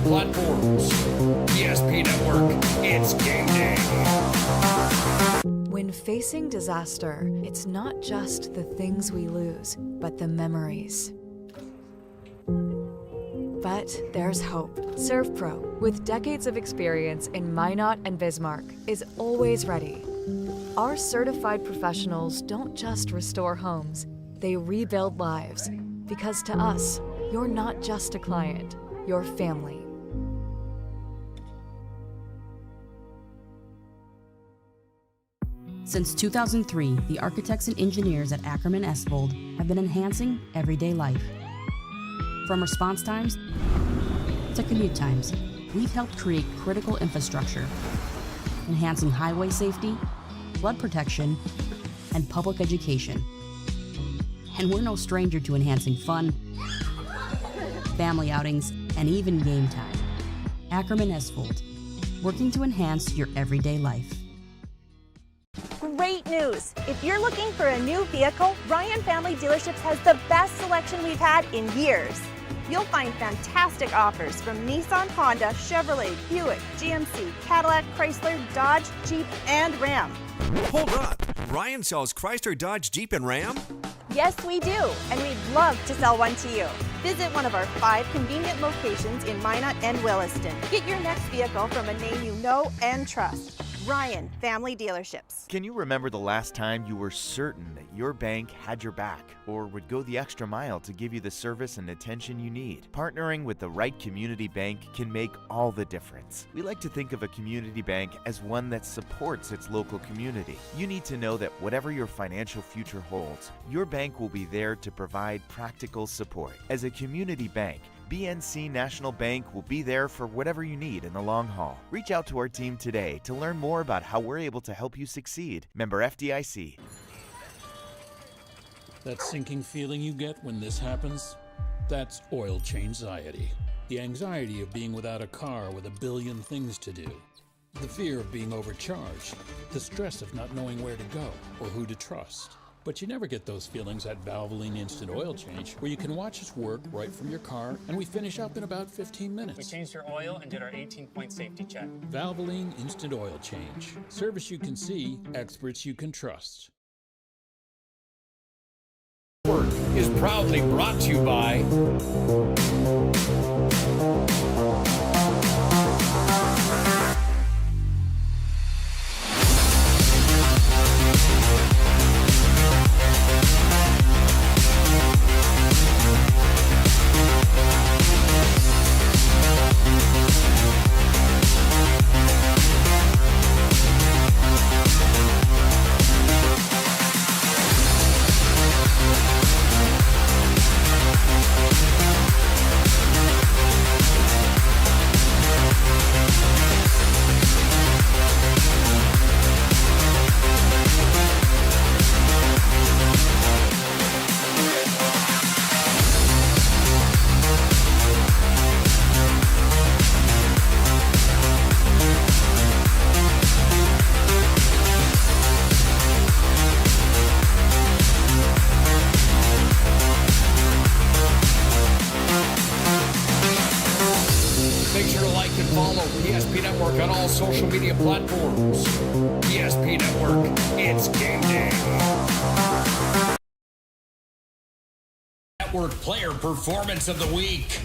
platforms. PSP Network, it's game day. When facing disaster, it's not just the things we lose, but the memories. But there's hope. ServPro, with decades of experience in Minot and Bismarck, is always ready. Our certified professionals don't just restore homes, they rebuild lives. Because to us, you're not just a client, you're family. Since 2003, the architects and engineers at Ackerman Esvold have been enhancing everyday life. From response times to commute times, we've helped create critical infrastructure, enhancing highway safety, flood protection, and public education. And we're no stranger to enhancing fun, family outings, and even game time. Ackerman Esvold, working to enhance your everyday life. Great news! If you're looking for a new vehicle, Ryan Family Dealerships has the best selection we've had in years. You'll find fantastic offers from Nissan, Honda, Chevrolet, Buick, GMC, Cadillac, Chrysler, Dodge, Jeep, and Ram. Hold up! Ryan sells Chrysler, Dodge, Jeep, and Ram? Yes, we do, and we'd love to sell one to you. Visit one of our 5 convenient locations in Minot and Williston. Get your next vehicle from a name you know and trust. Ryan Family Dealerships. Can you remember the last time you were certain that your bank had your back or would go the extra mile to give you the service and attention you need? Partnering with the right community bank can make all the difference. We like to think of a community bank as one that supports its local community. You need to know that whatever your financial future holds, your bank will be there to provide practical support. As a community bank, BNC National Bank will be there for whatever you need in the long haul. Reach out to our team today to learn more about how we're able to help you succeed. Member FDIC. That sinking feeling you get when this happens? That's oil change-anxiety. The anxiety of being without a car with a billion things to do. The fear of being overcharged. The stress of not knowing where to go or who to trust. But you never get those feelings at Valvoline Instant Oil Change, where you can watch us work right from your car, and we finish up in about 15 minutes. We changed your oil and did our 18-point safety check. Valvoline Instant Oil Change. Service you can see, experts you can trust. Is proudly brought to you by social media platforms. PSP Network, it's game day. Network Player Performance of the Week.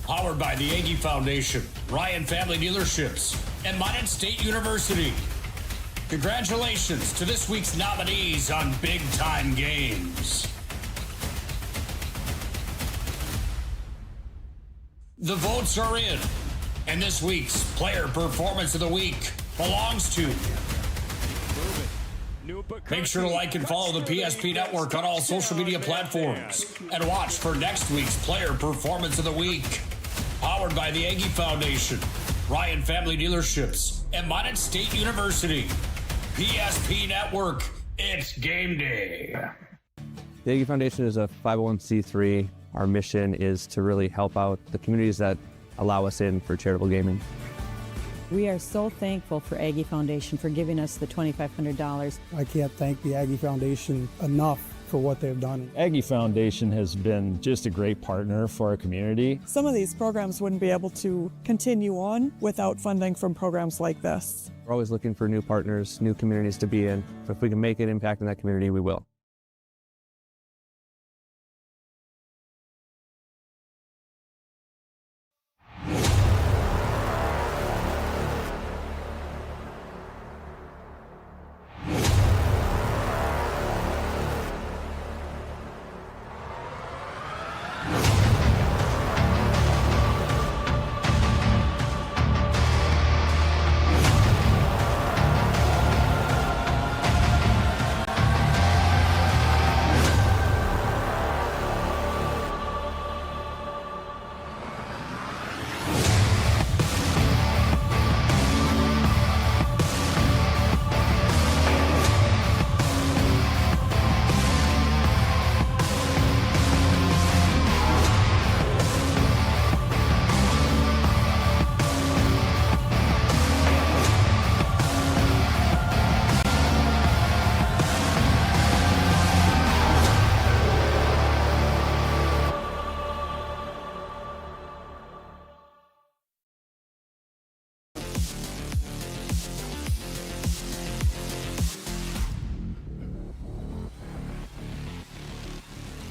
Powered by the Aggie Foundation, Ryan Family Dealerships, and Minot State University. Congratulations to this week's nominees on Big Time Games. The votes are in, and this week's Player Performance of the Week belongs to... Make sure to like and follow the PSP Network on all social media platforms, and watch for next week's Player Performance of the Week. Powered by the Aggie Foundation, Ryan Family Dealerships, and Minot State University. PSP Network, it's game day. The Aggie Foundation is a 501c3. Our mission is to really help out the communities that allow us in for charitable gaming. We are so thankful for Aggie Foundation for giving us the $2,500. I can't thank the Aggie Foundation enough for what they've done. Aggie Foundation has been just a great partner for our community. Some of these programs wouldn't be able to continue on without funding from programs like this. We're always looking for new partners, new communities to be in. So if we can make an impact in that community, we will.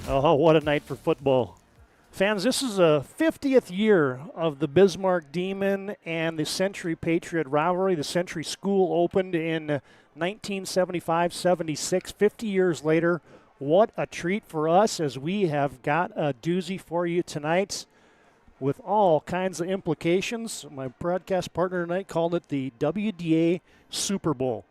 Oh, what a night for football. Fans, this is a 50th year of the Bismarck Demon and the Century Patriot rivalry. The Century School opened in 1975-76, 50 years later. What a treat for us, as we have got a doozy for you tonight with all kinds of implications. My broadcast partner tonight called it the WDA Super Bowl.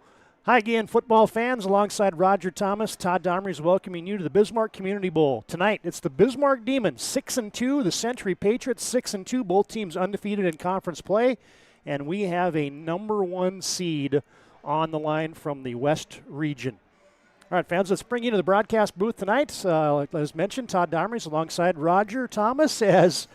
Hi again, football fans. Alongside Roger Thomas, Todd Domry is welcoming you to the Bismarck Community Bowl. Tonight, it's the Bismarck Demons, 6-2, the Century Patriots, 6-2, both teams undefeated in conference play, and we have a number 1 seed on the line from the West region. All right, fans, let's bring you to the broadcast booth tonight. As mentioned, Todd Domry is alongside Roger Thomas as,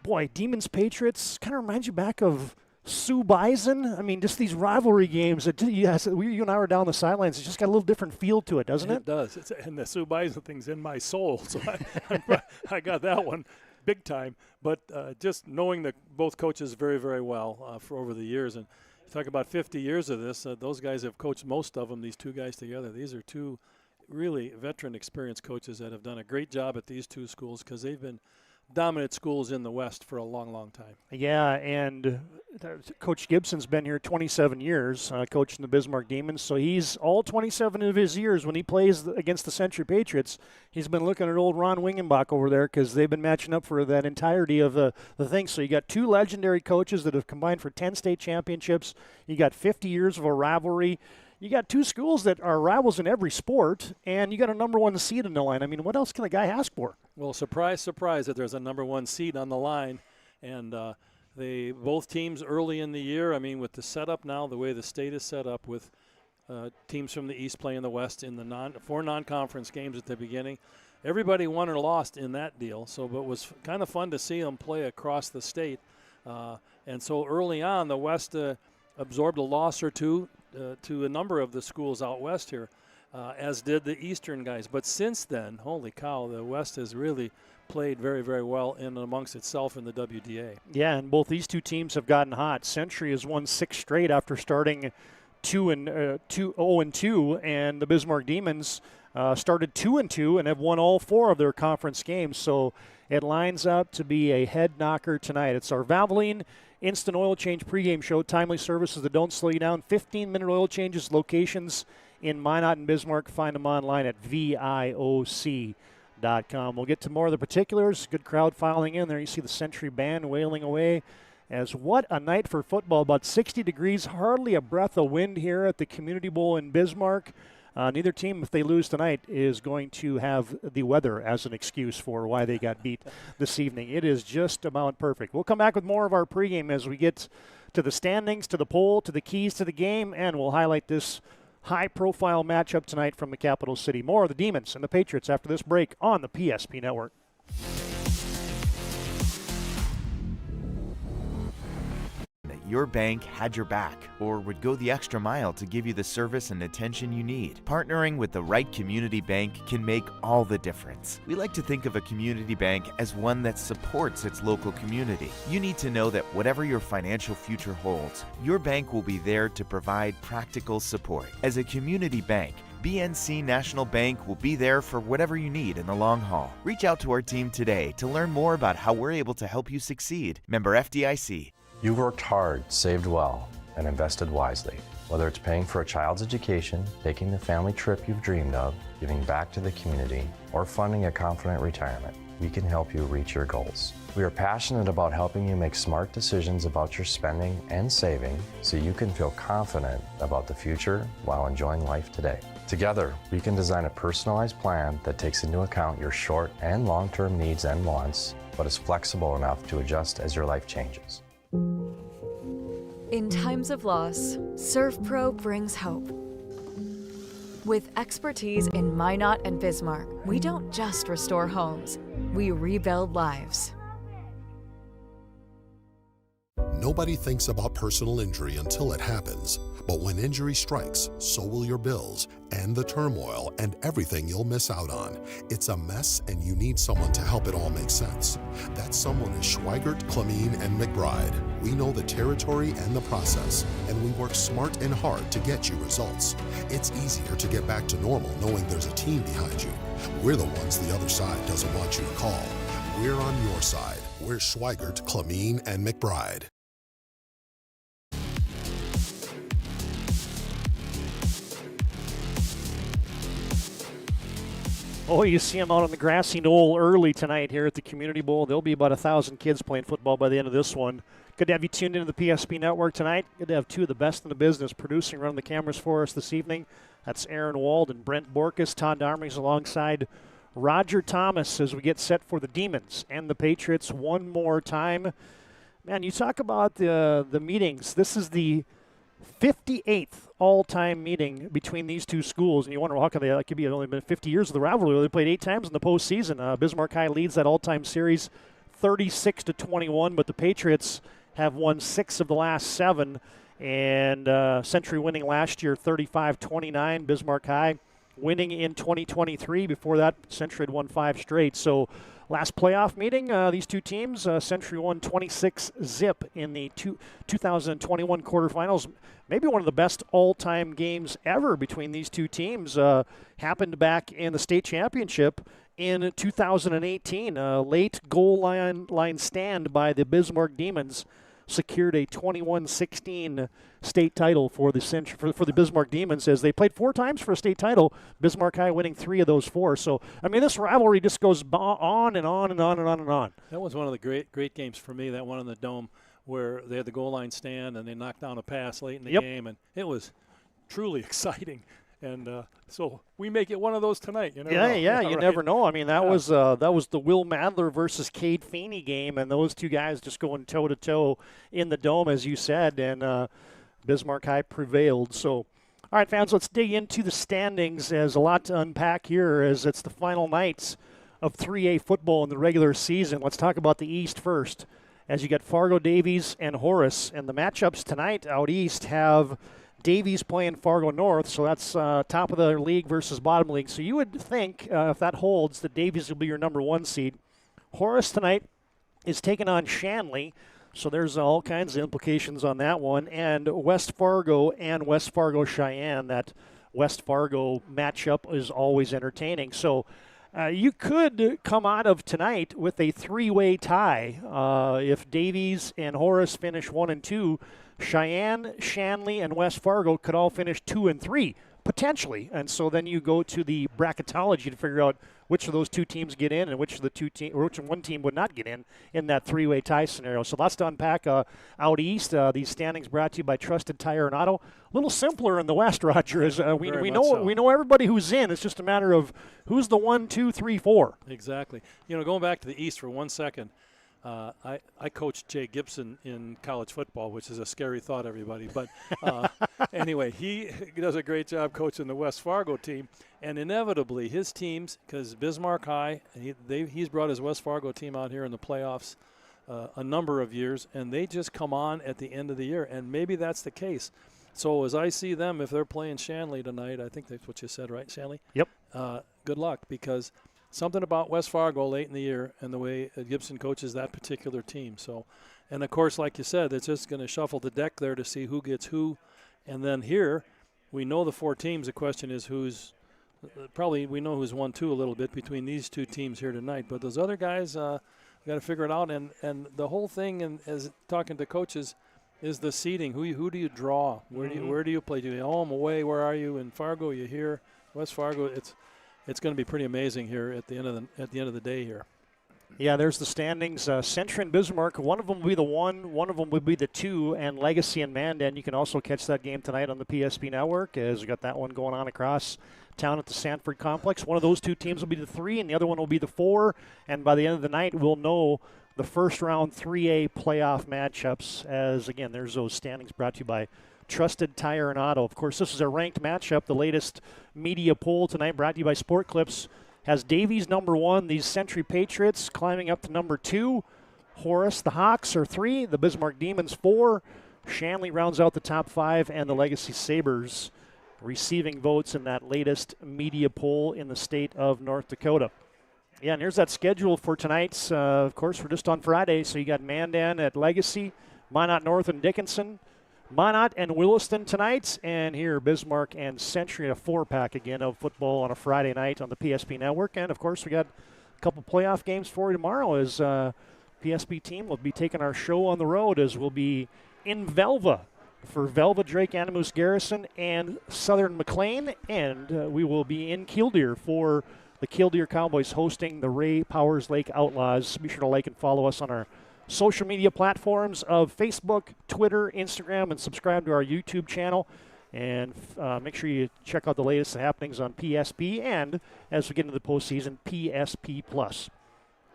boy, Demons Patriots kind of reminds you back of Sioux Bison. I mean, just these rivalry games that you and I were down the sidelines. It's just got a little different feel to it, doesn't it? It does. And the Sioux Bison thing's in my soul, so I got that one big time. But just knowing that both coaches very, very well for over the years, and you talk about 50 years of this, those guys have coached most of them, these two guys together. These are two really veteran, experienced coaches that have done a great job at these two schools because they've been dominant schools in the West for a long, long time. Yeah, and Coach Gibson's been here 27 years, coaching the Bismarck Demons. So he's all 27 of his years when he plays against the Century Patriots. He's been looking at old Ron Wingenbach over there because they've been matching up for that entirety of the thing. So you got two legendary coaches that have combined for 10 state championships. You got 50 years of a rivalry. You got two schools that are rivals in every sport, and you got a number 1 seed in the line. I mean, what else can a guy ask for? Well, surprise, surprise that there's a number 1 seed on the line. And they both teams early in the year, I mean, with the setup now, the way the state is set up with teams from the East playing the West in the 4 non-conference games at the beginning, everybody won or lost in that deal. So but it was kind of fun to see them play across the state. And so early on, the West absorbed a loss or two to a number of the schools out west here, as did the Eastern guys. But since then, holy cow, the West has really played very, very well in amongst itself in the WDA. Yeah, and both these two teams have gotten hot. Century has won 6 straight after starting 0-2, and the Bismarck Demons started 2-2 and have won all 4 of their conference games. So it lines up to be a head knocker tonight. It's our Valvoline Instant Oil Change pregame show. Timely services that don't slow you down. 15-minute oil changes, locations in Minot and Bismarck. Find them online at VIOC.com. We'll get to more of the particulars. Good crowd filing in there. You see the Century Band wailing away. As what a night for football. About 60 degrees, hardly a breath of wind here at the Community Bowl in Bismarck. Neither team, if they lose tonight, is going to have the weather as an excuse for why they got beat this evening. It is just about perfect. We'll come back with more of our pregame as we get to the standings, to the poll, to the keys to the game, and we'll highlight this high-profile matchup tonight from the capital city. More of the Demons and the Patriots after this break on the PSP Network. your bank had your back or would go the extra mile to give you the service and attention you need. Partnering with the right community bank can make all the difference. We like to think of a community bank as one that supports its local community. You need to know that whatever your financial future holds, your bank will be there to provide practical support. As a community bank, BNC National Bank will be there for whatever you need in the long haul. Reach out to our team today to learn more about how we're able to help you succeed. Member FDIC. You worked hard, saved well, and invested wisely. Whether it's paying for a child's education, taking the family trip you've dreamed of, giving back to the community, or funding a confident retirement, we can help you reach your goals. We are passionate about helping you make smart decisions about your spending and saving so you can feel confident about the future while enjoying life today. Together, we can design a personalized plan that takes into account your short and long-term needs and wants, but is flexible enough to adjust as your life changes. In times of loss, ServPro brings hope. With expertise in Minot and Bismarck, we don't just restore homes, we rebuild lives. Nobody thinks about personal injury until it happens. But when injury strikes, so will your bills and the turmoil and everything you'll miss out on. It's a mess and you need someone to help it all make sense. That someone is Schweigert, Clemene, and McBride. We know the territory and the process, and we work smart and hard to get you results. It's easier to get back to normal knowing there's a team behind you. We're the ones the other side doesn't want you to call. We're on your side. We're Schweigert, Clemene, and McBride. Oh, you see them out on the grassy knoll early tonight here at the Community Bowl. There'll be about 1,000 kids playing football by the end of this one. Good to have you tuned into the PSP Network tonight. Good to have two of the best in the business producing, running the cameras for us this evening. That's Aaron Wald and Brent Borkus. Todd Darmings alongside Roger Thomas as we get set for the Demons and the Patriots one more time. Man, you talk about the meetings. This is the 58th all-time meeting between these two schools, and you wonder, well, how can they? It could be only been 50 years of the rivalry. They played 8 times in the postseason. Bismarck High leads that all-time series 36-21, but the Patriots have won 6 of the last 7, and Century winning last year 35-29. Bismarck High winning in 2023. Before that, Century had won 5 straight. So last playoff meeting, these two teams, Century won 26-0 in the 2021 quarterfinals. Maybe one of the best all-time games ever between these two teams. Happened back in the state championship in 2018. A late goal line stand by the Bismarck Demons secured a 21-16 state title for the Bismarck Demons as they played 4 times for a state title, Bismarck High winning 3 of those 4. So, I mean, this rivalry just goes on and on and on and on and on. That was one of the great games for me, that one in the Dome, where they had the goal line stand and they knocked down a pass late in the game, and it was truly exciting. And so we make it one of those tonight. You never know. You never know. I mean, that was the Will Madler versus Cade Feeney game, and those two guys just going toe-to-toe in the Dome, as you said, and Bismarck High prevailed. So, all right, fans, let's dig into the standings. There's a lot to unpack here as it's the final nights of 3A football in the regular season. Let's talk about the East first, as you get Fargo, Davies, and Horace. And the matchups tonight out East have Davies playing Fargo North, so that's top of the league versus bottom league. So you would think, if that holds, that Davies will be your number 1 seed. Horace tonight is taking on Shanley, so there's all kinds of implications on that one. And West Fargo and West Fargo Cheyenne, that West Fargo matchup is always entertaining. So you could come out of tonight with a 3-way tie. If Davies and Horace finish 1 and 2, Cheyenne, Shanley, and West Fargo could all finish 2 and 3, potentially. And so then you go to the bracketology to figure out which of those 2 teams get in and which of the 2 teams, or which one team would not get in that 3-way tie scenario. So lots to unpack out east. These standings brought to you by Trusted Tire and Auto. A little simpler in the West, Roger. As we know everybody who's in. It's just a matter of who's the 1, 2, 3, 4. Exactly. You know, going back to the East for 1 second. I coached Jay Gibson in college football, which is a scary thought, everybody. But anyway, he does a great job coaching the West Fargo team. And inevitably, his teams, because Bismarck High, he's brought his West Fargo team out here in the playoffs a number of years, and they just come on at the end of the year, and maybe that's the case. So as I see them, if they're playing Shanley tonight, I think that's what you said, right, Shanley? Yep. Good luck, because something about West Fargo late in the year and the way Gibson coaches that particular team. So, and, of course, like you said, it's just going to shuffle the deck there to see who gets who. And then here, we know the 4 teams. The question is who's probably we know who's 1-2 a little bit between these 2 teams here tonight. But those other guys, got to figure it out. And the whole thing, and as talking to coaches, is the seeding. Who do you draw? Where do you play? Do you home, away? Where are you? In Fargo, you here? West Fargo. It's going to be pretty amazing here at the end of the day here. Yeah, there's the standings. Century and Bismarck, one of them will be the 1, one of them will be the 2, and Legacy and Mandan. You can also catch that game tonight on the PSP Network, as we got that one going on across town at the Sanford Complex. One of those 2 teams will be the 3, and the other one will be the 4. And by the end of the night, we'll know the first round 3A playoff matchups. As again, there's those standings brought to you by Trusted Tire and Auto. Of course, this is a ranked matchup. The latest media poll tonight, brought to you by Sport Clips, has Davies number 1, these Century Patriots climbing up to number 2. Horace, the Hawks, are 3. The Bismarck Demons, 4. Shanley rounds out the top 5, and the Legacy Sabres receiving votes in that latest media poll in the state of North Dakota. Yeah, and here's that schedule for tonight's. Of course, we're just on Friday, so you got Mandan at Legacy, Minot North and Dickinson, Minot and Williston tonight, and here Bismarck and Century, a 4-pack again of football on a Friday night on the PSP Network. And, of course, we got a couple playoff games for you tomorrow, as PSP team will be taking our show on the road, as we'll be in Velva for Velva Drake Animus Garrison and Southern McLean, and we will be in Killdeer for the Killdeer Cowboys hosting the Ray Powers Lake Outlaws. Be sure to like and follow us on our social media platforms of Facebook, Twitter, Instagram, and subscribe to our YouTube channel. And make sure you check out the latest happenings on PSP, and as we get into the postseason, PSP+. All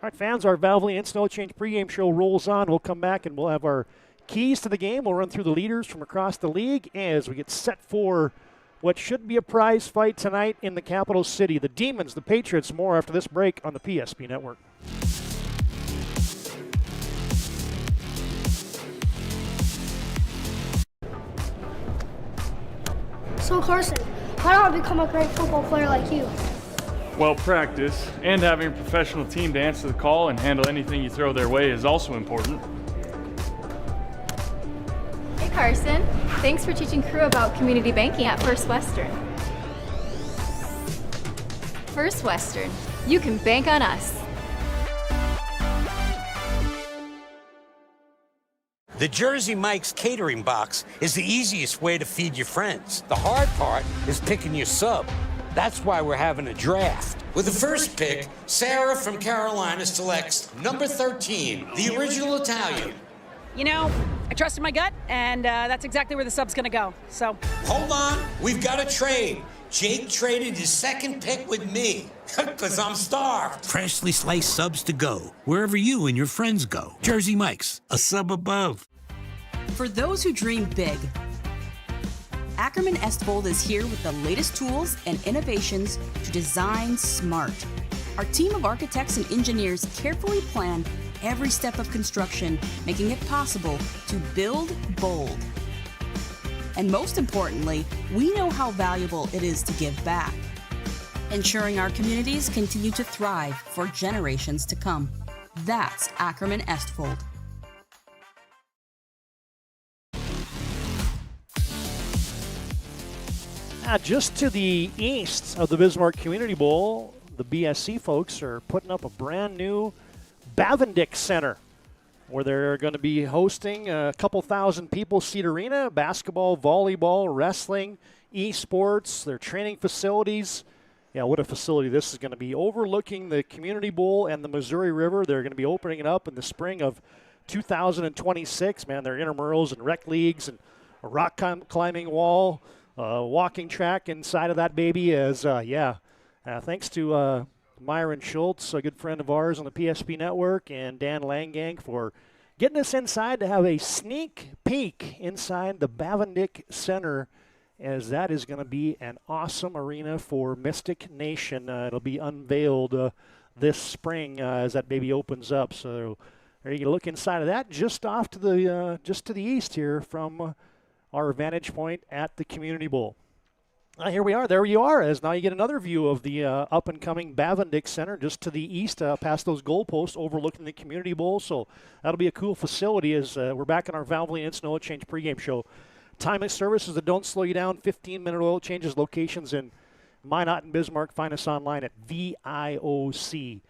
right, fans, our Valvoline Instant Oil Change pregame show rolls on. We'll come back and we'll have our keys to the game. We'll run through the leaders from across the league as we get set for what should be a prize fight tonight in the capital city. The Demons, the Patriots, more after this break on the PSP Network. So Carson, how do I become a great football player like you? Well, practice and having a professional team to answer the call and handle anything you throw their way is also important. Hey Carson, thanks for teaching crew about community banking at First Western. First Western, you can bank on us. The Jersey Mike's catering box is the easiest way to feed your friends. The hard part is picking your sub. That's why we're having a draft. With the first pick, Sarah from Carolina selects number 13, the original Italian. You know, I trusted my gut, and that's exactly where the sub's gonna go, so. Hold on, we've got a trade. Jake traded his second pick with me, because I'm starved. Freshly sliced subs to go, wherever you and your friends go. Jersey Mike's, a sub above. For those who dream big, Ackerman Estvold is here with the latest tools and innovations to design smart. Our team of architects and engineers carefully plan every step of construction, making it possible to build bold. And most importantly, we know how valuable it is to give back, ensuring our communities continue to thrive for generations to come. That's Ackerman Estvold. Just to the east of the Bismarck Community Bowl, the BSC folks are putting up a brand new Bavend Center, where they're going to be hosting a couple thousand people seat arena, basketball, volleyball, wrestling, esports, their training facilities. Yeah, what a facility this is going to be. Overlooking the Community Bowl and the Missouri River. They're going to be opening it up in the spring of 2026. Man, their intramurals and rec leagues and a rock climbing wall, walking track inside of that baby is, thanks to Myron Schultz, a good friend of ours on the PSP Network, and Dan Langang for getting us inside to have a sneak peek inside the Bavend Center, as that is going to be an awesome arena for Mystic Nation. It'll be unveiled this spring as that baby opens up. So There you can look inside of that, just to the east here from our vantage point at the Community Bowl. Here we are. There you are. As now you get another view of the up-and-coming Bavend Center just to the east, past those goalposts, overlooking the Community Bowl. So that'll be a cool facility as we're back in our Valvoline Instant Oil Change pregame show. Time of services that don't slow you down. 15-minute oil changes, locations in Minot and Bismarck. Find us online at VIOC.com.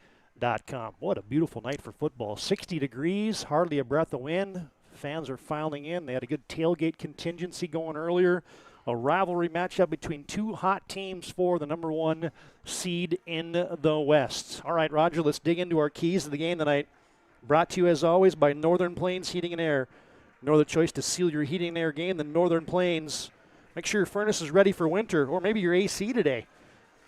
What a beautiful night for football. 60 degrees, hardly a breath of wind. Fans are filing in. They had a good tailgate contingency going earlier. A rivalry matchup between two hot teams for the number one seed in the West. All right, Roger, let's dig into our keys of the game tonight. Brought to you, as always, by Northern Plains Heating and Air. No other choice to seal your heating and air game than Northern Plains. Make sure your furnace is ready for winter, or maybe your AC today.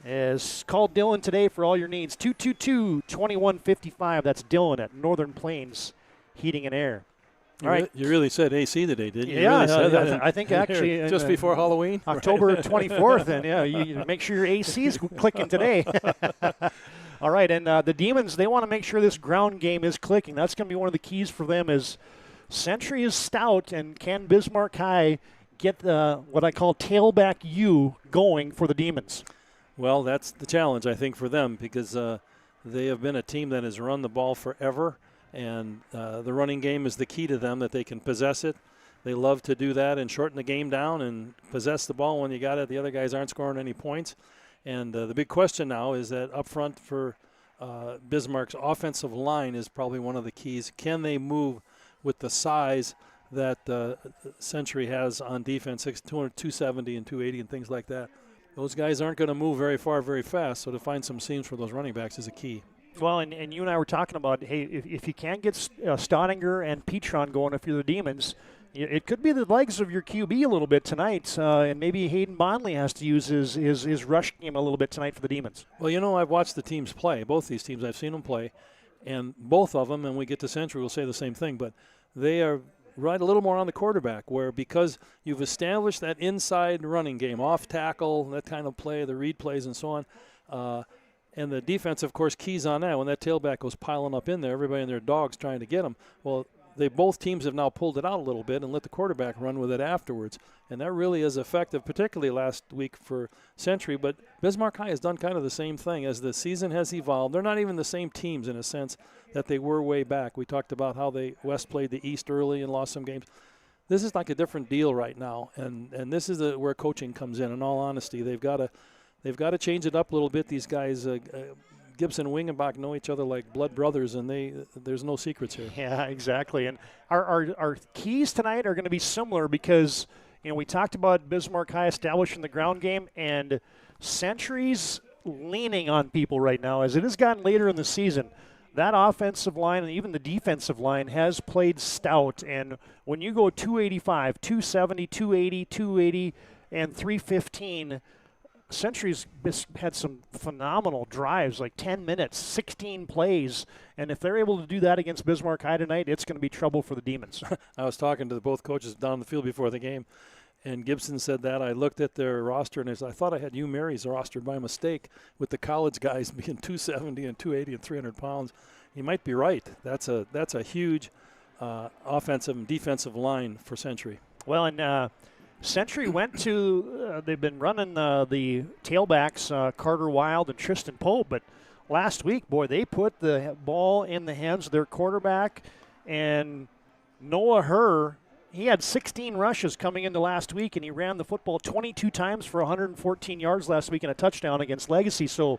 As call Dylan today for all your needs. 222-2155. That's Dylan at Northern Plains Heating and Air. All right. You really said AC today, didn't you? Yeah, really said that I think actually. Just before Halloween? October 24th, and yeah, you make sure your AC is clicking today. All right, and the Demons, they want to make sure this ground game is clicking. That's going to be one of the keys for them is Century is stout, and can Bismarck High get what I call tailback U going for the Demons? Well, that's the challenge, I think, for them because they have been a team that has run the ball forever. And the running game is the key to them, that they can possess it. They love to do that and shorten the game down and possess the ball when you got it. The other guys aren't scoring any points. And the big question now is that up front for Bismarck's offensive line is probably one of the keys. Can they move with the size that Century has on defense, 270 and 280 and things like that? Those guys aren't going to move very far, very fast. So to find some seams for those running backs is a key. Well, and you and I were talking about, hey, if you can't get Staudinger and Petron going, if you're the Demons, it could be the legs of your QB a little bit tonight, and maybe Hayden Bondley has to use his rush game a little bit tonight for the Demons. Well, you know, I've watched the teams play, both these teams. I've seen them play, and both of them, and we get to Century, we'll say the same thing, but they are right a little more on the quarterback, where because you've established that inside running game, off tackle, that kind of play, the read plays and so on, and the defense, of course, keys on that. When that tailback goes piling up in there, everybody and their dogs trying to get him. Well, both teams have now pulled it out a little bit and let the quarterback run with it afterwards. And that really is effective, particularly last week for Century. But Bismarck High has done kind of the same thing as the season has evolved. They're not even the same teams in a sense that they were way back. We talked about how West played the East early and lost some games. This is like a different deal right now. And this is where coaching comes in all honesty. They've got to change it up a little bit. These guys, Gibson and Wingenbach, know each other like blood brothers, and there's no secrets here. Yeah, exactly. And our keys tonight are going to be similar because, you know, we talked about Bismarck High establishing the ground game, and Century's leaning on people right now. As it has gotten later in the season, that offensive line and even the defensive line has played stout. And when you go 285, 270, 280, 280, and 315, Century's had some phenomenal drives, like 10 minutes, 16 plays, and if they're able to do that against Bismarck High tonight, it's going to be trouble for the Demons. I was talking to both coaches down the field before the game, and Gibson said that. I looked at their roster, and I thought I had Hugh Mary's roster by mistake with the college guys being 270 and 280 and 300 pounds. He might be right. That's a huge offensive and defensive line for Century. Well, and Century went to, they've been running the tailbacks, Carter Wild and Tristan Pope, but last week, boy, they put the ball in the hands of their quarterback, and Noah Herr, he had 16 rushes coming into last week, and he ran the football 22 times for 114 yards last week and a touchdown against Legacy. So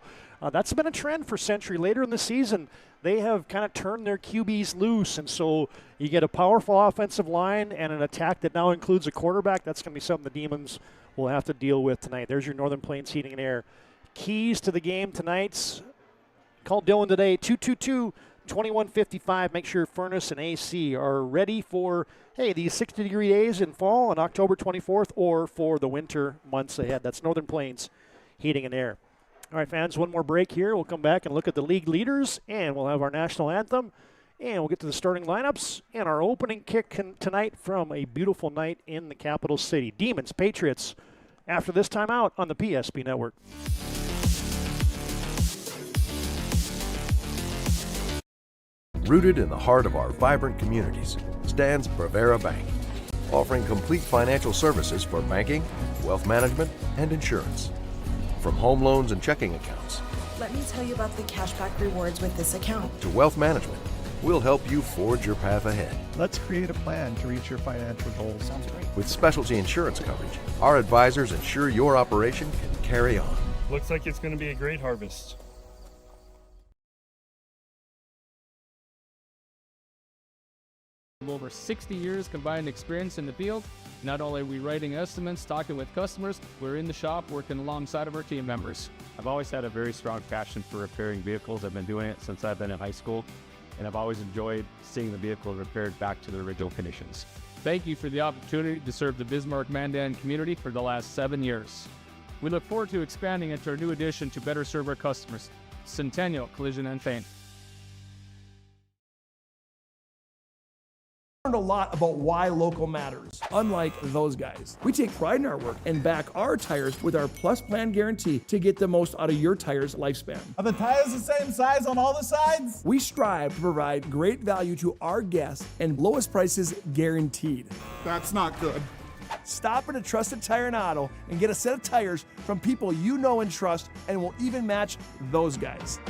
that's been a trend for Century. Later in the season, they have kind of turned their QBs loose, and so you get a powerful offensive line and an attack that now includes a quarterback. That's going to be something the Demons will have to deal with tonight. There's your Northern Plains Heating and Air keys to the game tonight's. Call Dylan today, 222-2155. Make sure furnace and AC are ready for, hey, these 60-degree days in fall on October 24th or for the winter months ahead. That's Northern Plains Heating and Air. All right, fans, one more break here. We'll come back and look at the league leaders, and we'll have our national anthem, and we'll get to the starting lineups and our opening kick tonight from a beautiful night in the capital city. Demons, Patriots, after this timeout on the PSP Network. Rooted in the heart of our vibrant communities stands Bravera Bank, offering complete financial services for banking, wealth management, and insurance. From home loans and checking accounts Let me tell you about the cashback rewards with this account. to wealth management, we'll help you forge your path ahead. Let's create a plan to reach your financial goals. Sounds great. With specialty insurance coverage, our advisors ensure your operation can carry on. Looks like it's going to be a great harvest. Over 60 years combined experience in the field. Not only are we writing estimates, talking with customers, we're in the shop working alongside of our team members. I've always had a very strong passion for repairing vehicles. I've been doing it since I've been in high school, and I've always enjoyed seeing the vehicle repaired back to their original conditions. Thank you for the opportunity to serve the Bismarck-Mandan community for the last 7 years. We look forward to expanding into our new addition to better serve our customers, Centennial Collision and Paint. Learned a lot about why local matters. Unlike those guys, we take pride in our work and back our tires with our Plus Plan guarantee to get the most out of your tires' lifespan. Are the tires the same size on all the sides? We strive to provide great value to our guests and lowest prices guaranteed. That's not good. Stop at a trusted tire and auto and get a set of tires from people you know and trust, and will even match those guys.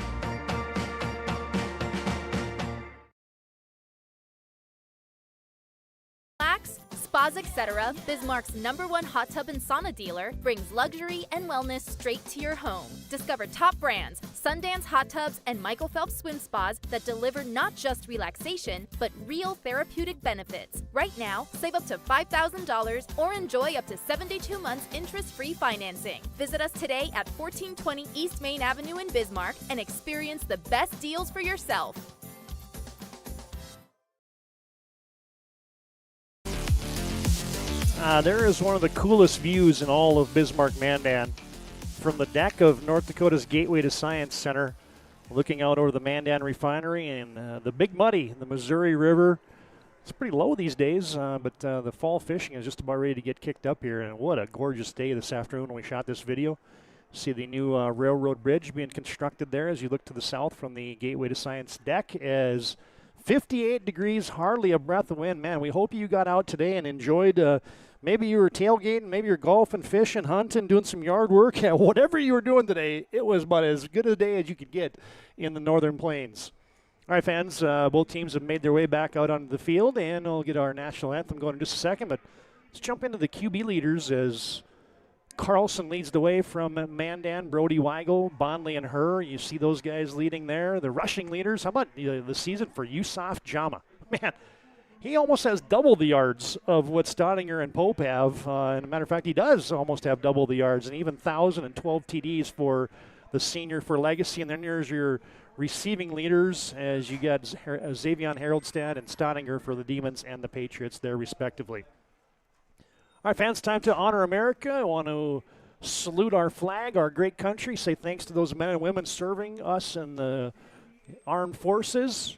Spas Etc., Bismarck's #1 hot tub and sauna dealer, brings luxury and wellness straight to your home. Discover top brands, Sundance Hot Tubs and Michael Phelps Swim Spas that deliver not just relaxation, but real therapeutic benefits. Right now, save up to $5,000 or enjoy up to 72 months interest-free financing. Visit us today at 1420 East Main Avenue in Bismarck and experience the best deals for yourself. There is one of the coolest views in all of Bismarck-Mandan from the deck of North Dakota's Gateway to Science Center, looking out over the Mandan Refinery and the Big Muddy, the Missouri River. It's pretty low these days, but the fall fishing is just about ready to get kicked up here. And what a gorgeous day this afternoon when we shot this video. See the new railroad bridge being constructed there as you look to the south from the Gateway to Science deck as 58 degrees, hardly a breath of wind. Man, we hope you got out today and enjoyed. Maybe you were tailgating, maybe you're golfing, fishing, hunting, doing some yard work. Whatever you were doing today, it was about as good a day as you could get in the Northern Plains. All right, fans, both teams have made their way back out onto the field, and we'll get our national anthem going in just a second. But let's jump into the QB leaders as Carlson leads the way from Mandan, Brody Weigel, Bondley, and Herr. You see those guys leading there. The rushing leaders, how about the season for Yusuf Jama? Man, he almost has double the yards of what Staudinger and Pope have. And a matter of fact, he does almost have double the yards, and even 1,012 TDs for the senior for Legacy. And then there's your receiving leaders as you got Xavier Haroldstad and Staudinger for the Demons and the Patriots there, respectively. All right, fans, time to honor America. I want to salute our flag, our great country, say thanks to those men and women serving us in the armed forces.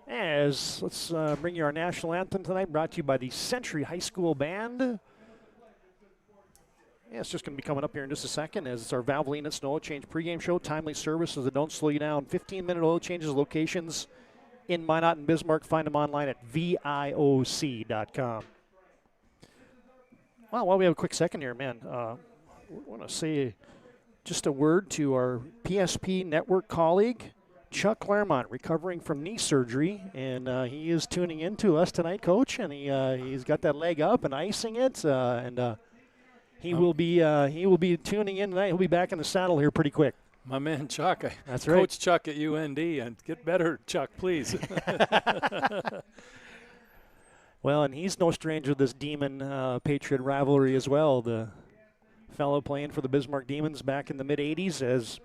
Let's bring you our national anthem tonight, brought to you by the Century High School Band. Yeah, it's just going to be coming up here in just a second as it's our Valvoline Instant Oil Change pregame show. Timely services that don't slow you down. 15-minute oil changes, locations in Minot and Bismarck. Find them online at VIOC.com. Well, while we have a quick second here, man, I want to say just a word to our PSP network colleague, Chuck Claremont, recovering from knee surgery, and he is tuning in to us tonight, Coach, and he's got that leg up and icing it, and he will be tuning in tonight. He'll be back in the saddle here pretty quick. My man Chuck. That's right. Coach Chuck at UND, and get better, Chuck, please. Well, and he's no stranger to this Demon-Patriot rivalry as well. The fellow playing for the Bismarck Demons back in the mid-'80s.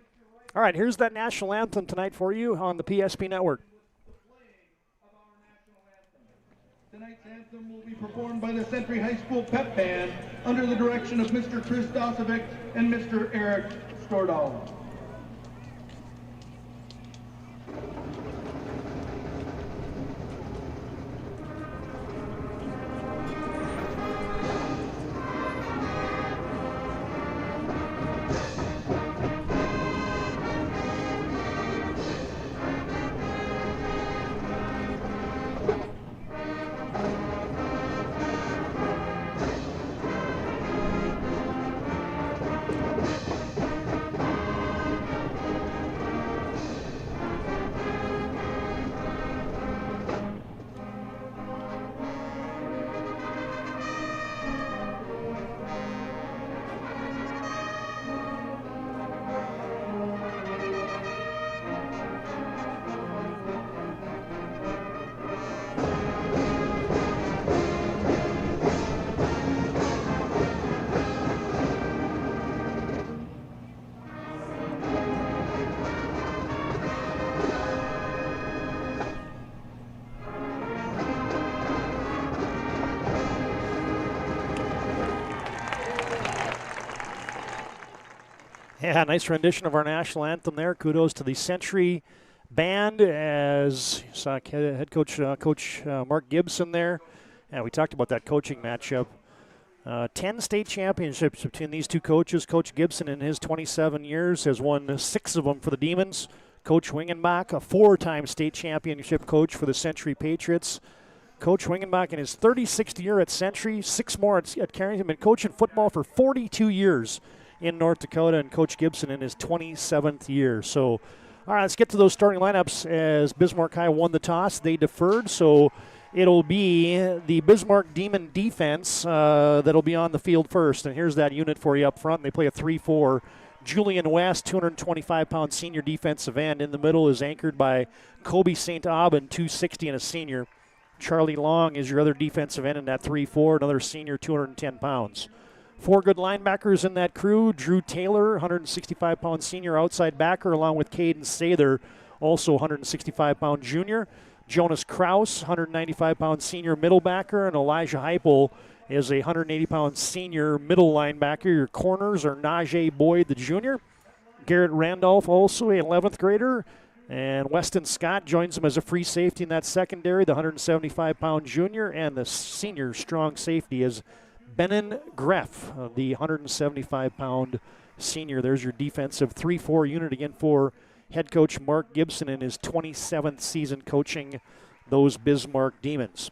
All right, here's that national anthem tonight for you on the PSP Network. Tonight's anthem will be performed by the Century High School Pep Band under the direction of Mr. Chris Dosovic and Mr. Eric Stordahl. Yeah, nice rendition of our national anthem there. Kudos to the Century Band, as you saw head coach Mark Gibson there. Yeah, we talked about that coaching matchup. 10 state championships between these two coaches. Coach Gibson, in his 27 years, has won 6 of them for the Demons. Coach Wingenbach, a 4-time state championship coach for the Century Patriots. Coach Wingenbach, in his 36th year at Century, 6 more at Carrington, been coaching football for 42 years in North Dakota, and Coach Gibson in his 27th year. So, all right, let's get to those starting lineups. As Bismarck High won the toss, they deferred, so it'll be the Bismarck Demon defense that'll be on the field first. And here's that unit for you up front. They play a 3-4. Julian West, 225-pound senior defensive end. In the middle is anchored by Kobe St. Aubin, 260 and a senior. Charlie Long is your other defensive end in that 3-4, another senior, 210 pounds. 4 good linebackers in that crew. Drew Taylor, 165-pound senior outside backer, along with Caden Sather, also 165-pound junior. Jonas Kraus, 195-pound senior middle backer, and Elijah Heupel is a 180-pound senior middle linebacker. Your corners are Najee Boyd, the junior. Garrett Randolph, also an 11th grader. And Weston Scott joins him as a free safety in that secondary, the 175-pound junior. And the senior strong safety is Benin Greff, the 175-pound senior. There's your defensive 3-4 unit again for head coach Mark Gibson in his 27th season coaching those Bismarck Demons.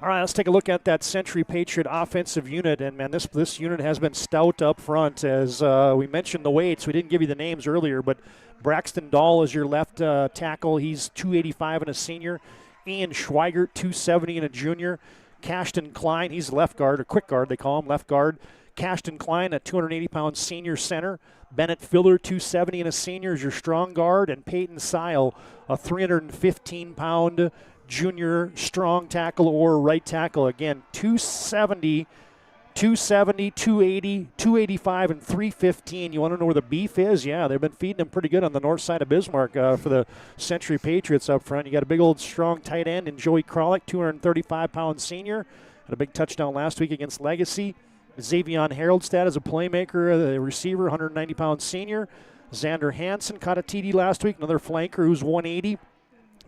All right, let's take a look at that Century Patriot offensive unit. And, man, this unit has been stout up front. As we mentioned the weights, we didn't give you the names earlier, but Braxton Dahl is your left tackle. He's 285 and a senior. Ian Schweigert, 270 and a junior. Cashton Klein, he's left guard, or quick guard they call him, left guard. Cashton Klein, a 280-pound senior center. Bennett Filler, 270 and a senior, is your strong guard. And Peyton Seil, a 315-pound junior strong tackle or right tackle. Again, 270, 280, 285, and 315. You want to know where the beef is? Yeah, they've been feeding them pretty good on the north side of Bismarck for the Century Patriots up front. You got a big old strong tight end in Joey Krolick, 235-pound senior. Had a big touchdown last week against Legacy. Xavion Haroldstad is a playmaker, the receiver, 190-pound senior. Xander Hansen caught a TD last week, another flanker who's 180.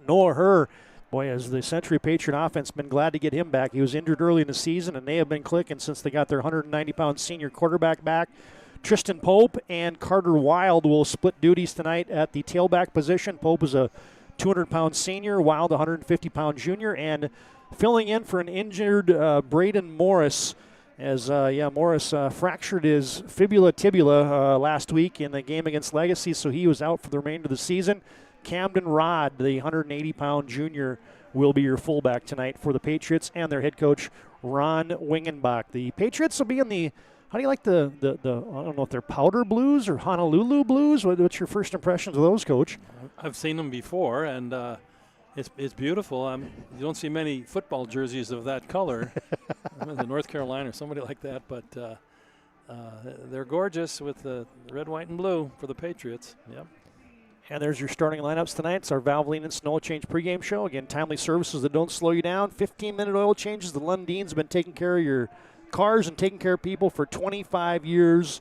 Noah Herr, boy, has the Century Patriot offense been glad to get him back. He was injured early in the season, and they have been clicking since they got their 190-pound senior quarterback back. Tristan Pope and Carter Wild will split duties tonight at the tailback position. Pope is a 200-pound senior, Wild a 150-pound junior, and filling in for an injured Braden Morris, as Morris fractured his fibula-tibula last week in the game against Legacy, so he was out for the remainder of the season. Camden Rod, the 180-pound junior, will be your fullback tonight for the Patriots and their head coach, Ron Wingenbach. The Patriots will be in the, how do you like the I don't know if they're powder blues or Honolulu blues? What's your first impressions of those, Coach? I've seen them before, and it's beautiful. You don't see many football jerseys of that color. I'm in the North Carolina or somebody like that, but they're gorgeous with the red, white, and blue for the Patriots. Yep. And there's your starting lineups tonight. It's our Valvoline and Snow Change pregame show. Again, timely services that don't slow you down. 15-minute oil changes. The Lundins have been taking care of your cars and taking care of people for 25 years.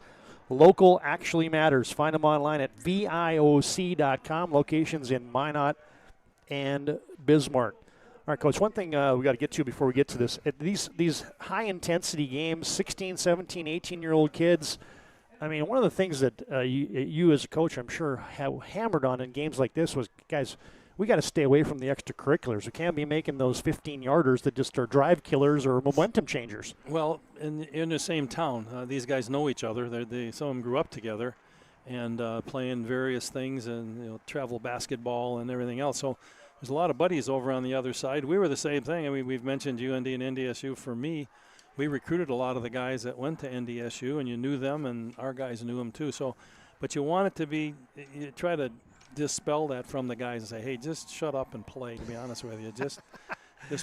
Local actually matters. Find them online at VIOC.com. Locations in Minot and Bismarck. All right, Coach, one thing we got to get to before we get to this. These high-intensity games, 16, 17, 18-year-old kids, I mean, one of the things that you as a coach, I'm sure, have hammered on in games like this was, guys, we got to stay away from the extracurriculars. We can't be making those 15-yarders that just are drive killers or momentum changers. Well, in the same town, these guys know each other. Some of them grew up together and playing various things and travel basketball and everything else. So there's a lot of buddies over on the other side. We were the same thing. I mean, we've mentioned UND and NDSU. For me, we recruited a lot of the guys that went to NDSU, and you knew them, and our guys knew them too. So, but you want it to be, you try to dispel that from the guys and say, hey, just shut up and play, to be honest with you. Just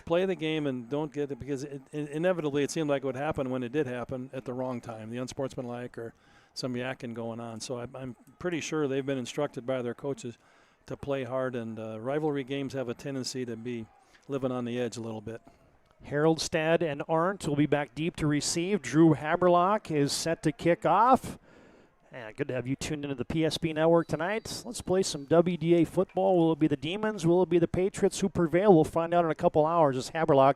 play the game and don't get it, because inevitably it seemed like it would happen when it did happen at the wrong time, the unsportsmanlike or some yakking going on. So I'm pretty sure they've been instructed by their coaches to play hard, and rivalry games have a tendency to be living on the edge a little bit. Haroldstad and Arndt will be back deep to receive. Drew Haberlock is set to kick off. Yeah, good to have you tuned into the PSP Network tonight. Let's play some WDA football. Will it be the Demons? Will it be the Patriots who prevail? We'll find out in a couple hours as Haberlock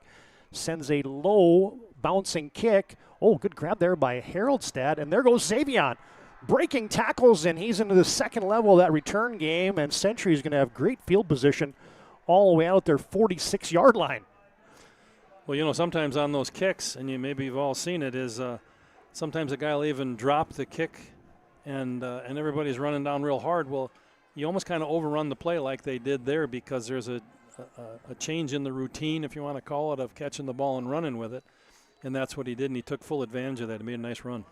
sends a low bouncing kick. Oh, good grab there by Haroldstad. And there goes Xavion. Breaking tackles, and he's into the second level of that return game. And Century's going to have great field position all the way out their 46-yard line. Well, you know, sometimes on those kicks, and maybe you've all seen it, is sometimes a guy will even drop the kick and everybody's running down real hard. Well, you almost kind of overrun the play like they did there because there's a change in the routine, if you want to call it, of catching the ball and running with it. And that's what he did, and he took full advantage of that and made a nice run.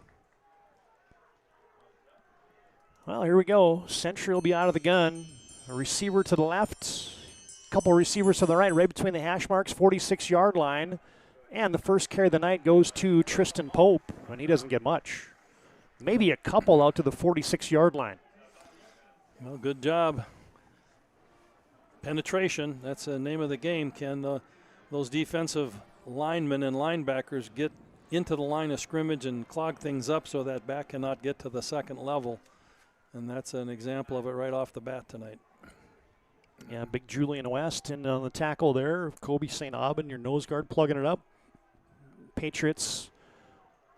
Well, here we go. Century will be out of the gun. A receiver to the left, a couple receivers to the right between the hash marks, 46-yard line. And the first carry of the night goes to Tristan Pope, and he doesn't get much. Maybe a couple out to the 46-yard line. Well, good job. Penetration, that's the name of the game. Can those defensive linemen and linebackers get into the line of scrimmage and clog things up so that back cannot get to the second level? And that's an example of it right off the bat tonight. Yeah, big Julian West in on the tackle there. Kobe St. Aubin, your nose guard, plugging it up. Patriots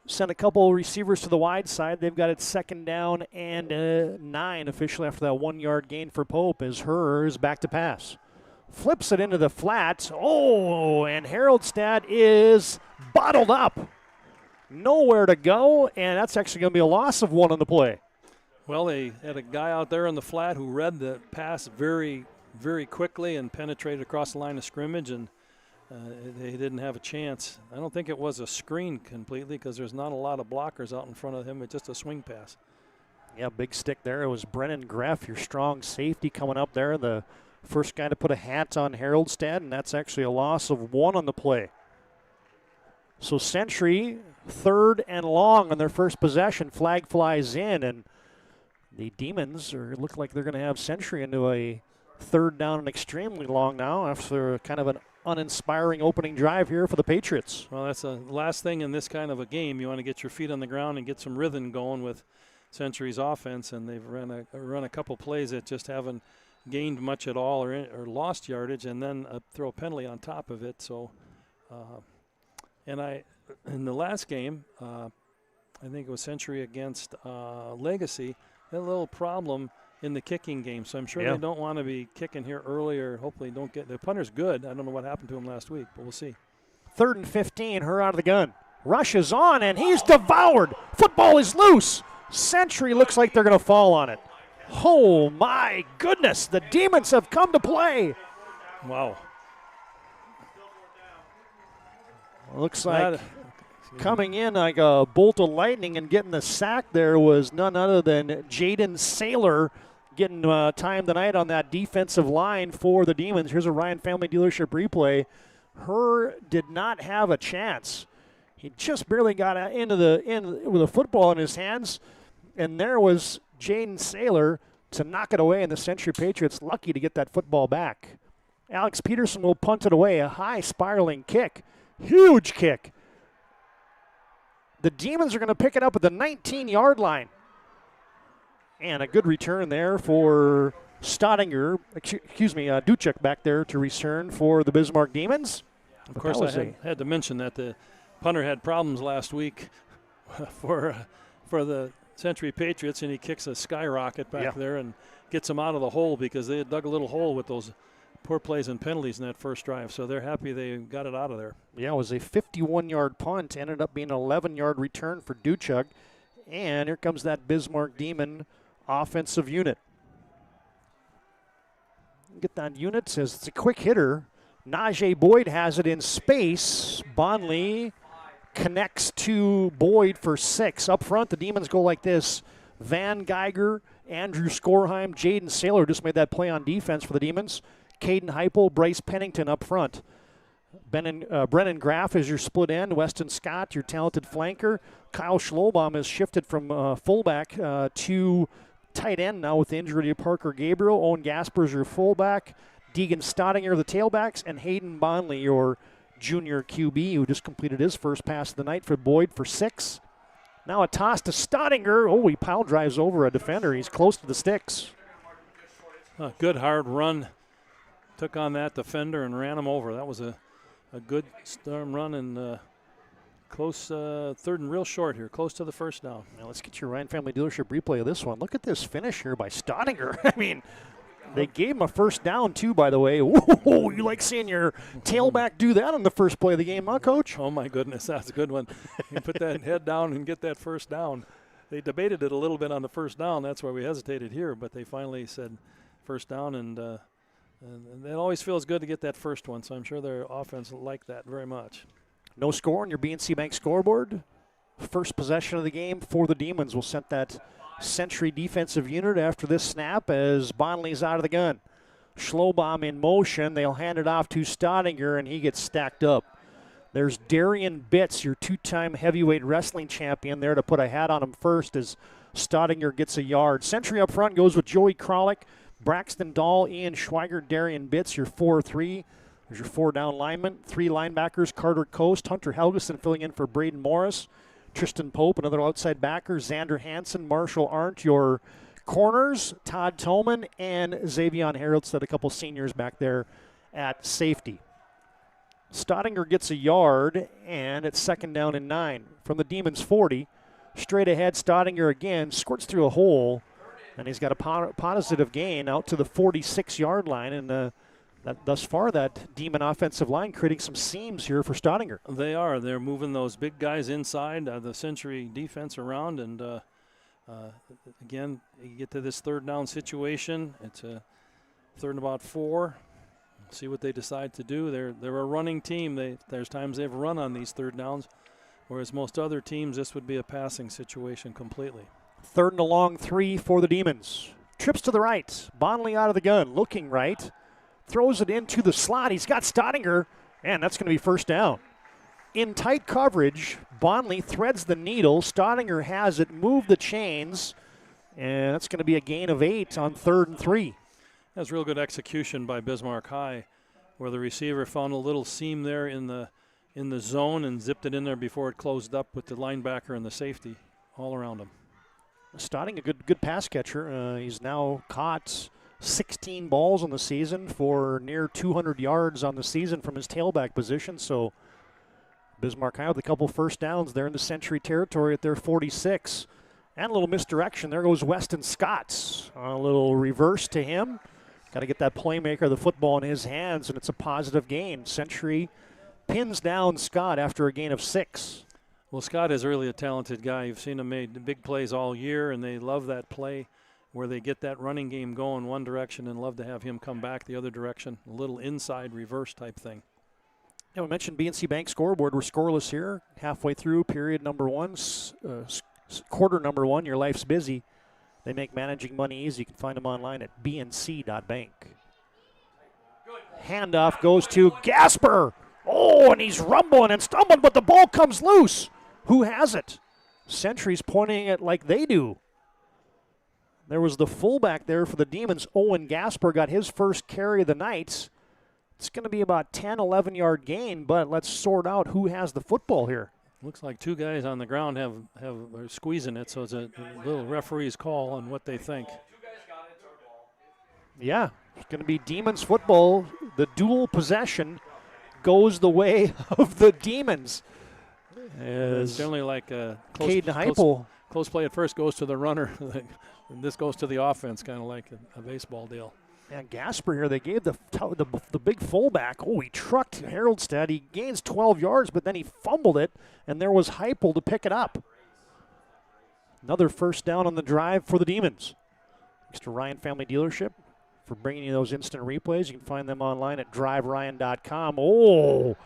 sent a couple receivers to the wide side. They've got it second down and 9 officially after that 1-yard gain for Pope as Herr is back to pass. Flips it into the flat. Oh, and Haroldstad is bottled up. Nowhere to go, and that's actually going to be a loss of 1 on the play. Well, they had a guy out there in the flat who read the pass very, very quickly and penetrated across the line of scrimmage, and they didn't have a chance. I don't think it was a screen completely because there's not a lot of blockers out in front of him. It's just a swing pass. Yeah, big stick there. It was Brennan Greff, your strong safety, coming up there. The first guy to put a hat on Haroldstad, and that's actually a loss of 1 on the play. So Century, 3rd and long on their first possession. Flag flies in, and the Demons look like they're going to have Century into a 3rd down and extremely long now after kind of an uninspiring opening drive here for the Patriots. Well, that's the last thing in this kind of a game. You want to get your feet on the ground and get some rhythm going with Century's offense, and they've run a couple plays that just haven't gained much at all or lost yardage, and then throw a penalty on top of it. So, in the last game, I think it was Century against Legacy, had a little problem in the kicking game, so I'm sure they don't want to be kicking here earlier. Hopefully don't get – the punter's good. I don't know what happened to him last week, but we'll see. 3rd and 15, Herr out of the gun. Rushes on, and he's devoured. Football is loose. Century looks like they're going to fall on it. Oh, my goodness. The Demons have come to play. Wow. Looks like coming in like a bolt of lightning and getting the sack there was none other than Jaden Saylor, getting time tonight on that defensive line for the Demons. Here's a Ryan Family Dealership replay. Herr did not have a chance. He just barely got in with a football in his hands, and there was Jaden Saylor to knock it away, and the Century Patriots lucky to get that football back. Alex Peterson will punt it away, a high spiraling kick. Huge kick. The Demons are going to pick it up at the 19-yard line. And a good return there for Duchek back there to return for the Bismarck Demons. Of course, I had to mention that the punter had problems last week for the Century Patriots, and he kicks a skyrocket back there and gets them out of the hole because they had dug a little hole with those poor plays and penalties in that first drive. So they're happy they got it out of there. Yeah, it was a 51-yard punt. Ended up being an 11-yard return for Duchek. And here comes that Bismarck Demon offensive unit. Get that unit. Says it's a quick hitter. Najee Boyd has it in space. Bonley connects to Boyd for 6. Up front, the Demons go like this. Van Geiger, Andrew Skorheim, Jaden Saylor just made that play on defense for the Demons. Caden Heupel, Bryce Pennington up front. Brennan Graff is your split end. Weston Scott, your talented flanker. Kyle Schlobaum has shifted from fullback to tight end now with the injury to Parker Gabriel. Owen Gasper is your fullback. Deegan Stottinger, the tailbacks. And Hayden Bonley, your junior QB, who just completed his first pass of the night for Boyd for 6. Now a toss to Stottinger. Oh, he pile drives over a defender. He's close to the sticks. A good hard run. Took on that defender and ran him over. That was a good storm run and close, third and real short here, close to the first down. Now let's get your Ryan Family Dealership replay of this one. Look at this finish here by Stottinger. I mean, they gave him a first down too, by the way. Ooh, you like seeing your tailback do that on the first play of the game, huh, Coach? Oh, my goodness, that's a good one. You put that head down and get that first down. They debated it a little bit on the first down. That's why we hesitated here, but they finally said first down, and it always feels good to get that first one, so I'm sure their offense will like that very much. No score on your BNC Bank scoreboard. First possession of the game for the Demons will set that Century defensive unit after this snap as Bonley's out of the gun. Schlobom in motion. They'll hand it off to Stottinger, and he gets stacked up. There's Darian Bitts, your two-time heavyweight wrestling champion, there to put a hat on him first as Stottinger gets a yard. Century up front goes with Joey Kralik, Braxton Dahl, Ian Schweiger, Darian Bitts, your 4-3. There's your 4 down linemen. 3 linebackers, Carter Coast, Hunter Helgeson filling in for Braden Morris, Tristan Pope, another outside backer, Xander Hansen, Marshall Arndt, your corners, Todd Tolman, and Xavion Haraldstad, a couple seniors back there at safety. Stottinger gets a yard, and it's 2nd down and 9. From the Demons 40, straight ahead, Stottinger again squirts through a hole, and he's got a positive gain out to the 46-yard line, and thus far, that Demon offensive line creating some seams here for Stottinger. They are. They're moving those big guys inside, the Century defense around, and again, you get to this 3rd down situation. It's a 3rd and about 4. See what they decide to do. They're a running team. There's times they've run on these 3rd downs, whereas most other teams, this would be a passing situation completely. 3rd and a long 3 for the Demons. Trips to the right. Bonley out of the gun, looking right. Throws it into the slot. He's got Stottinger, and that's going to be 1st down. In tight coverage, Bonley threads the needle. Stottinger has it, moved the chains, and that's going to be a gain of 8 on 3rd and 3. That's real good execution by Bismarck High, where the receiver found a little seam there in the zone and zipped it in there before it closed up with the linebacker and the safety all around him. Stottinger, a good pass catcher. He's now caught 16 balls on the season for near 200 yards on the season from his tailback position. So Bismarck High with a couple 1st downs there in the Century territory at their 46. And a little misdirection. There goes Weston Scott. A little reverse to him. Got to get that playmaker of the football in his hands, and it's a positive gain. Century pins down Scott after a gain of 6. Well, Scott is really a talented guy. You've seen him made big plays all year, and they love that play where they get that running game going one direction and love to have him come back the other direction. A little inside reverse type thing. Yeah, we mentioned BNC Bank scoreboard. We're scoreless here. Halfway through period number 1, quarter number 1. Your life's busy. They make managing money easy. You can find them online at bnc.bank. Handoff goes to Gasper. Oh, and he's rumbling and stumbling, but the ball comes loose. Who has it? Century's pointing it like they do. There was the fullback there for the Demons. Owen Gasper got his first carry of the night. It's going to be about 10, 11-yard gain, but let's sort out who has the football here. Looks like 2 guys on the ground are squeezing it, so it's a little referee's call on what they think. Yeah, it's going to be Demons football. The dual possession goes the way of the Demons. It's generally like a close play at first goes to the runner. And this goes to the offense, kind of like a baseball deal. And Gasper here, they gave the big fullback. Oh, he trucked Haraldstad. He gains 12 yards, but then he fumbled it, and there was Heupel to pick it up. Another 1st down on the drive for the Demons. Thanks to Ryan Family Dealership for bringing you those instant replays. You can find them online at driveryan.com. Oh,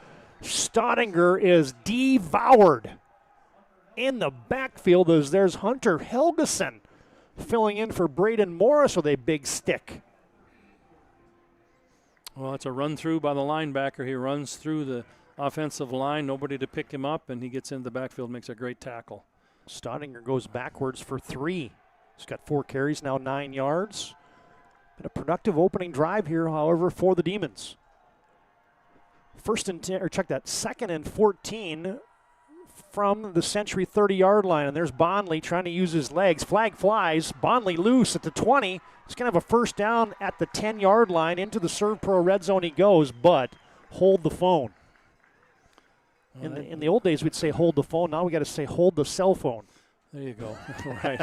Stottinger is devoured. In the backfield, there's Hunter Helgeson filling in for Braden Morris with a big stick. Well, it's a run-through by the linebacker. He runs through the offensive line, nobody to pick him up, and he gets into the backfield, makes a great tackle. Stottinger goes backwards for 3. He's got 4 carries, now 9 yards. Been a productive opening drive here, however, for the Demons. 2nd and 14 from the Century 30-yard line, and there's Bondley trying to use his legs. Flag flies. Bondley loose at the 20. He's going to have a first down at the 10-yard line. Into the Serve Pro red zone he goes, but hold the phone. In the old days, we'd say hold the phone. Now we got to say hold the cell phone. There you go. Right.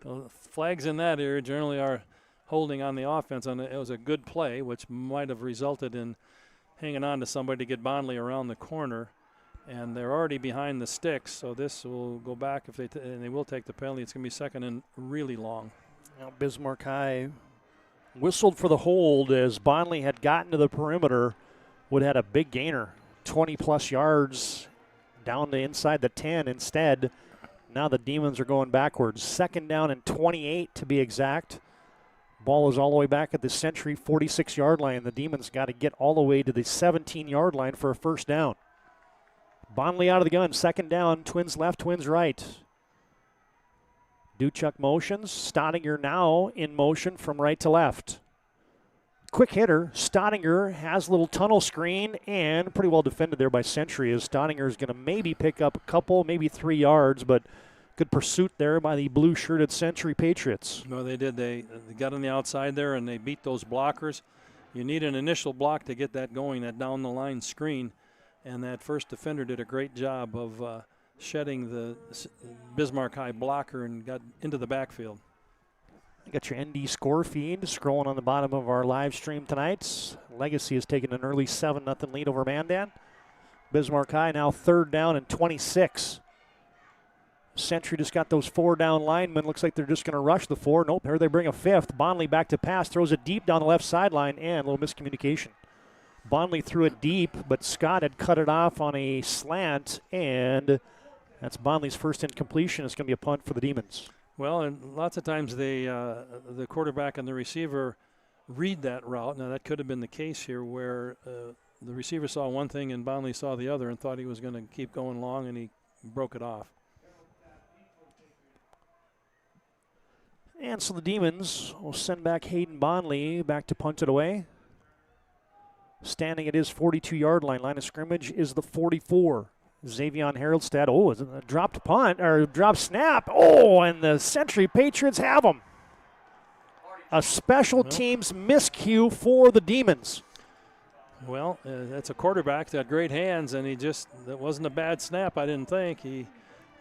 The flags in that area generally are holding on the offense. And it was a good play, which might have resulted in hanging on to somebody to get Bondley around the corner. And they're already behind the sticks, so this will go back if and they will take the penalty. It's going to be second and really long. Now Bismarck High whistled for the hold as Bondley had gotten to the perimeter, would have had a big gainer, 20-plus yards down to inside the 10 instead. Now the Demons are going backwards. Second down and 28 to be exact. Ball is all the way back at the Century 46-yard line. The Demons got to get all the way to the 17-yard line for a first down. Bondley out of the gun, second down, Twins left, Twins right. Duchuk motions, Stottinger now in motion from right to left. Quick hitter, Stottinger has a little tunnel screen and pretty well defended there by Century as Stottinger is going to maybe pick up a couple, maybe 3 yards, but good pursuit there by the blue-shirted Century Patriots. No, they did. They got on the outside there and they beat those blockers. You need an initial block to get that going, that down-the-line screen. And that first defender did a great job of shedding the Bismarck High blocker and got into the backfield. You got your ND score feed scrolling on the bottom of our live stream tonight. Legacy has taken an early 7-0 lead over Mandan. Bismarck High now third down and 26. Century just got those 4 down linemen. Looks like they're just going to rush the 4. Nope, here they bring a 5th. Bondley back to pass, throws it deep down the left sideline, and a little miscommunication. Bondley threw it deep, but Scott had cut it off on a slant, and that's Bondley's first incompletion. It's going to be a punt for the Demons. Well, and lots of times the quarterback and the receiver read that route. Now, that could have been the case here where the receiver saw one thing and Bondley saw the other and thought he was going to keep going long, and he broke it off. And so the Demons will send back Hayden Bondley back to punt it away. Standing at his 42-yard line. Line of scrimmage is the 44. Xavion Haroldstad. Oh, it's a dropped punt, or dropped snap. Oh, and the Century Patriots have him. A special teams miscue for the Demons. Well, that's a quarterback that had great hands, and that wasn't a bad snap, I didn't think. He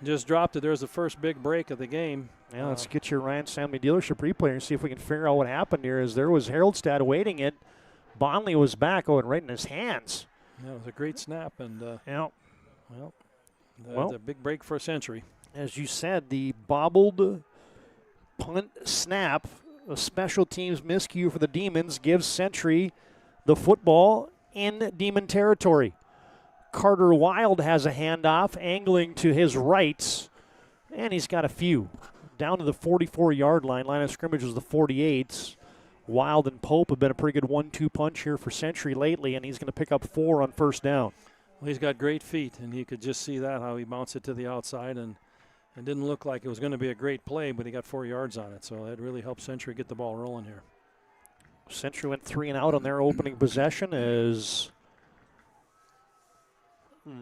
just dropped it. There's the first big break of the game. Yeah, let's get your Ryan Samley dealership replay and see if we can figure out what happened here. As there was Haroldstad awaiting it. Bondley was back, and right in his hands. Yeah, it was a great snap, and yeah. Well, a big break for a Century. As you said, the bobbled punt snap, a special teams miscue for the Demons, gives Century the football in Demon territory. Carter Wild has a handoff, angling to his right, and he's got a few. Down to the 44-yard line. Line of scrimmage was the 48. Wild and Pope have been a pretty good 1-2 punch here for Century lately, and he's going to pick up 4 on first down. Well, he's got great feet, and you could just see that, how he bounced it to the outside, and it didn't look like it was going to be a great play, but he got 4 yards on it, so that really helped Century get the ball rolling here. Century went 3 and out on their opening possession as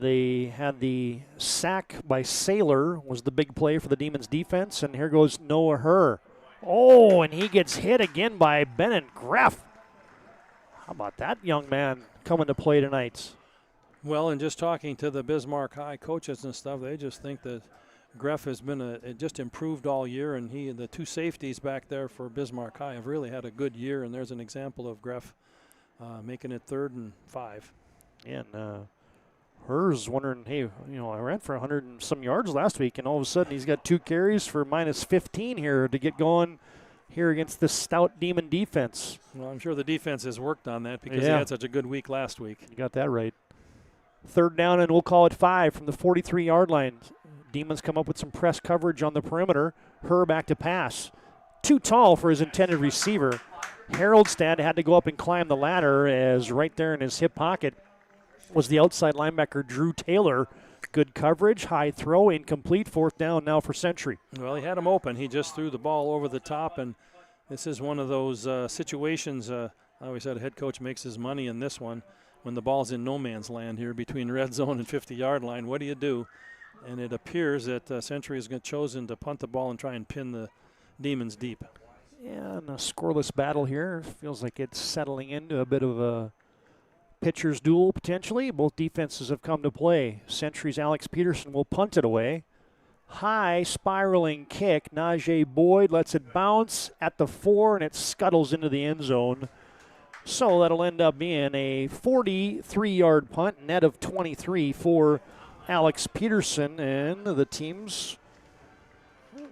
they had the sack by Saylor was the big play for the Demons defense, and here goes Noah Herr. Oh, and he gets hit again by Bennett Greff. How about that young man coming to play tonight? Well, and just talking to the Bismarck High coaches and stuff, they just think that Greff has been just improved all year, and the 2 safeties back there for Bismarck High have really had a good year, and there's an example of Greff making it 3rd and 5. And Herr's wondering, hey, I ran for 100 and some yards last week, and all of a sudden he's got 2 carries for minus 15 here to get going here against this stout Demon defense. Well, I'm sure the defense has worked on that because they had such a good week last week. You got that right. Third down, and we'll call it 5 from the 43-yard line. Demons come up with some press coverage on the perimeter. Herr back to pass. Too tall for his intended receiver. Haroldstad had to go up and climb the ladder as right there in his hip pocket was the outside linebacker Drew Taylor. Good coverage, high throw, incomplete, 4th down now for Century. Well, he had him open. He just threw the ball over the top, and this is one of those situations. I always said a head coach makes his money in this one when the ball's in no man's land here between red zone and 50-yard line. What do you do? And it appears that Century has chosen to punt the ball and try and pin the Demons deep. Yeah, and a scoreless battle here. Feels like it's settling into a bit of a pitcher's duel, potentially. Both defenses have come to play. Century's Alex Peterson will punt it away. High spiraling kick. Najee Boyd lets it bounce at the 4, and it scuttles into the end zone. So that'll end up being a 43-yard punt, net of 23 for Alex Peterson, and the team's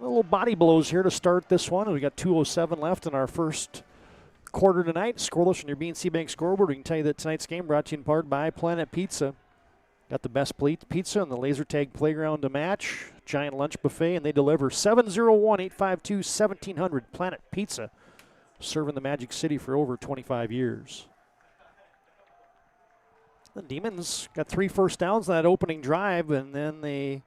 little body blows here to start this one. We got 2:07 left in our first quarter tonight. Scoreless on your BNC Bank scoreboard. We can tell you that tonight's game brought to you in part by Planet Pizza. Got the best pizza and the laser tag playground to match. Giant lunch buffet, and they deliver. 701-852-1700. Planet Pizza, serving the Magic City for over 25 years. The Demons got 3 first downs on that opening drive, and then they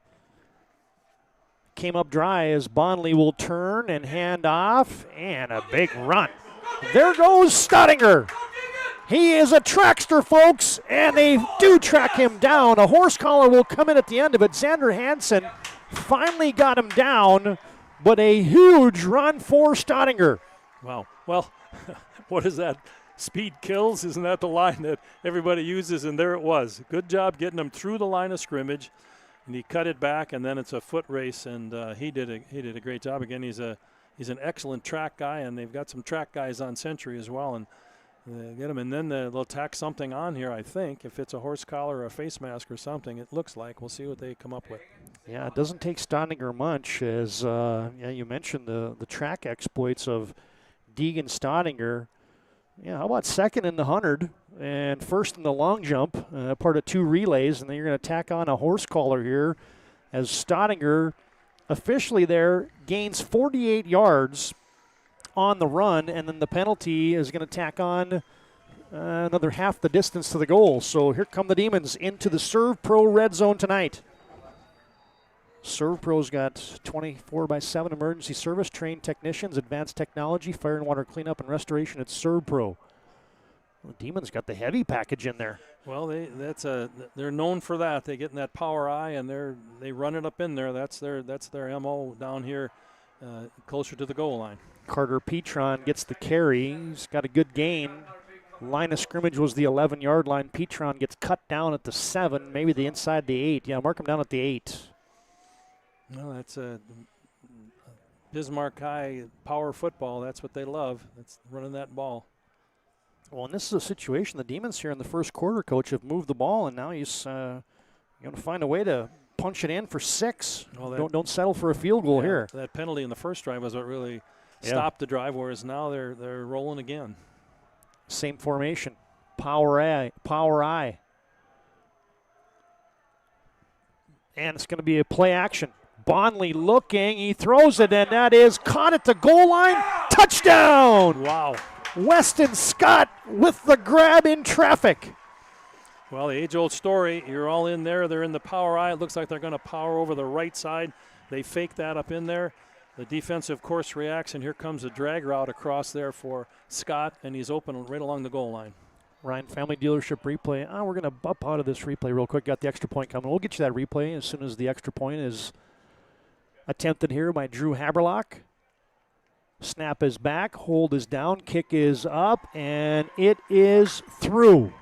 came up dry as Bonley will turn and hand off, and a big run. There goes Stottinger. He is a trackster, folks, and they do track him down. A horse collar will come in at the end of it. Xander Hansen finally got him down, but a huge run for Stottinger. Wow. Well, what is that? Speed kills? Isn't that the line that everybody uses? And there it was. Good job getting him through the line of scrimmage. And he cut it back, and then it's a foot race, and he did a great job. Again, he's an excellent track guy, and they've got some track guys on Century as well, and they get him. And then they'll tack something on here, I think. If it's a horse collar or a face mask or something, it looks like. We'll see what they come up with. Yeah, it doesn't take Stottinger much, as you mentioned the track exploits of Deegan Stottinger. Yeah, how about second in the 100 and first in the long jump, part of 2 relays, and then you're going to tack on a horse collar here as Stottinger officially there gains 48 yards on the run, and then the penalty is going to tack on another half the distance to the goal. So here come the Demons into the Serve Pro red zone tonight. Serve Pro's got 24/7 emergency service, trained technicians, advanced technology, fire and water cleanup and restoration at Serve Pro. The Demons got the heavy package in there. Well, they're known for that. They get in that power eye, and they run it up in there. That's their MO down here, closer to the goal line. Carter Petron gets the carry. He's got a good gain. Line of scrimmage was the 11-yard line. Petron gets cut down at the 7, maybe the inside the 8. Yeah, mark him down at the 8. Well, that's a Bismarck High power football. That's what they love. That's running that ball. Well, and this is a situation the Demons here in the first quarter, Coach, have moved the ball, and now he's going to find a way to punch it in for 6. Well, don't settle for a field goal here. That penalty in the first drive was what really stopped the drive, whereas now they're rolling again. Same formation, power eye. And it's going to be a play action. Bonley looking, he throws it, and that is caught at the goal line. Touchdown! Wow. Weston Scott with the grab in traffic. Well, the age-old story, you're all in there. They're in the power eye. It looks like they're going to power over the right side. They fake that up in there. The defense, of course, reacts, and here comes a drag route across there for Scott, and he's open right along the goal line. Ryan Family Dealership replay. We're going to bump out of this replay real quick. Got the extra point coming. We'll get you that replay as soon as the extra point is attempted here by Drew Haberlock. Snap is back. Hold is down. Kick is up, and it is through.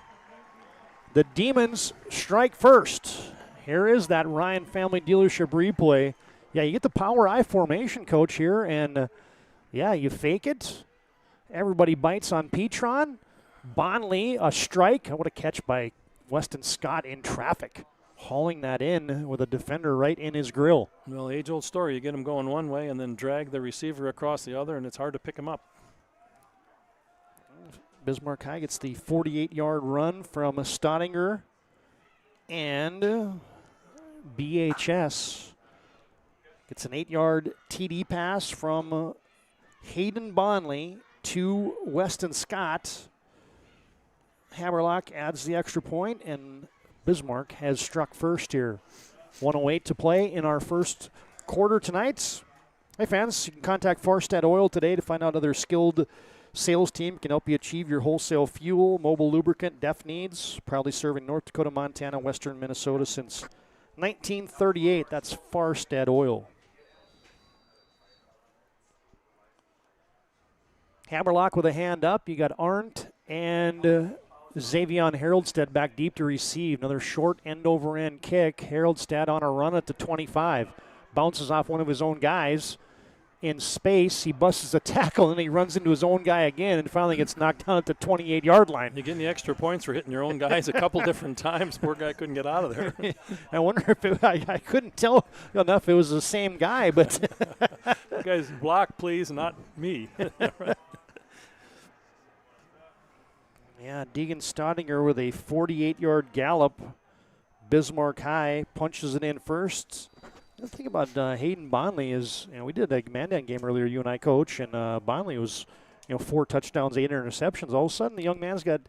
The Demons strike first. Here is that Ryan Family Dealership replay. Yeah, you get the power eye formation, Coach, here, and you fake it. Everybody bites on Petron. Bonley, a strike. What a catch by Weston Scott in traffic, hauling that in with a defender right in his grill. Well, age-old story. You get him going one way and then drag the receiver across the other, and it's hard to pick him up. Bismarck High gets the 48-yard run from Stottinger, and BHS gets an 8-yard TD pass from Hayden Bonley to Weston Scott. Haberlock adds the extra point, and Bismarck has struck first here. 1:08 to play in our first quarter tonight. Hey fans, you can contact Farstad Oil today to find out other skilled sales team can help you achieve your wholesale fuel, mobile lubricant, DEF needs. Proudly serving North Dakota, Montana, Western Minnesota since 1938, that's Farstead Oil. Hammerlock with a hand up. You got Arndt and Xavion Haroldstead back deep to receive. Another short end-over-end kick. Haroldstead on a run at the 25. Bounces off one of his own guys in space. He busts a tackle, and he runs into his own guy again and finally gets knocked down at the 28-yard line. You're getting the extra points for hitting your own guys a couple different times. Poor guy couldn't get out of there. I wonder if I couldn't tell enough if it was the same guy, but you guys block, please, not me. Yeah, Deegan Staudinger with a 48-yard gallop. Bismarck High punches it in first. The thing about Hayden Bonley is, we did a Mandan game earlier, you and I, Coach, and Bonley was, 4 touchdowns, 8 interceptions. All of a sudden, the young man's got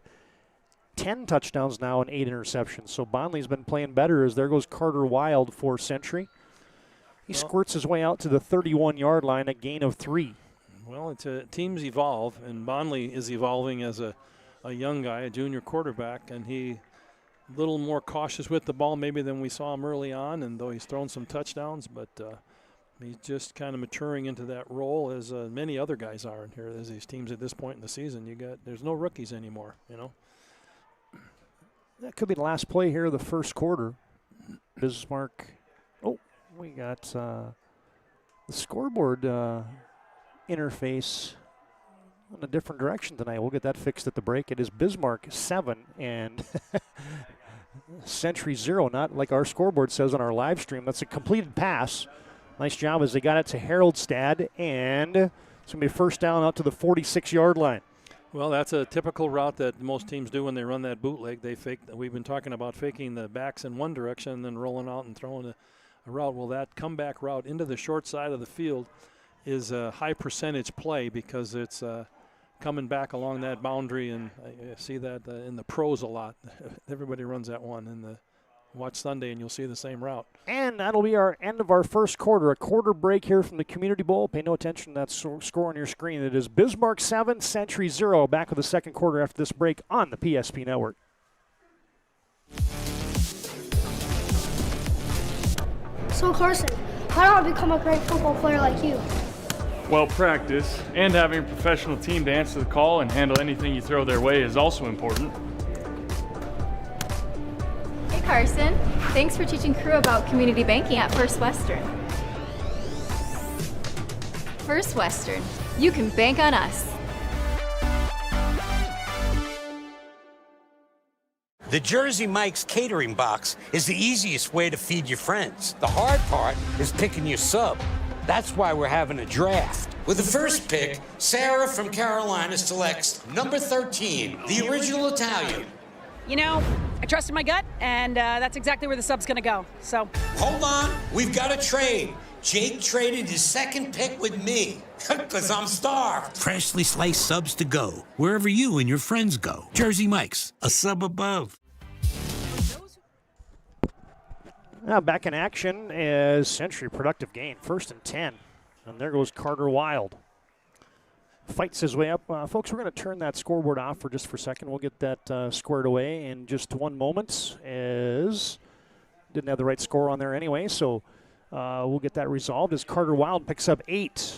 10 touchdowns now and 8 interceptions. So Bonley's been playing better as there goes Carter Wild for Century. He squirts his way out to the 31-yard line, a gain of 3. Well, teams evolve, and Bonley is evolving as a young guy, a junior quarterback, and he a little more cautious with the ball maybe than we saw him early on, and though he's thrown some touchdowns, but he's just kind of maturing into that role as many other guys are in here. As these teams at this point in the season, there's no rookies anymore, That could be the last play here of the first quarter. Bismarck. Oh, we got the scoreboard interface in a different direction tonight. We'll get that fixed at the break. It is Bismarck 7 and Century 0, not like our scoreboard says on our live stream. That's a completed pass. Nice job as they got it to Haroldstad, and it's going to be first down out to the 46-yard line. Well, that's a typical route that most teams do when they run that bootleg. They fake. We've been talking about faking the backs in one direction and then rolling out and throwing a route. Well, that comeback route into the short side of the field is a high percentage play because it's coming back along that boundary, and I see that in the pros a lot. Everybody runs that one in the watch Sunday, and you'll see the same route. And that'll be our end of our first quarter. A quarter break here from the Community Bowl. Pay no attention to that score on your screen. It is Bismarck 7, Century 0. Back with the second quarter after this break on the PSP Network. So Carson, how do I become a great football player like you? Well, practice and having a professional team to answer the call and handle anything you throw their way is also important. Hey Carson, thanks for teaching crew about community banking at First Western. First Western, you can bank on us. The Jersey Mike's catering box is the easiest way to feed your friends. The hard part is picking your sub. That's why we're having a draft. With the first pick, Sarah from Carolina selects number 13, the original Italian. I trusted my gut, and that's exactly where the sub's going to go. So Hold on, we've got a trade. Jake traded his second pick with me, because I'm starved. Freshly sliced subs to go, wherever you and your friends go. Jersey Mike's, a sub above. Now back in action as Century, productive gain, 1st and 10. And there goes Carter Wild. Fights his way up. Folks, we're going to turn that scoreboard off for just for a second. We'll get that squared away in just one moment, as didn't have the right score on there anyway, so we'll get that resolved as Carter Wild picks up 8.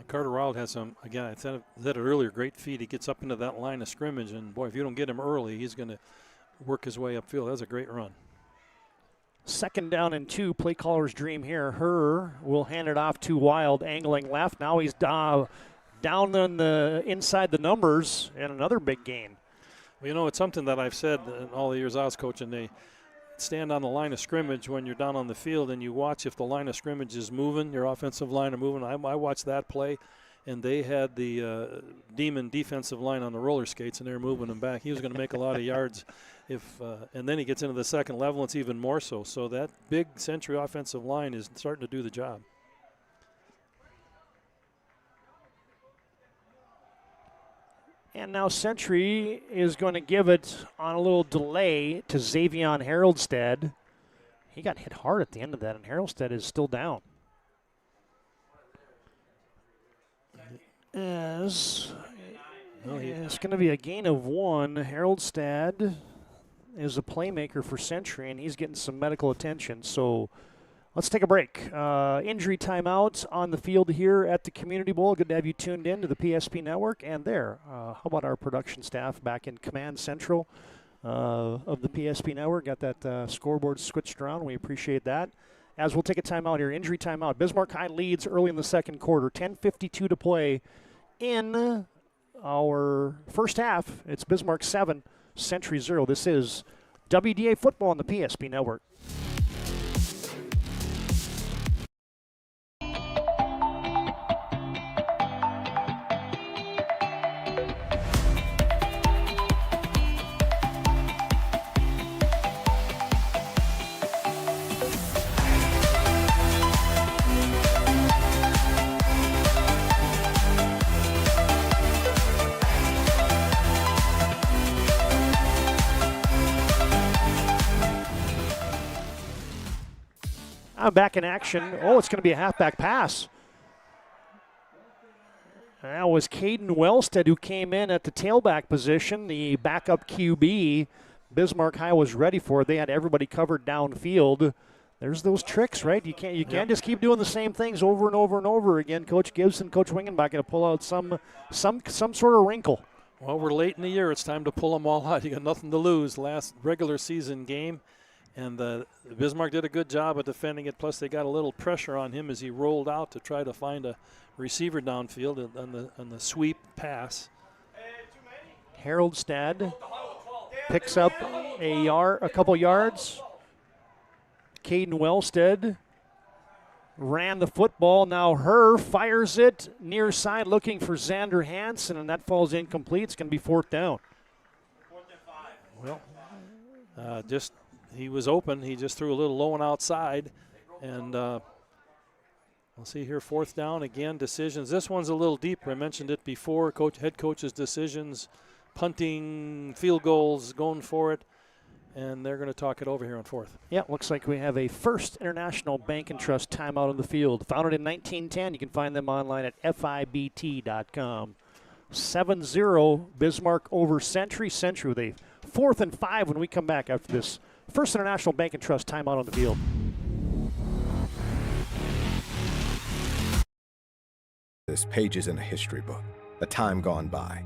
Carter Wild has some, again, I said it earlier, great feet. He gets up into that line of scrimmage, and boy, if you don't get him early, he's going to work his way upfield. That was a great run. 2nd down and 2, play caller's dream here. Herr will hand it off to Wild, angling left. Now he's down on the inside the numbers, and another big gain. Well, it's something that I've said in all the years I was coaching. They stand on the line of scrimmage when you're down on the field, and you watch if the line of scrimmage is moving, your offensive line are moving. I watched that play, and they had the Demon defensive line on the roller skates, and they were moving them back. He was going to make a lot of yards. And then he gets into the second level, it's even more so. So that big Century offensive line is starting to do the job. And now Century is going to give it on a little delay to Xavion Haroldstead. He got hit hard at the end of that, and Haroldstead is still down. It's going to be a gain of 1. Haroldstead is a playmaker for Century, and he's getting some medical attention. So let's take a break. Injury timeout on the field here at the Community Bowl. Good to have you tuned in to the PSP Network. And there, how about our production staff back in Command Central of the PSP Network? Got that scoreboard switched around. We appreciate that. As we'll take a timeout here, injury timeout. Bismarck High leads early in the second quarter, 10:52 to play in our first half. It's Bismarck 7, Century 0. This is WDA football on the PSP Network. Back in action. Oh, it's going to be a halfback pass. That was Caden Wellstead who came in at the tailback position, the backup QB. Bismarck High was ready for it. They had everybody covered downfield. There's those tricks, right? You can't just keep doing the same things over and over and over again. Coach Gibson, Coach Wingenbach going to pull out some sort of wrinkle. Well, we're late in the year. It's time to pull them all out. You got nothing to lose. Last regular season game. And Bismarck did a good job of defending it. Plus, they got a little pressure on him as he rolled out to try to find a receiver downfield on the sweep pass. Haroldstad picks up a couple yards. Caden Wellstead ran the football. Now Herr fires it near side looking for Xander Hansen, and that falls incomplete. It's going to be 4th down. Well, he was open. He just threw a little low and outside. And we'll see here, 4th down. Again, decisions. This one's a little deeper. I mentioned it before. Head coach's decisions, punting, field goals, going for it. And they're going to talk it over here on 4th. Yeah, looks like we have a First International Bank and Trust timeout on the field. Founded in 1910. You can find them online at FIBT.com. 7-0 Bismarck over Century. Century with a 4th and 5 when we come back after this First International Bank and Trust timeout on the field. This page is in a history book, a time gone by.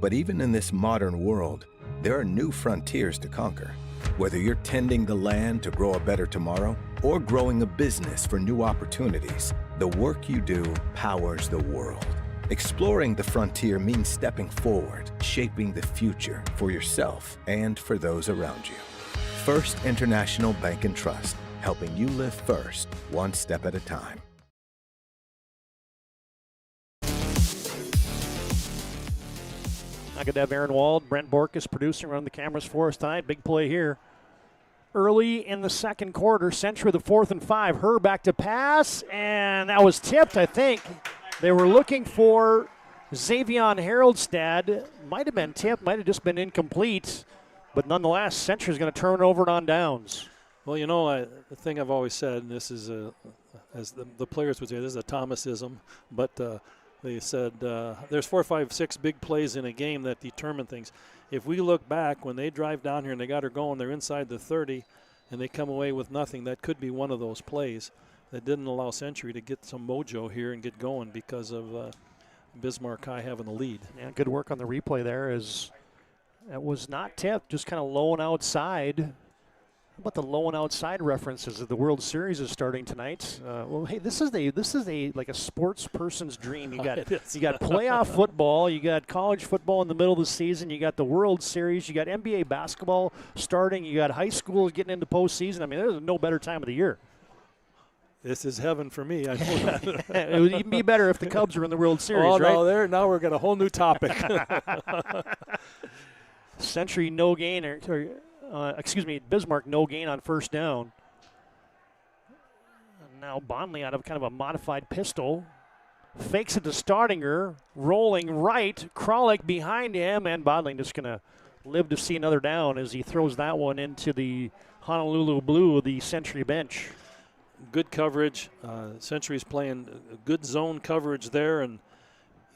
But even in this modern world, there are new frontiers to conquer. Whether you're tending the land to grow a better tomorrow or growing a business for new opportunities, the work you do powers the world. Exploring the frontier means stepping forward, shaping the future for yourself and for those around you. First International Bank and Trust, helping you live first, one step at a time. Not good to have Aaron Wald, Brent Borkus producing, running the cameras for us tonight. Big play here. Early in the second quarter, Century the 4th and 5. Herr back to pass, and that was tipped, I think. They were looking for Xavion Haroldstad. Might have been tipped, might have just been incomplete. But nonetheless, Century's going to turn it over on downs. Well, you know, the thing I've always said, and this is, as the players would say, this is a Thomasism, but they said there's 4, 5, 6 big plays in a game that determine things. If we look back, when they drive down here and they got her going, they're inside the 30, and they come away with nothing. That could be one of those plays that didn't allow Century to get some mojo here and get going because of Bismarck High having the lead. Yeah, good work on the replay there. That was not tipped, just kind of low and outside. How about the low and outside references? The World Series is starting tonight. Well, hey, this is like a sports person's dream. You got playoff football, you got college football in the middle of the season, you got the World Series, you got NBA basketball starting, you got high school getting into postseason. I mean, there's no better time of the year. This is heaven for me. I know that. It would even be better if the Cubs were in the World Series, right? Now we're got a whole new topic. Century no gain, Bismarck no gain on 1st down. And now Bondley out of kind of a modified pistol. Fakes it to Stardinger, rolling right, Kralik behind him, and Bondley just going to live to see another down as he throws that one into the Honolulu Blue, the Century bench. Good coverage. Century's playing good zone coverage there, and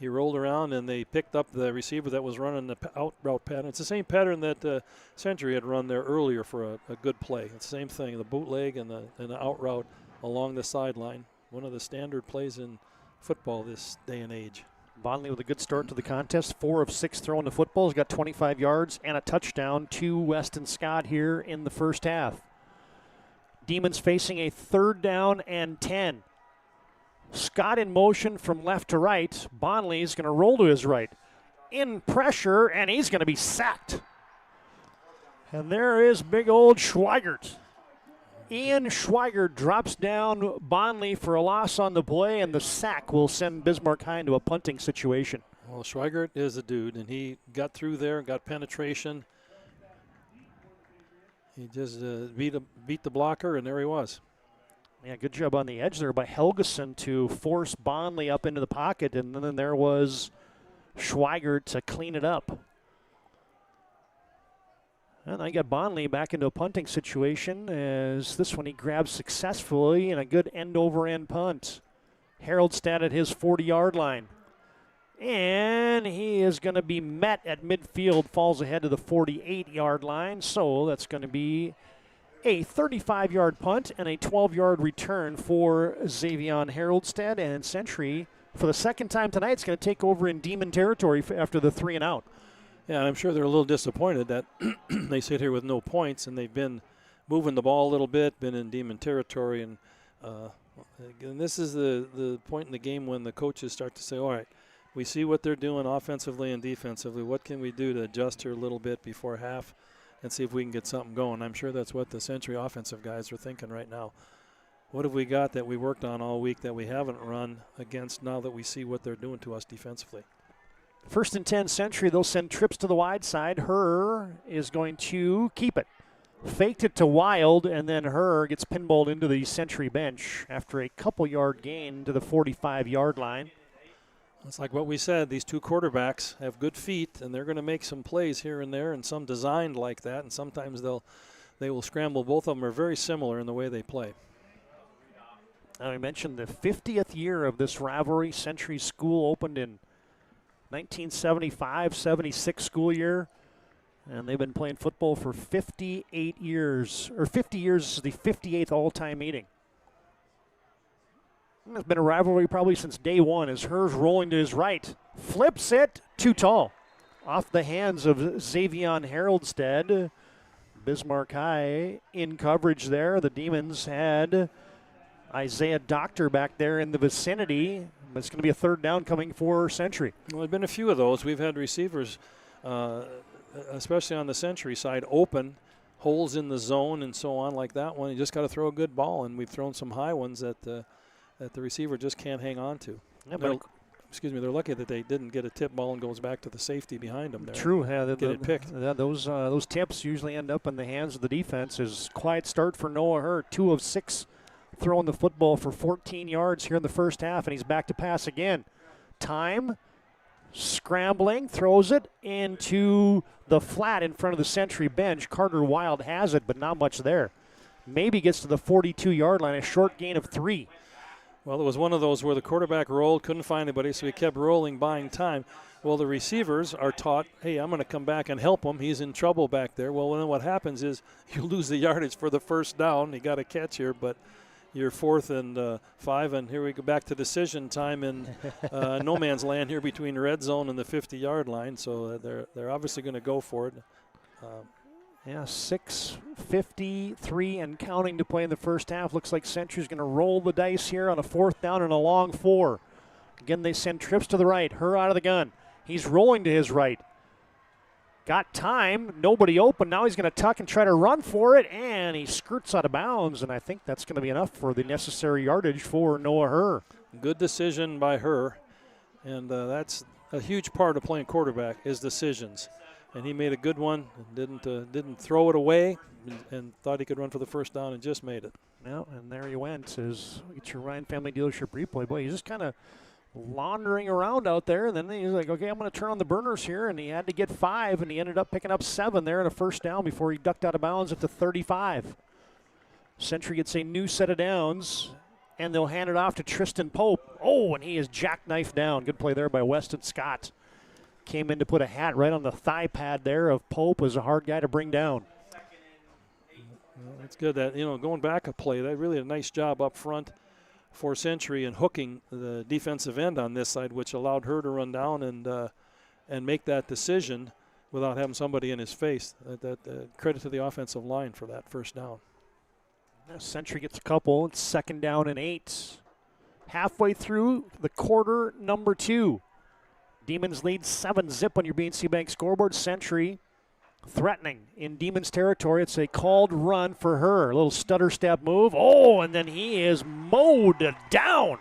he rolled around and they picked up the receiver that was running the out route pattern. It's the same pattern that Century had run there earlier for a good play. It's the same thing, the bootleg and the out route along the sideline. One of the standard plays in football this day and age. Bonnelly with a good start to the contest. 4 of 6 throwing the football. He's got 25 yards and a touchdown to Weston Scott here in the first half. Demons facing a 3rd down and 10. Scott in motion from left to right. Bonnelly's going to roll to his right. In pressure, and he's going to be sacked. And there is big old Schweigert. Ian Schweigert drops down Bonnelly for a loss on the play, and the sack will send Bismarck High into a punting situation. Well, Schweigert is a dude, and he got through there and got penetration. He just beat the blocker, and there he was. Yeah, good job on the edge there by Helgeson to force Bonnelly up into the pocket, and then there was Schweigert to clean it up. And I got Bonnelly back into a punting situation as this one he grabs successfully and a good end-over-end punt. Haroldstad at his 40-yard line. And he is going to be met at midfield, falls ahead to the 48-yard line. So that's going to be a 35-yard punt and a 12-yard return for Xavion Haroldstad. And Century, for the second time tonight, is going to take over in Demon territory after the 3 and out. Yeah, and I'm sure they're a little disappointed that they sit here with no points, and they've been moving the ball a little bit, been in Demon territory. And this is the point in the game when the coaches start to say, all right, we see what they're doing offensively and defensively. What can we do to adjust here a little bit before half and see if we can get something going? I'm sure that's what the Century offensive guys are thinking right now. What have we got that we worked on all week that we haven't run against now that we see what they're doing to us defensively? 1st and 10 Century. They'll send trips to the wide side. Herr is going to keep it. Faked it to Wild, and then Herr gets pinballed into the Century bench after a couple-yard gain to the 45-yard line. It's like what we said. These two quarterbacks have good feet, and they're going to make some plays here and there, and some designed like that, and sometimes they will scramble. Both of them are very similar in the way they play. I mentioned the 50th year of this rivalry. Century School opened in 1975-76 school year, and they've been playing football for 58 years, or 50 years. This is the 58th all-time meeting. It's been a rivalry probably since day one as Herr's rolling to his right. Flips it, too tall. Off the hands of Xavion Haroldstad. Bismarck High in coverage there. The Demons had Isaiah Doctor back there in the vicinity. It's going to be a 3rd down coming for Century. Well, there have been a few of those. We've had receivers, especially on the Century side, open, holes in the zone and so on like that one. You just got to throw a good ball, and we've thrown some high ones that the receiver just can't hang on to. Yeah, they're lucky that they didn't get a tip ball and goes back to the safety behind them there. True. Get it picked. Those tips usually end up in the hands of the defense. Is quiet start for Noah Herr. 2 of 6 throwing the football for 14 yards here in the first half, and he's back to pass again. Time, scrambling, throws it into the flat in front of the Century bench. Carter Wild has it, but not much there. Maybe gets to the 42-yard line, a short gain of 3. Well, it was one of those where the quarterback rolled, couldn't find anybody, so he kept rolling, buying time. Well, the receivers are taught, hey, I'm going to come back and help him. He's in trouble back there. Well, then what happens is you lose the yardage for the first down. You got a catch here, but you're 4th and 5, and here we go back to decision time in no man's land here between red zone and the 50-yard line. So they're obviously going to go for it. 6:53 and counting to play in the first half. Looks like Century's going to roll the dice here on a 4th down and a long 4. Again, they send trips to the right. Herr out of the gun. He's rolling to his right. Got time, nobody open. Now he's going to tuck and try to run for it, and he skirts out of bounds, and I think that's going to be enough for the necessary yardage for Noah Herr. Good decision by Herr, and that's a huge part of playing quarterback is decisions. And he made a good one, didn't throw it away, and thought he could run for the first down and just made it. Well, and there he went. Get your Ryan Family Dealership replay. Boy, he's just kind of laundering around out there, and then he's like, okay, I'm going to turn on the burners here, and he had to get 5, and he ended up picking up 7 there in a first down before he ducked out of bounds at the 35. Century gets a new set of downs and they'll hand it off to Tristan Pope. Oh, and he is jackknifed down. Good play there by Weston Scott. Came in to put a hat right on the thigh pad there of Pope. Was a hard guy to bring down. Well, it's good that, going back a play, they really did a nice job up front for Century and hooking the defensive end on this side, which allowed her to run down and make that decision without having somebody in his face. Credit to the offensive line for that first down. Century gets a couple. It's 2nd down and 8. Halfway through the quarter number 2. Demons lead 7-0 on your BNC Bank scoreboard. Century threatening in Demons territory. It's a called run for her. A little stutter step move. Oh, and then he is mowed down.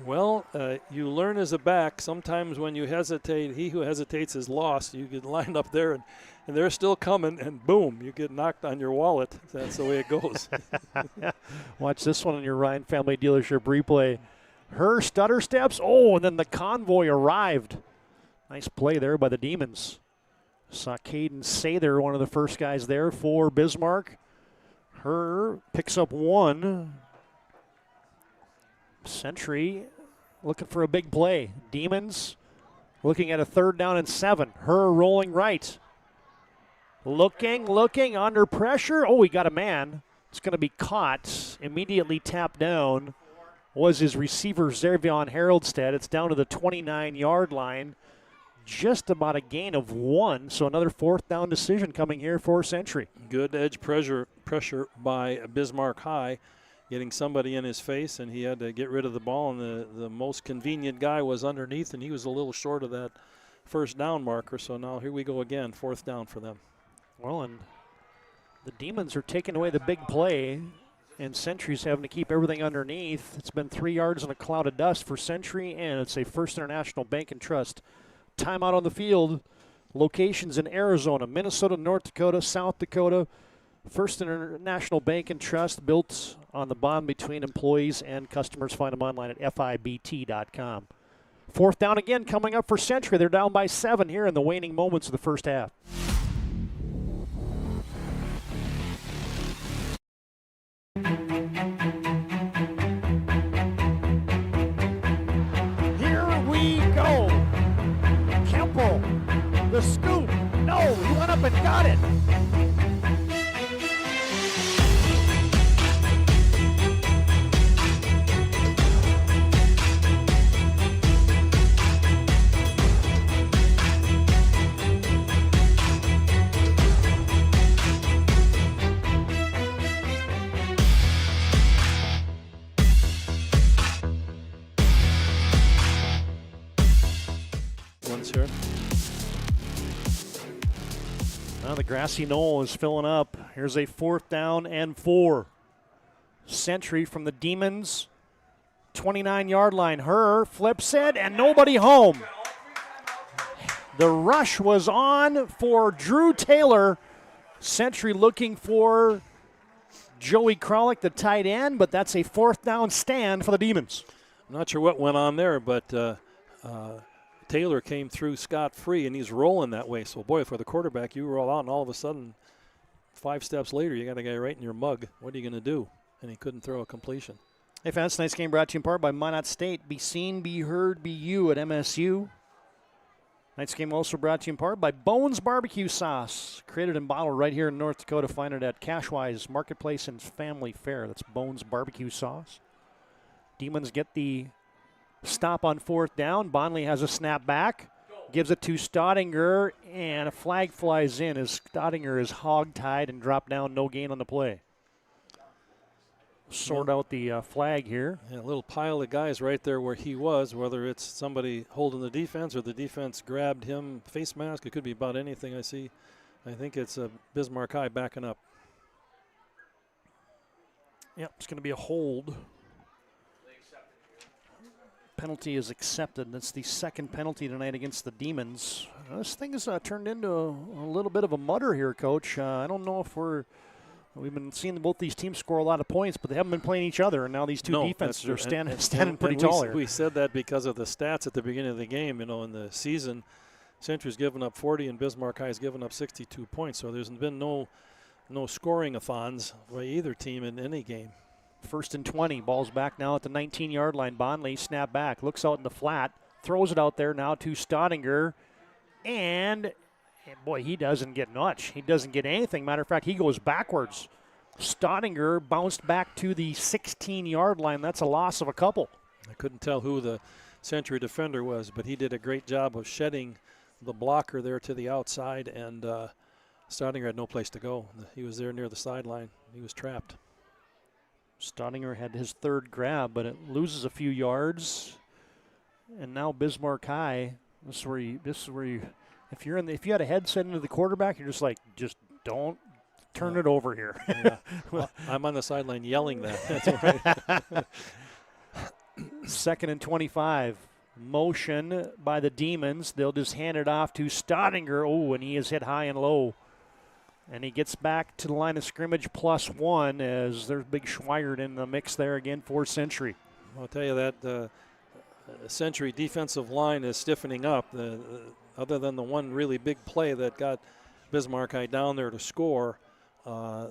Well, you learn as a back, sometimes when you hesitate, he who hesitates is lost. You get lined up there, and they're still coming, and boom, you get knocked on your wallet. That's the way it goes. Watch this one on your Ryan Family Dealership replay. Her stutter steps. Oh, and then the convoy arrived. Nice play there by the Demons. Saw Caden Sather, one of the first guys there for Bismarck. Her picks up 1. Century looking for a big play. Demons looking at a 3rd down and 7. Her rolling right. Looking under pressure. Oh, he got a man. It's going to be caught. Immediately tapped down was his receiver, Zervion Haroldstead. It's down to the 29-yard line. Just about a gain of 1. So another 4th down decision coming here for Century. Good edge pressure by Bismarck High, getting somebody in his face, and he had to get rid of the ball, and the most convenient guy was underneath, and he was a little short of that first down marker. So now here we go again, 4th down for them. Well, and the Demons are taking away the big play, and Century's having to keep everything underneath. It's been 3 yards in a cloud of dust for Century, and it's a First International Bank and Trust timeout on the field. Locations in Arizona, Minnesota, North Dakota, South Dakota. First International Bank and Trust, built on the bond between employees and customers. Find them online at FIBT.com. 4th down again coming up for Century. They're down by 7 here in the waning moments of the first half. Here we go. Kemple, the scoop. No, he went up and got it. Here. Now the grassy knoll is filling up. Here's a 4th down and 4. Century from the Demons. 29-yard line. Her flips it, and nobody home. The rush was on for Drew Taylor. Century looking for Joey Kralik, the tight end, but that's a 4th down stand for the Demons. I'm not sure what went on there, but Taylor came through scot-free, and he's rolling that way. So, boy, for the quarterback, you roll out, and all of a sudden, 5 steps later, you got a guy right in your mug. What are you going to do? And he couldn't throw a completion. Hey, fans, tonight's game brought to you in part by Minot State. Be seen, be heard, be you at MSU. Tonight's game also brought to you in part by Bones Barbecue Sauce. Created and bottled right here in North Dakota. Find it at Cashwise Marketplace and Family Fair. That's Bones Barbecue Sauce. Demons get the stop on 4th down. Bonley has a snap back. Gives it to Staudinger, and a flag flies in as Staudinger is hog-tied and dropped down. No gain on the play. Sort out the flag here. Yeah, a little pile of guys right there where he was, whether it's somebody holding the defense or the defense grabbed him. Face mask, it could be about anything I see. I think it's Bismarck High backing up. Yep, it's going to be a hold. Penalty is accepted. That's the 2nd penalty tonight against the Demons. This thing has turned into a little bit of a mutter here, Coach. I don't know if we've been seeing both these teams score a lot of points, but they haven't been playing each other, and now these two defenses are standing pretty tall here. We said that because of the stats at the beginning of the game. In the season, Century's given up 40 and Bismarck High's given up 62 points. So there's been no scoring-a-thons by either team in any game. 1st and 20. Ball's back now at the 19-yard line. Bonley snap back, looks out in the flat, throws it out there now to Staudinger. And boy, he doesn't get much. He doesn't get anything. Matter of fact, he goes backwards. Staudinger bounced back to the 16-yard line. That's a loss of a couple. I couldn't tell who the Century defender was, but he did a great job of shedding the blocker there to the outside, and Staudinger had no place to go. He was there near the sideline. He was trapped. Staudinger had his 3rd grab, but it loses a few yards. And now Bismarck High. This is where you. If you had a headset into the quarterback, you're just like, just don't turn it over here. Yeah. Well, I'm on the sideline yelling that. That's right. 2nd and 25. Motion by the Demons. They'll just hand it off to Staudinger. Oh, and he is hit high and low. And he gets back to the line of scrimmage +1 as there's Big Schweiert in the mix there again for Century. I'll tell you that Century defensive line is stiffening up. Other than the one really big play that got Bismarck High down there to score,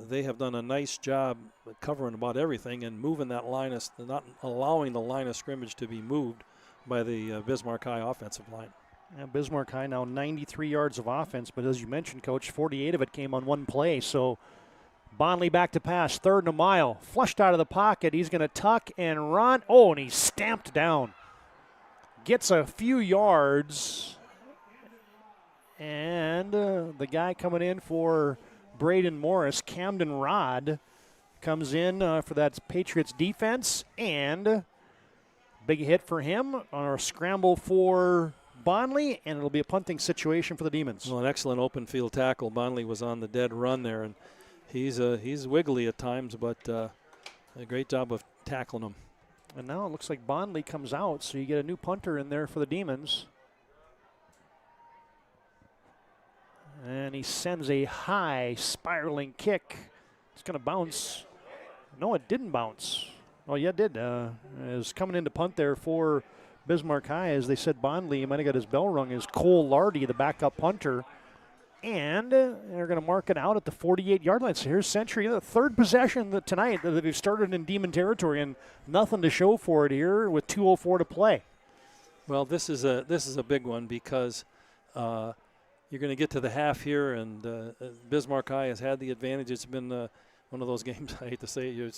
they have done a nice job covering about everything and moving that line, not allowing the line of scrimmage to be moved by the Bismarck High offensive line. Yeah, Bismarck High now 93 yards of offense, but as you mentioned, Coach, 48 of it came on one play. So Bonley back to pass, 3rd and a mile, flushed out of the pocket. He's going to tuck and run. Oh, and he's stamped down. Gets a few yards. And the guy coming in for Braden Morris, Camden Rod, comes in for that Patriots defense. And big hit for him on a scramble for Bonley, and it'll be a punting situation for the Demons. Well, an excellent open field tackle. Bonley was on the dead run there, and he's wiggly at times, but a great job of tackling him. And now it looks like Bonley comes out, so you get a new punter in there for the Demons. And he sends a high spiraling kick. It's going to bounce. No, it didn't bounce. Oh, yeah, it did. Is coming in to punt there for Bismarck High. As they said, Bonley, he might have got his bell rung, is Cole Lardy, the backup punter. And they're going to mark it out at the 48-yard line. So here's Century, the 3rd possession tonight that they've started in Demon territory, and nothing to show for it here with 2:04 to play. Well, this is a big one because you're going to get to the half here, and Bismarck High has had the advantage. It's been one of those games, I hate to say it, you're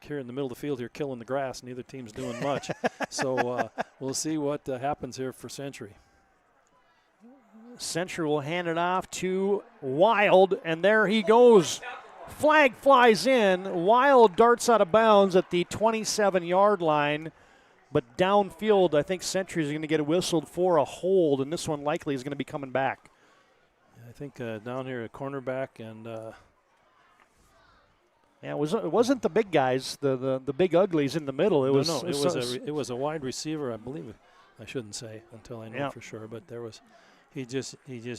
here in the middle of the field, you're killing the grass. Neither team's doing much. So we'll see what happens here for Century. Century will hand it off to Wild, and there he goes. Flag flies in. Wild darts out of bounds at the 27-yard line, but downfield, I think Century is going to get whistled for a hold, and this one likely is going to be coming back. I think down here at cornerback and yeah, it wasn't the big guys, the big uglies in the middle. It was a wide receiver, I believe. I shouldn't say until I know for sure, but there was. He just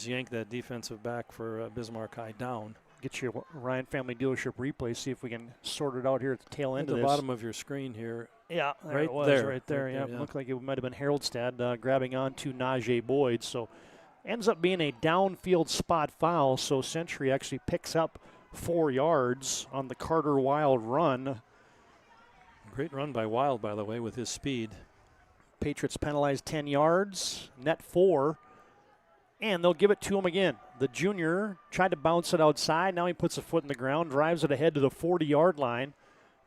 yanked that defensive back for Bismarck High down. Get your Ryan Family Dealership replay. See if we can sort it out here at the tail end of this. At the bottom of your screen here. Yeah, right there. Yeah, looked like it might have been Haroldstad grabbing on to Najee Boyd. So ends up being a downfield spot foul. So Century actually picks up 4 yards on the Carter Wild run. Great run by Wild, by the way, with his speed. Patriots penalized 10 yards, net 4. And they'll give it to him again. The junior tried to bounce it outside. Now he puts a foot in the ground, drives it ahead to the 40-yard line,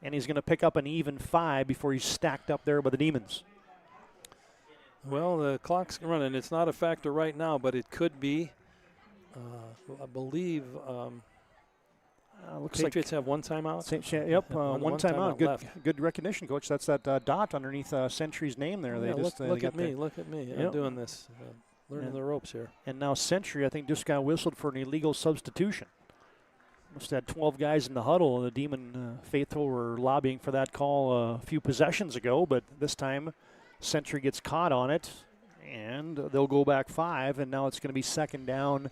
and he's going to pick up an even 5 before he's stacked up there by the Demons. Well, the clock's running. It's not a factor right now, but it could be. I believe Patriots have one timeout. Yep, one timeout. Good recognition, Coach. That's that dot underneath Century's name there. Yeah, look at me. Yep. I'm doing this. Learning the ropes here. And now Century, I think, just got whistled for an illegal substitution. Must have had 12 guys in the huddle, and the Demon faithful were lobbying for that call a few possessions ago, but this time Century gets caught on it, and they'll go back 5, and now it's going to be 2nd down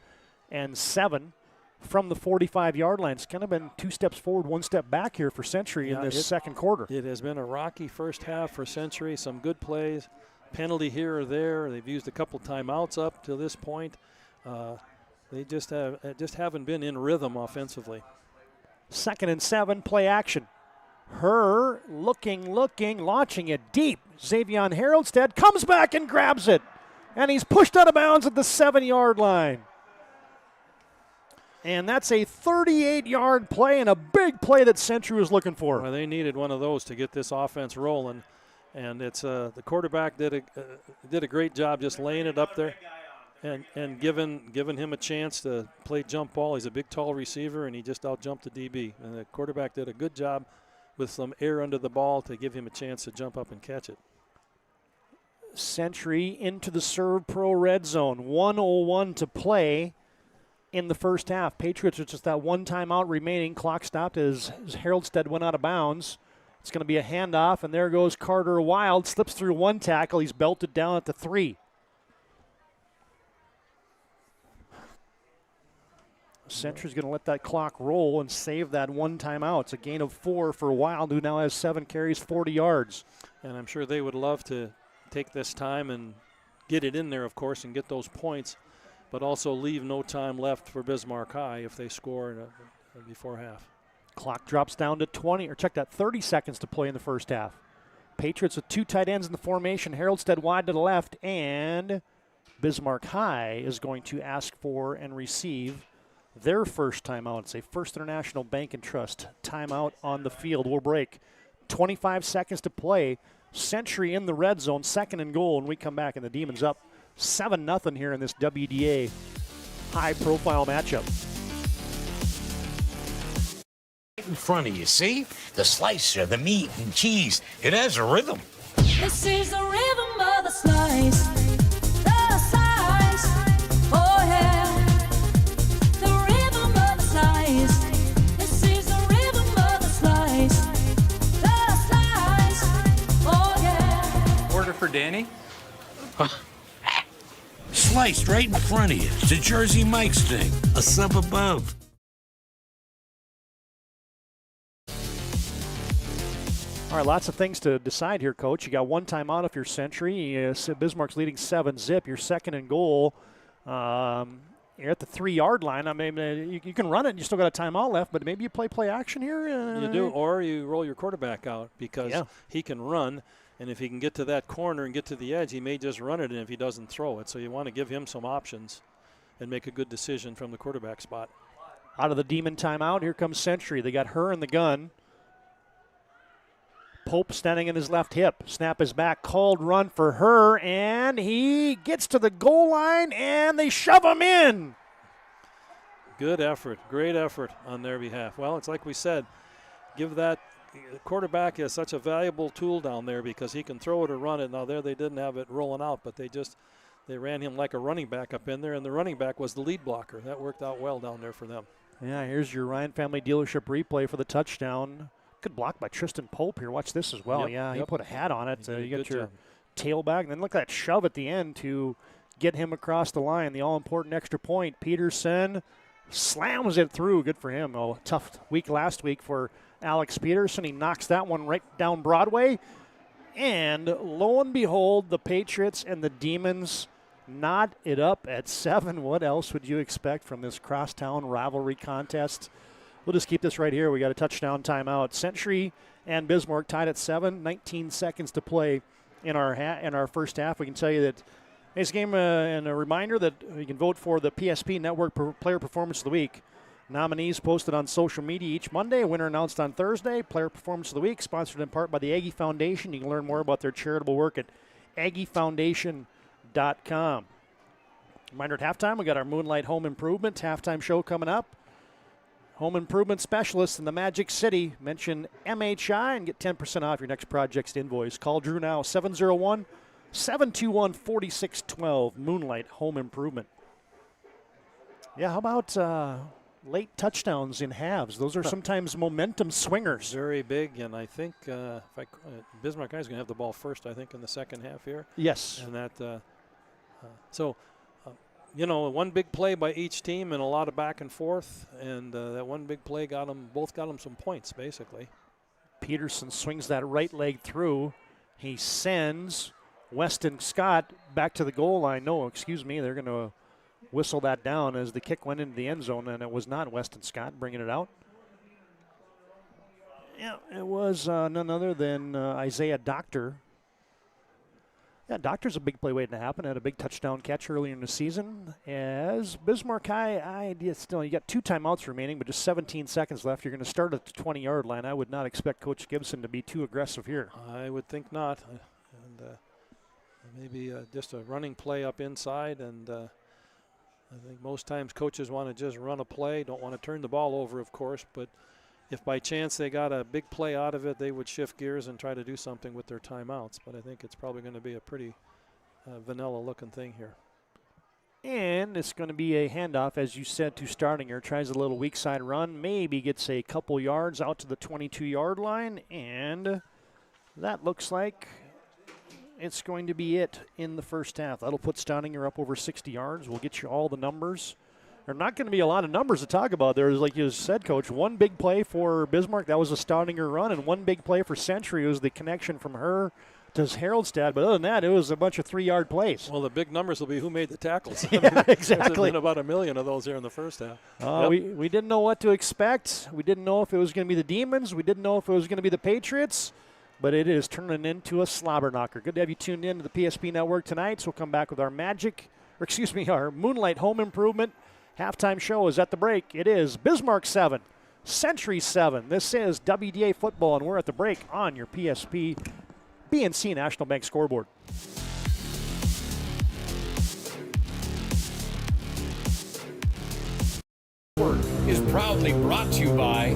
and 7 from the 45-yard line. It's kind of been 2 steps forward, 1 step back here for Century in this second quarter. It has been a rocky first half for Century, some good plays. Penalty here or there. They've used a couple timeouts up to this point. They just haven't been in rhythm offensively. 2nd and 7, play action. Her looking, launching it deep. Xavion Haroldstead comes back and grabs it. And he's pushed out of bounds at the 7-yard line. And that's a 38-yard play and a big play that Century was looking for. Well, they needed one of those to get this offense rolling. And it's the quarterback did a great job just laying it up there and giving him a chance to play jump ball. He's a big, tall receiver, and he just out-jumped the DB. And the quarterback did a good job with some air under the ball to give him a chance to jump up and catch it. Century into the Serve Pro red zone. 1:01 to play in the first half. Patriots with just that one timeout remaining. Clock stopped as Haroldstead went out of bounds. It's going to be a handoff, and there goes Carter Wild. Slips through one tackle. He's belted down at the 3. Century's going to let that clock roll and save that one timeout. It's a gain of 4 for Wild, who now has 7 carries, 40 yards. And I'm sure they would love to take this time and get it in there, of course, and get those points, but also leave no time left for Bismarck High if they score before half. Clock drops down to 30 seconds to play in the first half. Patriots with 2 tight ends in the formation. Haroldstead wide to the left, and Bismarck High is going to ask for and receive their first timeout. It's a First International Bank and Trust timeout on the field. We'll break. 25 seconds to play. Century in the red zone, 2nd and goal, and we come back and the Demons up 7-0 here in this WDA high-profile matchup. In front of you, see? The slicer, the meat and cheese. It has a rhythm. This is the rhythm of the slice. The slice. Oh, yeah. The rhythm of the slice. This is the rhythm of the slice. The slice. Oh, yeah. Order for Danny? Sliced right in front of you. It's a Jersey Mike's thing. A sub above. All right, lots of things to decide here, Coach. You got one timeout if you're Century. Bismarck's leading 7-zip. You're 2nd and goal. You're at the 3-yard line. I mean, you can run it and you still got a timeout left, but maybe you play action here. You do, or you roll your quarterback out because he can run, and if he can get to that corner and get to the edge, he may just run it in if he doesn't throw it. So you want to give him some options and make a good decision from the quarterback spot. Out of the Demon timeout, here comes Century. They got her in the gun. Pope standing in his left hip. Snap is back. Called run for her, and he gets to the goal line, and they shove him in. Good effort. Great effort on their behalf. Well, it's like we said, give that quarterback is such a valuable tool down there because he can throw it or run it. Now there they didn't have it rolling out, but they ran him like a running back up in there, and the running back was the lead blocker. That worked out well down there for them. Yeah, here's your Ryan Family Dealership replay for the touchdown. Good block by Tristan Pope here. Watch this as well. He put a hat on it. You get your tailback. And then look at that shove at the end to get him across the line. The all-important extra point. Peterson slams it through. Good for him. Oh, tough week last week for Alex Peterson. He knocks that one right down Broadway. And lo and behold, the Patriots and the Demons knot it up at 7. What else would you expect from this crosstown rivalry contest? We'll just keep this right here. We got a touchdown timeout. Century and Bismarck tied at 7. 19 seconds to play in our first half. We can tell you that this game, and a reminder that you can vote for the PSP Network Player Performance of the Week. Nominees posted on social media each Monday. Winner announced on Thursday. Player Performance of the Week, sponsored in part by the Aggie Foundation. You can learn more about their charitable work at aggiefoundation.com. Reminder at halftime, we got our Moonlight Home Improvement halftime show coming up. Home improvement specialists in the Magic City. Mention MHI and get 10% off your next project's invoice. Call Drew now, 701-721-4612. Moonlight Home Improvement. Yeah, how about late touchdowns in halves? Those are sometimes momentum swingers. Very big, and I think Bismarck is going to have the ball first, I think, in the second half here. Yes. And that, one big play by each team and a lot of back and forth, and that one big play both got them some points, basically. Peterson swings that right leg through. He sends Weston Scott back to the goal line. No, excuse me, they're going to whistle that down as the kick went into the end zone, and it was not Weston Scott bringing it out. Yeah, it was none other than Isaiah Doctor. Yeah, Doctor's a big play waiting to happen. Had a big touchdown catch earlier in the season. As Bismarck High, you got 2 timeouts remaining, but just 17 seconds left. You're going to start at the 20-yard line. I would not expect Coach Gibson to be too aggressive here. I would think not. And maybe just a running play up inside. And I think most times coaches want to just run a play, don't want to turn the ball over, of course. But if by chance they got a big play out of it, they would shift gears and try to do something with their timeouts. But I think it's probably going to be a pretty vanilla-looking thing here. And it's going to be a handoff, as you said, to Stardinger. Tries a little weak side run, maybe gets a couple yards out to the 22-yard line, and that looks like it's going to be it in the first half. That'll put Stardinger up over 60 yards. We'll get you all the numbers. There are not going to be a lot of numbers to talk about. There's, like you said, Coach, one big play for Bismarck. That was a Stardinger run, and one big play for Century was the connection from her to Haroldstad. But other than that, it was a bunch of 3-yard plays. Well, the big numbers will be who made the tackles. Yeah, exactly. There's been about 1 million of those here in the first half. We didn't know what to expect. We didn't know if it was going to be the Demons. We didn't know if it was going to be the Patriots. But it is turning into a slobber knocker. Good to have you tuned in to the PSP Network tonight. So we'll come back with our our Moonlight Home Improvement halftime show is at the break. It is Bismarck 7, Century 7. This is WDA football, and we're at the break on your PSP BNC National Bank scoreboard. Is proudly brought to you by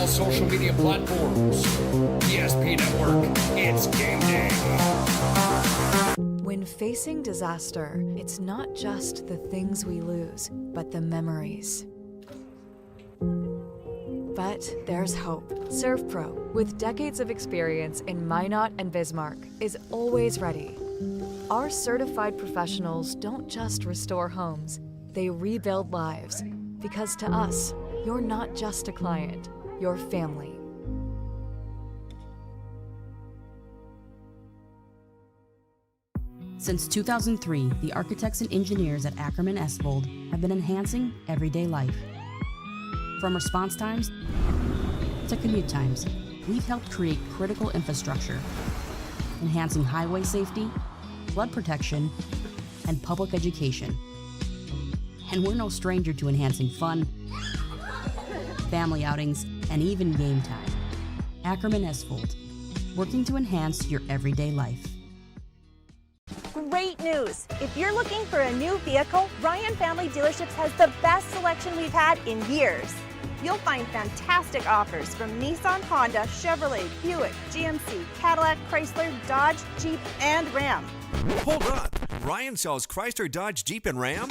social media platforms. PSP Network, it's game day. When facing disaster, it's not just the things we lose, but the memories. But there's hope. ServPro, with decades of experience in Minot and Bismarck, is always ready. Our certified professionals don't just restore homes, they rebuild lives. Because to us, you're not just a client, you're family. Since 2003, the architects and engineers at Ackerman Esvold have been enhancing everyday life. From response times to commute times, we've helped create critical infrastructure, enhancing highway safety, flood protection, and public education. And we're no stranger to enhancing fun, family outings, and even game time. Ackerman Esvold, working to enhance your everyday life. Great news! If you're looking for a new vehicle, Ryan Family Dealerships has the best selection we've had in years. You'll find fantastic offers from Nissan, Honda, Chevrolet, Buick, GMC, Cadillac, Chrysler, Dodge, Jeep, and Ram. Hold on! Ryan sells Chrysler, Dodge, Jeep, and Ram?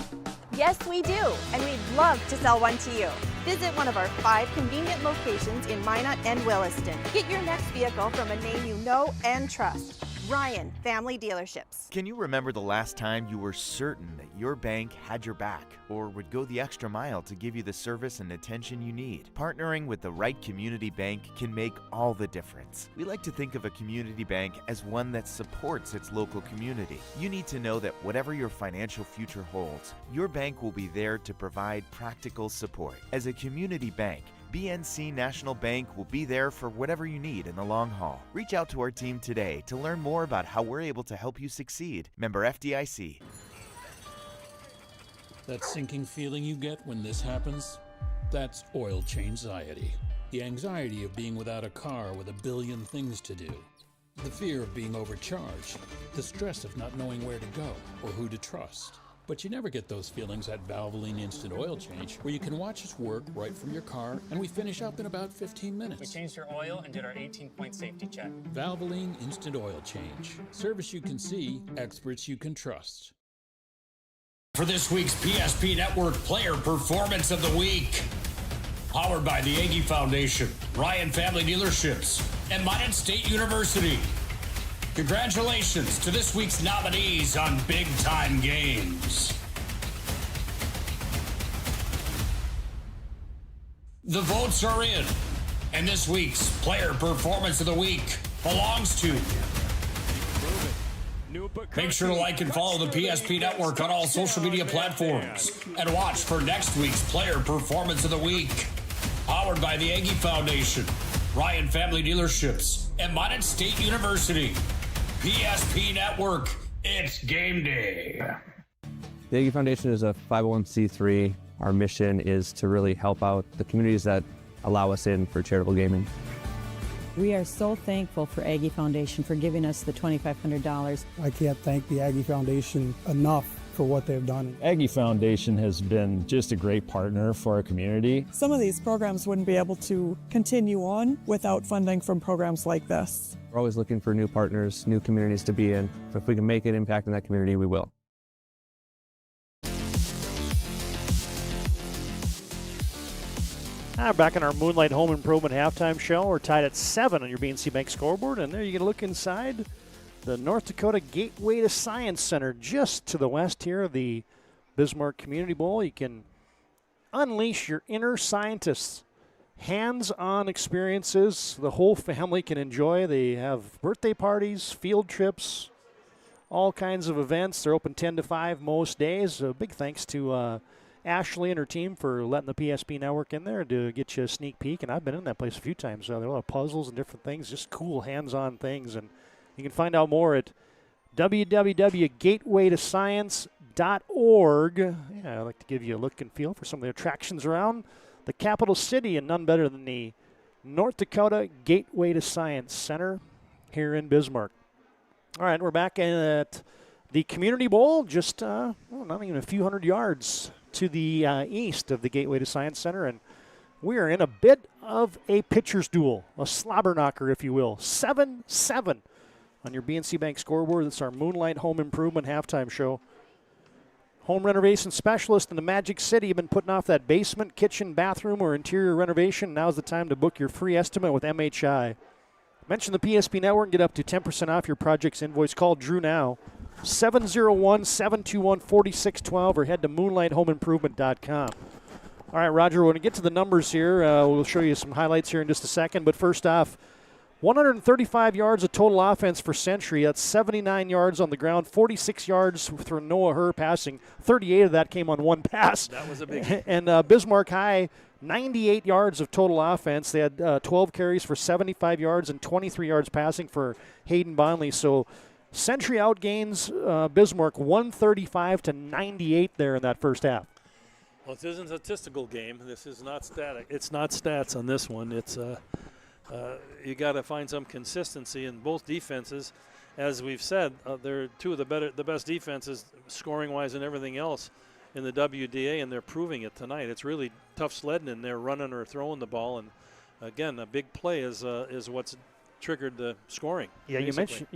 Yes, we do, and we'd love to sell one to you. Visit one of our 5 convenient locations in Minot and Williston. Get your next vehicle from a name you know and trust. Ryan Family Dealerships. Can you remember the last time you were certain that your bank had your back or would go the extra mile to give you the service and attention you need? Partnering with the right community bank can make all the difference. We like to think of a community bank as one that supports its local community. You need to know that whatever your financial future holds, your bank will be there to provide practical support. As a community bank, BNC National Bank will be there for whatever you need in the long haul. Reach out to our team today to learn more about how we're able to help you succeed. Member FDIC. That sinking feeling you get when this happens? That's oil change-anxiety. The anxiety of being without a car with a billion things to do. The fear of being overcharged. The stress of not knowing where to go or who to trust. But you never get those feelings at Valvoline Instant Oil Change, where you can watch us work right from your car, and we finish up in about 15 minutes. We changed your oil and did our 18-point safety check. Valvoline Instant Oil Change. Service you can see, experts you can trust. For this week's PSP Network Player Performance of the Week, powered by the Aggie Foundation, Ryan Family Dealerships, and Minot State University. Congratulations to this week's nominees on Big Time Games. The votes are in, and this week's Player Performance of the Week belongs to... Make sure to like and follow the PSP Network on all social media platforms, and watch for next week's Player Performance of the Week, powered by the Aggie Foundation, Ryan Family Dealerships, and Minot State University. PSP Network, it's game day. The Aggie Foundation is a 501c3. Our mission is to really help out the communities that allow us in for charitable gaming. We are so thankful for Aggie Foundation for giving us the $2,500. I can't thank the Aggie Foundation enough for what they've done. Aggie Foundation has been just a great partner for our community. Some of these programs wouldn't be able to continue on without funding from programs like this. We're always looking for new partners, new communities to be in. If we can make an impact in that community, we will. Back in our Moonlight Home Improvement halftime show. We're tied at 7 on your BNC Bank scoreboard, and there you can look inside the North Dakota Gateway to Science Center, just to the west here of the Bismarck Community Bowl. You can unleash your inner scientists. Hands-on experiences the whole family can enjoy. They have birthday parties, field trips, all kinds of events. They're open 10 to 5 most days. A big thanks to Ashley and her team for letting the PSP Network in there to get you a sneak peek. And I've been in that place a few times. There are a lot of puzzles and different things, just cool hands-on things. And you can find out more at www.gatewaytoscience.org. Yeah, I'd like to give you a look and feel for some of the attractions around the capital city, and none better than the North Dakota Gateway to Science Center here in Bismarck. All right, we're back at the Community Bowl, just not even a few hundred yards to the east of the Gateway to Science Center, and we are in a bit of a pitcher's duel, a slobber knocker, if you will. 7-7 on your BNC Bank scoreboard. That's our Moonlight Home Improvement halftime show. Home renovation specialist in the Magic City. You've been putting off that basement, kitchen, bathroom, or interior renovation. Now's the time to book your free estimate with MHI. Mention the PSP Network and get up to 10% off your project's invoice. Call Drew now, 701-721-4612, or head to moonlighthomeimprovement.com. All right, Roger, we're going to get to the numbers here. We'll show you some highlights here in just a second. But first off, 135 yards of total offense for Century. That's 79 yards on the ground, 46 yards for Noah Herr passing. 38 of that came on one pass. That was a big. And Bismarck High, 98 yards of total offense. They had 12 carries for 75 yards and 23 yards passing for Hayden Bonley. So Century outgains Bismarck 135-98 there in that first half. Well, this isn't a statistical game. This is not static. It's not stats on this one. It's you got to find some consistency in both defenses. As we've said, they're two of the best defenses, scoring-wise and everything else, in the WDA, and they're proving it tonight. It's really tough sledding in there, running or throwing the ball, and again, a big play is what's triggered the scoring. Yeah, you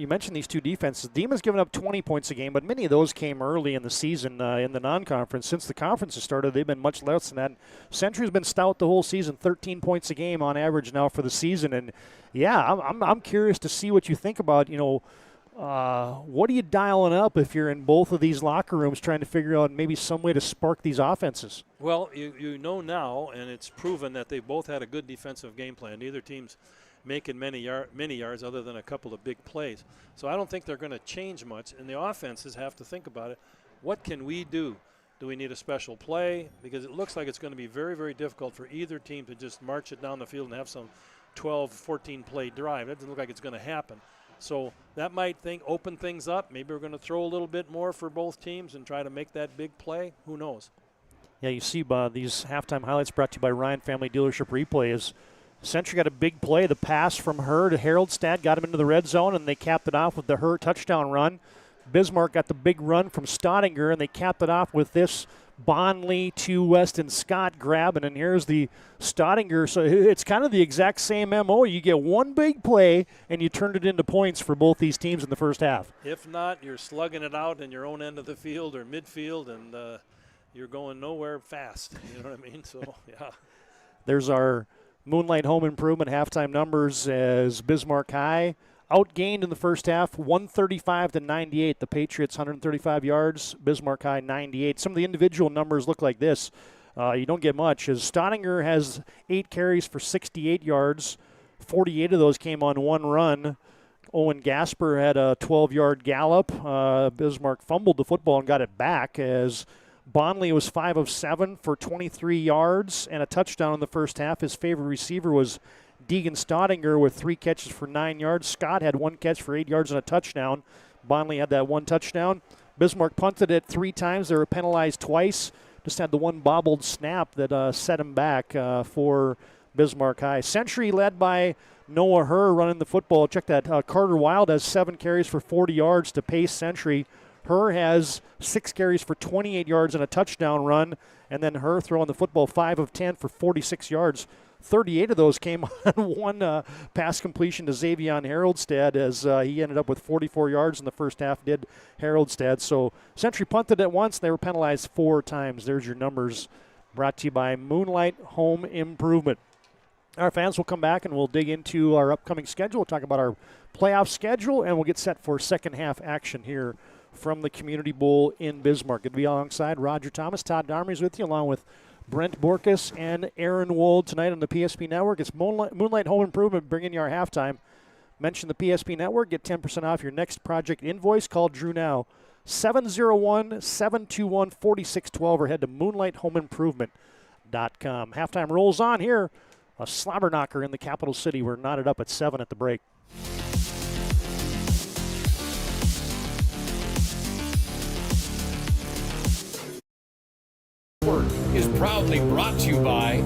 mentioned these two defenses. Dima's given up 20 points a game, but many of those came early in the season in the non-conference. Since the conference has started, they've been much less than that. Century's been stout the whole season, 13 points a game on average now for the season. And yeah, I'm curious to see what you think about, what are you dialing up if you're in both of these locker rooms trying to figure out maybe some way to spark these offenses? Well, you know now, and it's proven that they both had a good defensive game plan. Neither team's making many yards other than a couple of big plays. So I don't think they're going to change much, and the offenses have to think about it. What can we do? Do we need a special play? Because it looks like it's going to be very, very difficult for either team to just march it down the field and have some 12, 14 play drive. That doesn't look like it's going to happen. So that might open things up. Maybe we're going to throw a little bit more for both teams and try to make that big play. Who knows? Yeah, you see these halftime highlights brought to you by Ryan Family Dealership Replay. Is Century got a big play. The pass from her to Haroldstad got him into the red zone, and they capped it off with the her touchdown run. Bismarck got the big run from Stottinger, and they capped it off with this Bonley to Weston Scott grab, and then here's the Stottinger. So it's kind of the exact same MO. You get one big play, and you turned it into points for both these teams in the first half. If not, you're slugging it out in your own end of the field or midfield, and you're going nowhere fast. You know what I mean? So, yeah. There's our Moonlight Home Improvement halftime numbers as Bismarck High outgained in the first half, 135-98. The Patriots 135 yards, Bismarck High 98. Some of the individual numbers look like this. You don't get much. As Stottinger has 8 carries for 68 yards, 48 of those came on one run. Owen Gasper had a 12-yard gallop. Bismarck fumbled the football and got it back as Bonley was 5 of 7 for 23 yards and a touchdown in the first half. His favorite receiver was Deegan Stottinger with 3 catches for 9 yards. Scott had 1 catch for 8 yards and a touchdown. Bonley had that 1 touchdown. Bismarck punted it 3 times. They were penalized twice. Just had the 1 bobbled snap that set him back for Bismarck High. Century led by Noah Herr running the football. Check that. Carter Wild has 7 carries for 40 yards to pace Century. Herr has 6 carries for 28 yards and a touchdown run. And then Herr throwing the football 5 of 10 for 46 yards. 38 of those came on 1 pass completion to Xavion Haroldstad as he ended up with 44 yards in the first half, did Haroldstad. So Century punted it once. They were penalized 4 times. There's your numbers brought to you by Moonlight Home Improvement. Our fans will come back and we'll dig into our upcoming schedule. We'll talk about our playoff schedule, and we'll get set for second half action here from the Community Bowl in Bismarck. It'll be alongside Roger Thomas. Todd Darmy's with you, along with Brent Borkus and Aaron Wold tonight on the PSP Network. It's Moonlight Home Improvement bringing you our halftime. Mention the PSP Network. Get 10% off your next project invoice. Call Drew now, 701-721-4612, or head to moonlighthomeimprovement.com. Halftime rolls on here. A slobber knocker in the capital city. We're knotted up at 7 at the break. Is proudly brought to you by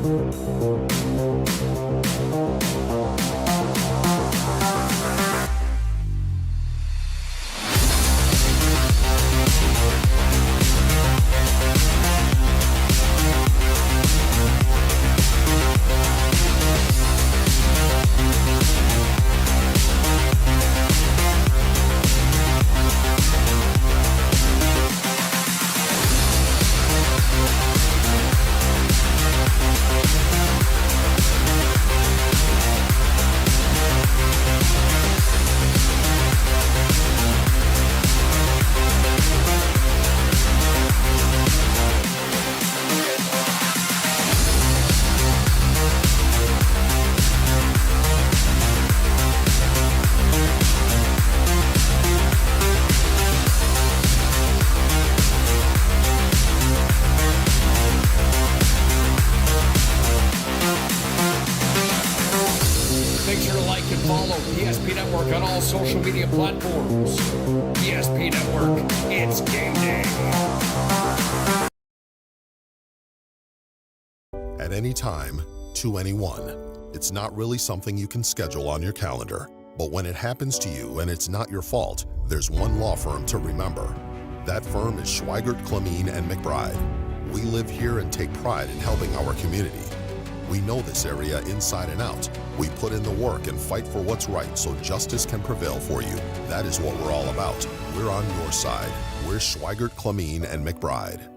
social media platforms. PSP Network, it's game day. At any time, to anyone. It's not really something you can schedule on your calendar. But when it happens to you and it's not your fault, there's one law firm to remember. That firm is Schweigert, Clemene, and McBride. We live here and take pride in helping our community. We know this area inside and out. We put in the work and fight for what's right so justice can prevail for you. That is what we're all about. We're on your side. We're Schweigert, Clemene, and McBride.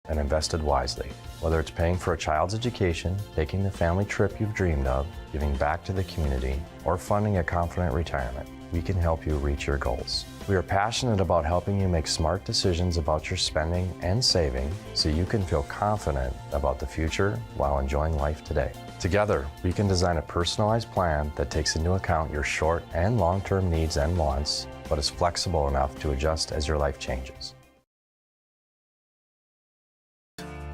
And invested wisely. Whether it's paying for a child's education, taking the family trip you've dreamed of, giving back to the community, or funding a confident retirement, we can help you reach your goals. We are passionate about helping you make smart decisions about your spending and saving so you can feel confident about the future while enjoying life today. Together, we can design a personalized plan that takes into account your short and long-term needs and wants, but is flexible enough to adjust as your life changes.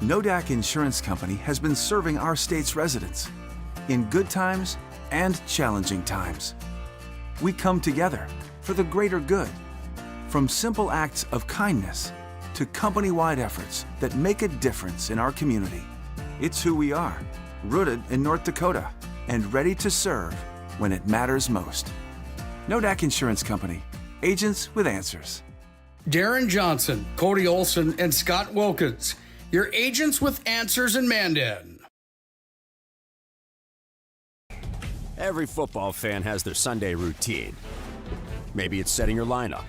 Nodak Insurance Company has been serving our state's residents. In good times and challenging times. We come together for the greater good, from simple acts of kindness to company-wide efforts that make a difference in our community. It's who we are, rooted in North Dakota and ready to serve when it matters most. Nodak Insurance Company, agents with answers. Darren Johnson, Cody Olson, and Scott Wilkins, your agents with answers in Mandan. Every football fan has their Sunday routine. Maybe it's setting your lineup,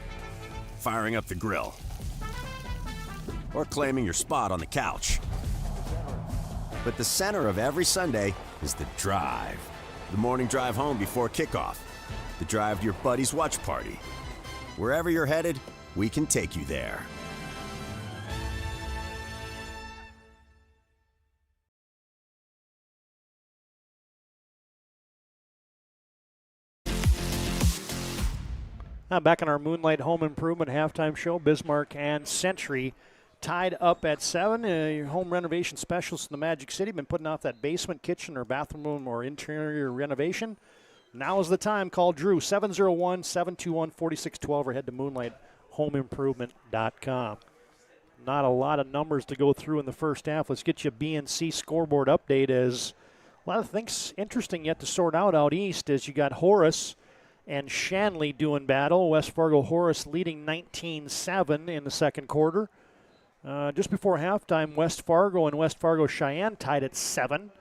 firing up the grill, or claiming your spot on the couch. But the center of every Sunday is the drive. The morning drive home before kickoff. The drive to your buddy's watch party. Wherever you're headed, we can take you there. Back in our Moonlight Home Improvement halftime show, Bismarck and Century tied up at 7. Your home renovation specialists in the Magic City been putting off that basement, kitchen, or bathroom room or interior renovation. Now is the time. Call Drew, 701-721-4612, or head to moonlighthomeimprovement.com. Not a lot of numbers to go through in the first half. Let's get you a BNC scoreboard update, as a lot of things interesting yet to sort out east, as you got Horace and Shanley doing battle. West Fargo Horace leading 19-7 in the second quarter. Just before halftime, West Fargo and West Fargo Cheyenne tied at 7.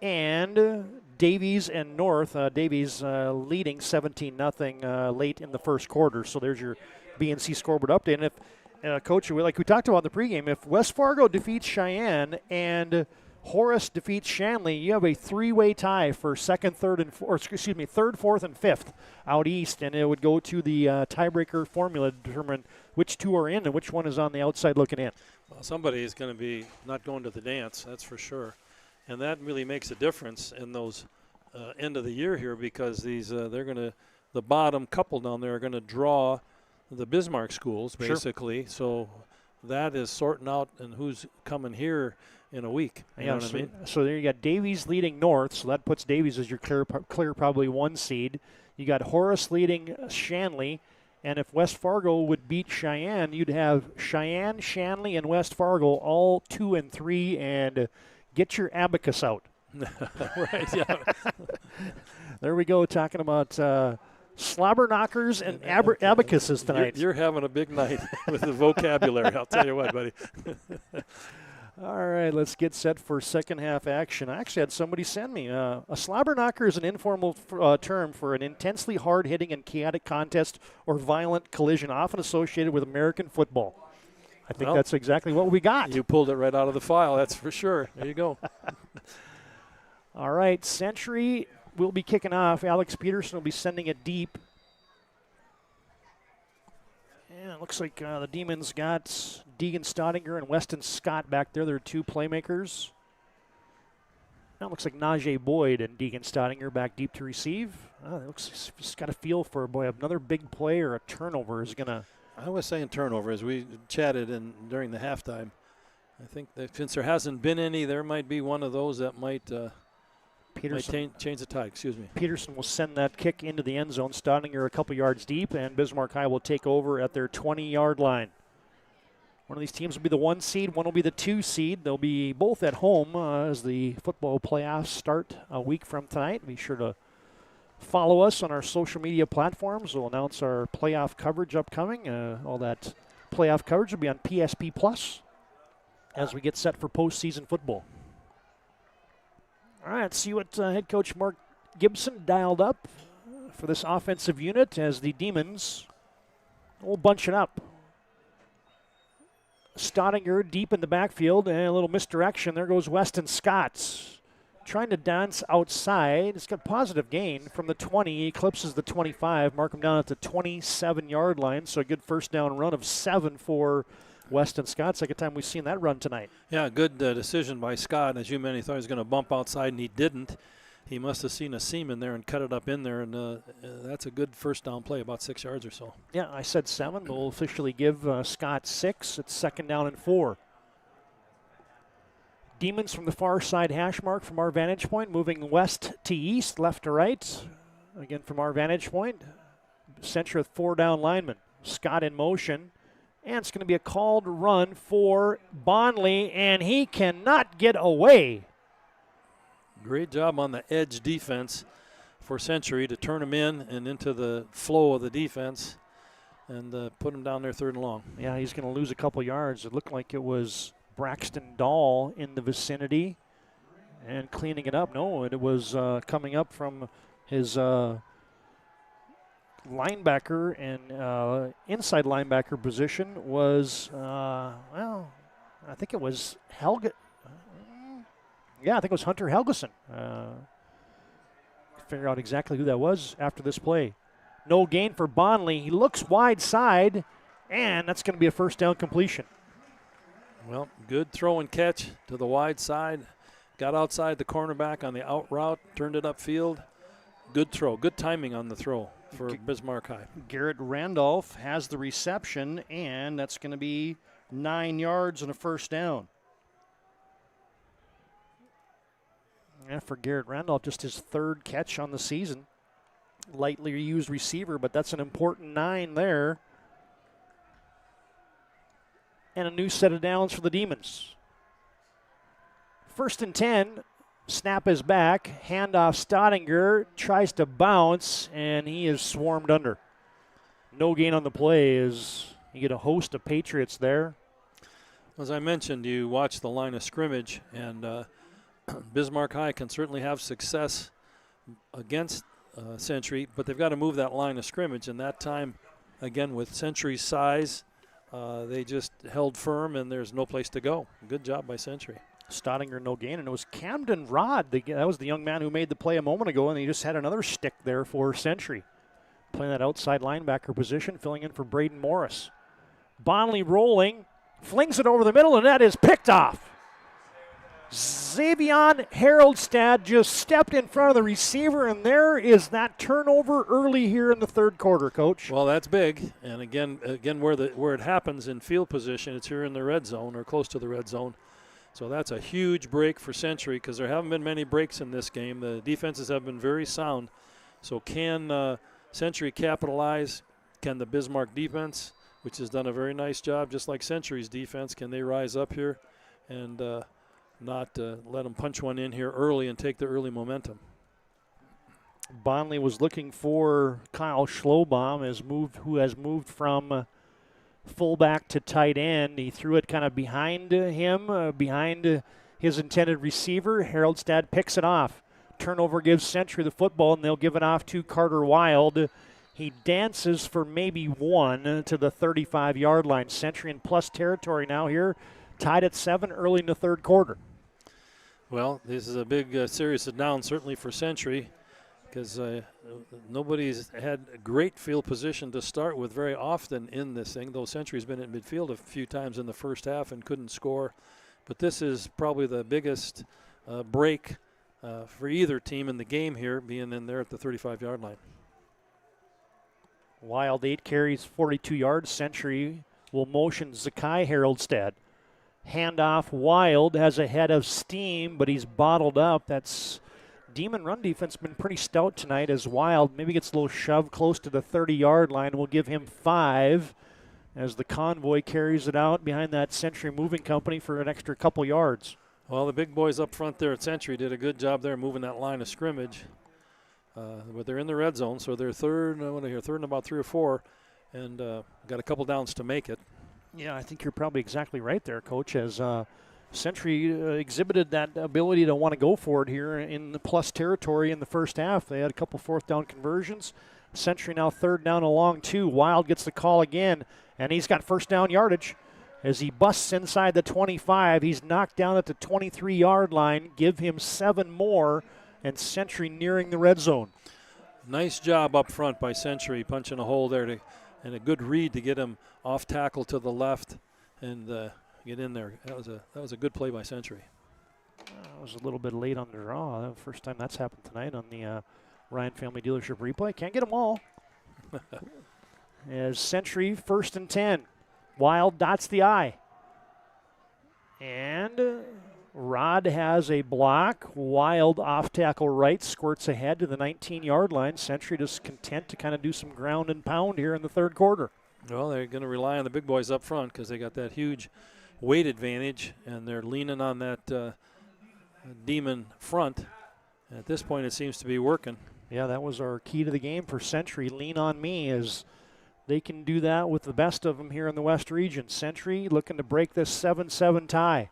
And Davies and North, Davies leading 17-0 late in the first quarter. So there's your BNC scoreboard update. And if, Coach, like we talked about in the pregame, if West Fargo defeats Cheyenne and Horace defeats Shanley, you have a 3-way tie for third, fourth, and fifth out east, and it would go to the tiebreaker formula to determine which two are in and which one is on the outside looking in. Well, somebody is going to be not going to the dance, that's for sure, and that really makes a difference in those end of the year here, because these the bottom couple down there are going to draw the Bismarck schools basically. Sure. So that is sorting out and who's coming here in a week. You know what I mean? So there you got Davies leading North, so that puts Davies as your clear probably 1 seed. You got Horace leading Shanley, and if West Fargo would beat Cheyenne, you'd have Cheyenne, Shanley, and West Fargo all 2 and 3, and get your abacus out. Right, yeah. There we go, talking about slobber knockers and abacuses tonight. You're having a big night with the vocabulary, I'll tell you what, buddy. All right, let's get set for second half action. I actually had somebody send me a slobber knocker is an informal term for an intensely hard-hitting and chaotic contest or violent collision, often associated with American football. I think that's exactly what we got. You pulled it right out of the file, that's for sure. There you go. All right, Century will be kicking off. Alex Peterson will be sending it deep. And it looks like the Demons got Deegan Stottinger and Weston Scott back there. They're 2 playmakers. Now it looks like Najee Boyd and Deegan Stottinger back deep to receive. It looks just got a feel for another big play or a turnover is going to. I was saying turnover as we chatted during the halftime. I think that since there hasn't been any, there might be one of those that might change the tide. Excuse me. Peterson will send that kick into the end zone. Stottinger a couple yards deep, and Bismarck High will take over at their 20-yard line. One of these teams will be the 1 seed, one will be the 2 seed. They'll be both at home as the football playoffs start a week from tonight. Be sure to follow us on our social media platforms. We'll announce our playoff coverage upcoming. All that playoff coverage will be on PSP Plus as we get set for postseason football. All right, let's see what head coach Mark Gibson dialed up for this offensive unit as the Demons will bunch it up. Stottinger deep in the backfield and a little misdirection. There goes Weston Scott trying to dance outside. It's got positive gain from the 20. He eclipses the 25. Mark him down at the 27-yard line. So a good first down run of 7 for Weston Scott. Second time we've seen that run tonight. Yeah, good decision by Scott. As you mentioned, he thought he was going to bump outside, and he didn't. He must have seen a seam in there and cut it up in there, and that's a good first down play, about 6 yards or so. Yeah, I said 7, but we'll officially give Scott 6. It's second down and 4. Demons from the far side hash mark from our vantage point, moving west to east, left to right. Again, from our vantage point, Century with 4 down linemen. Scott in motion, and it's going to be a called run for Bonnley, and he cannot get away. Great job on the edge defense for Century to turn him in and into the flow of the defense and put him down there 3rd and long. Yeah, he's going to lose a couple yards. It looked like it was Braxton Dahl in the vicinity and cleaning it up. No, it was coming up from his linebacker, and inside linebacker position was, well, I think it was I think it was Hunter Helgeson. Figure out exactly who that was after this play. No gain for Bonnley. He looks wide side, and that's going to be a 1st down completion. Well, good throw and catch to the wide side. Got outside the cornerback on the out route, turned it upfield. Good throw, good timing on the throw for Bismarck High. Garrett Randolph has the reception, and that's going to be 9 yards and a 1st down. Yeah, for Garrett Randolph, just his 3rd catch on the season. Lightly used receiver, but that's an important 9 there. And a new set of downs for the Demons. 1st and 10. Snap is back. Handoff Stottinger tries to bounce, and he is swarmed under. No gain on the play as you get a host of Patriots there. As I mentioned, you watch the line of scrimmage, and Bismarck High can certainly have success against Century, but they've got to move that line of scrimmage, and that time, again, with Century's size, they just held firm, and there's no place to go. Good job by Century. Stottinger, no gain, and it was Camden Rod. That was the young man who made the play a moment ago, and he just had another stick there for Century. Playing that outside linebacker position, filling in for Braden Morris. Bonnley rolling, flings it over the middle, and that is picked off. Xavion Haroldstad just stepped in front of the receiver, and there is that turnover early here in the 3rd quarter, Coach. Well, that's big, and again, where it happens in field position, it's here in the red zone or close to the red zone. So that's a huge break for Century because there haven't been many breaks in this game. The defenses have been very sound. So can Century capitalize? Can the Bismarck defense, which has done a very nice job, just like Century's defense, can they rise up here and not let them punch one in here early and take the early momentum? Bonnley was looking for Kyle Schlobaum, who has moved from fullback to tight end. He threw it kind of behind him, behind his intended receiver. Haroldstad picks it off. Turnover gives Century the football, and they'll give it off to Carter Wild. He dances for maybe 1 to the 35-yard line. Century in plus territory now here, tied at 7 early in the 3rd quarter. Well, this is a big series of downs, certainly for Century, because nobody's had a great field position to start with very often in this thing, though Century's been at midfield a few times in the 1st half and couldn't score. But this is probably the biggest break for either team in the game here, being in there at the 35-yard line. Wild 8 carries, 42 yards. Century will motion Zakai Haroldstad. Handoff, Wild has a head of steam, but he's bottled up. That's Demon run defense been pretty stout tonight as Wild maybe gets a little shove close to the 30-yard line. We'll give him 5 as the convoy carries it out behind that Century moving company for an extra couple yards. Well, the big boys up front there at Century did a good job there moving that line of scrimmage. But they're in the red zone, so they're third and about 3 or 4, and got a couple downs to make it. Yeah, I think you're probably exactly right there, Coach, as Century exhibited that ability to want to go for it here in the plus territory in the 1st half. They had a couple 4th down conversions. Century now 3rd down and long 2. Wild gets the call again, and he's got 1st down yardage. As he busts inside the 25, he's knocked down at the 23-yard line. Give him 7 more, and Century nearing the red zone. Nice job up front by Century, punching a hole there, and a good read to get him off tackle to the left and get in there. That was a good play by Century. I was a little bit late on the draw. First time that's happened tonight on the Ryan Family Dealership replay. Can't get them all. As Century 1st and 10. Wild dots the I. And Rod has a block. Wild off tackle right, squirts ahead to the 19-yard line. Century just content to kind of do some ground and pound here in the third quarter. Well, they're going to rely on the big boys up front because they got that huge weight advantage, and they're leaning on that demon front. And at this point, it seems to be working. Yeah, that was our key to the game for Century. Lean on me, as they can do that with the best of them here in the West region. Century looking to break this 7-7 tie.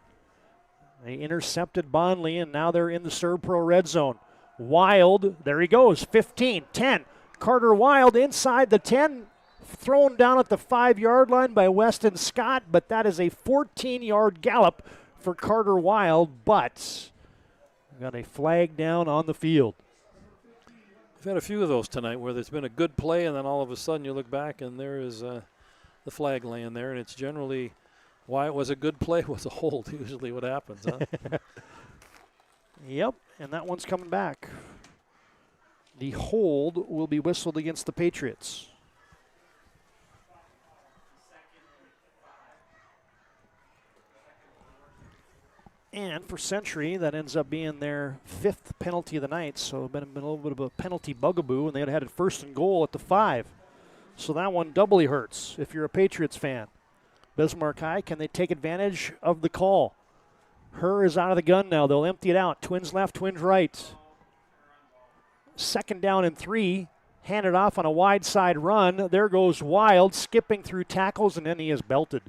They intercepted Bonnley, and now they're in the ServPro red zone. Wild, there he goes, 15, 10. Carter Wild inside the 10, thrown down at the 5-yard line by Weston Scott, but that is a 14-yard gallop for Carter Wild, but got a flag down on the field. We've had a few of those tonight where there's been a good play, and then all of a sudden you look back and there is the flag laying there, and it's generally why it was a good play was a hold, usually what happens, huh? Yep, and that one's coming back. The hold will be whistled against the Patriots. And for Century, that ends up being their 5th penalty of the night, so been a little bit of a penalty bugaboo, and they had it 1st and goal at the 5. So that one doubly hurts if you're a Patriots fan. Bismarck High, can they take advantage of the call? Herr is out of the gun now. They'll empty it out. Twins left, Twins right. 2nd down and 3. Handed off on a wide side run. There goes Wild, skipping through tackles, and then he is belted.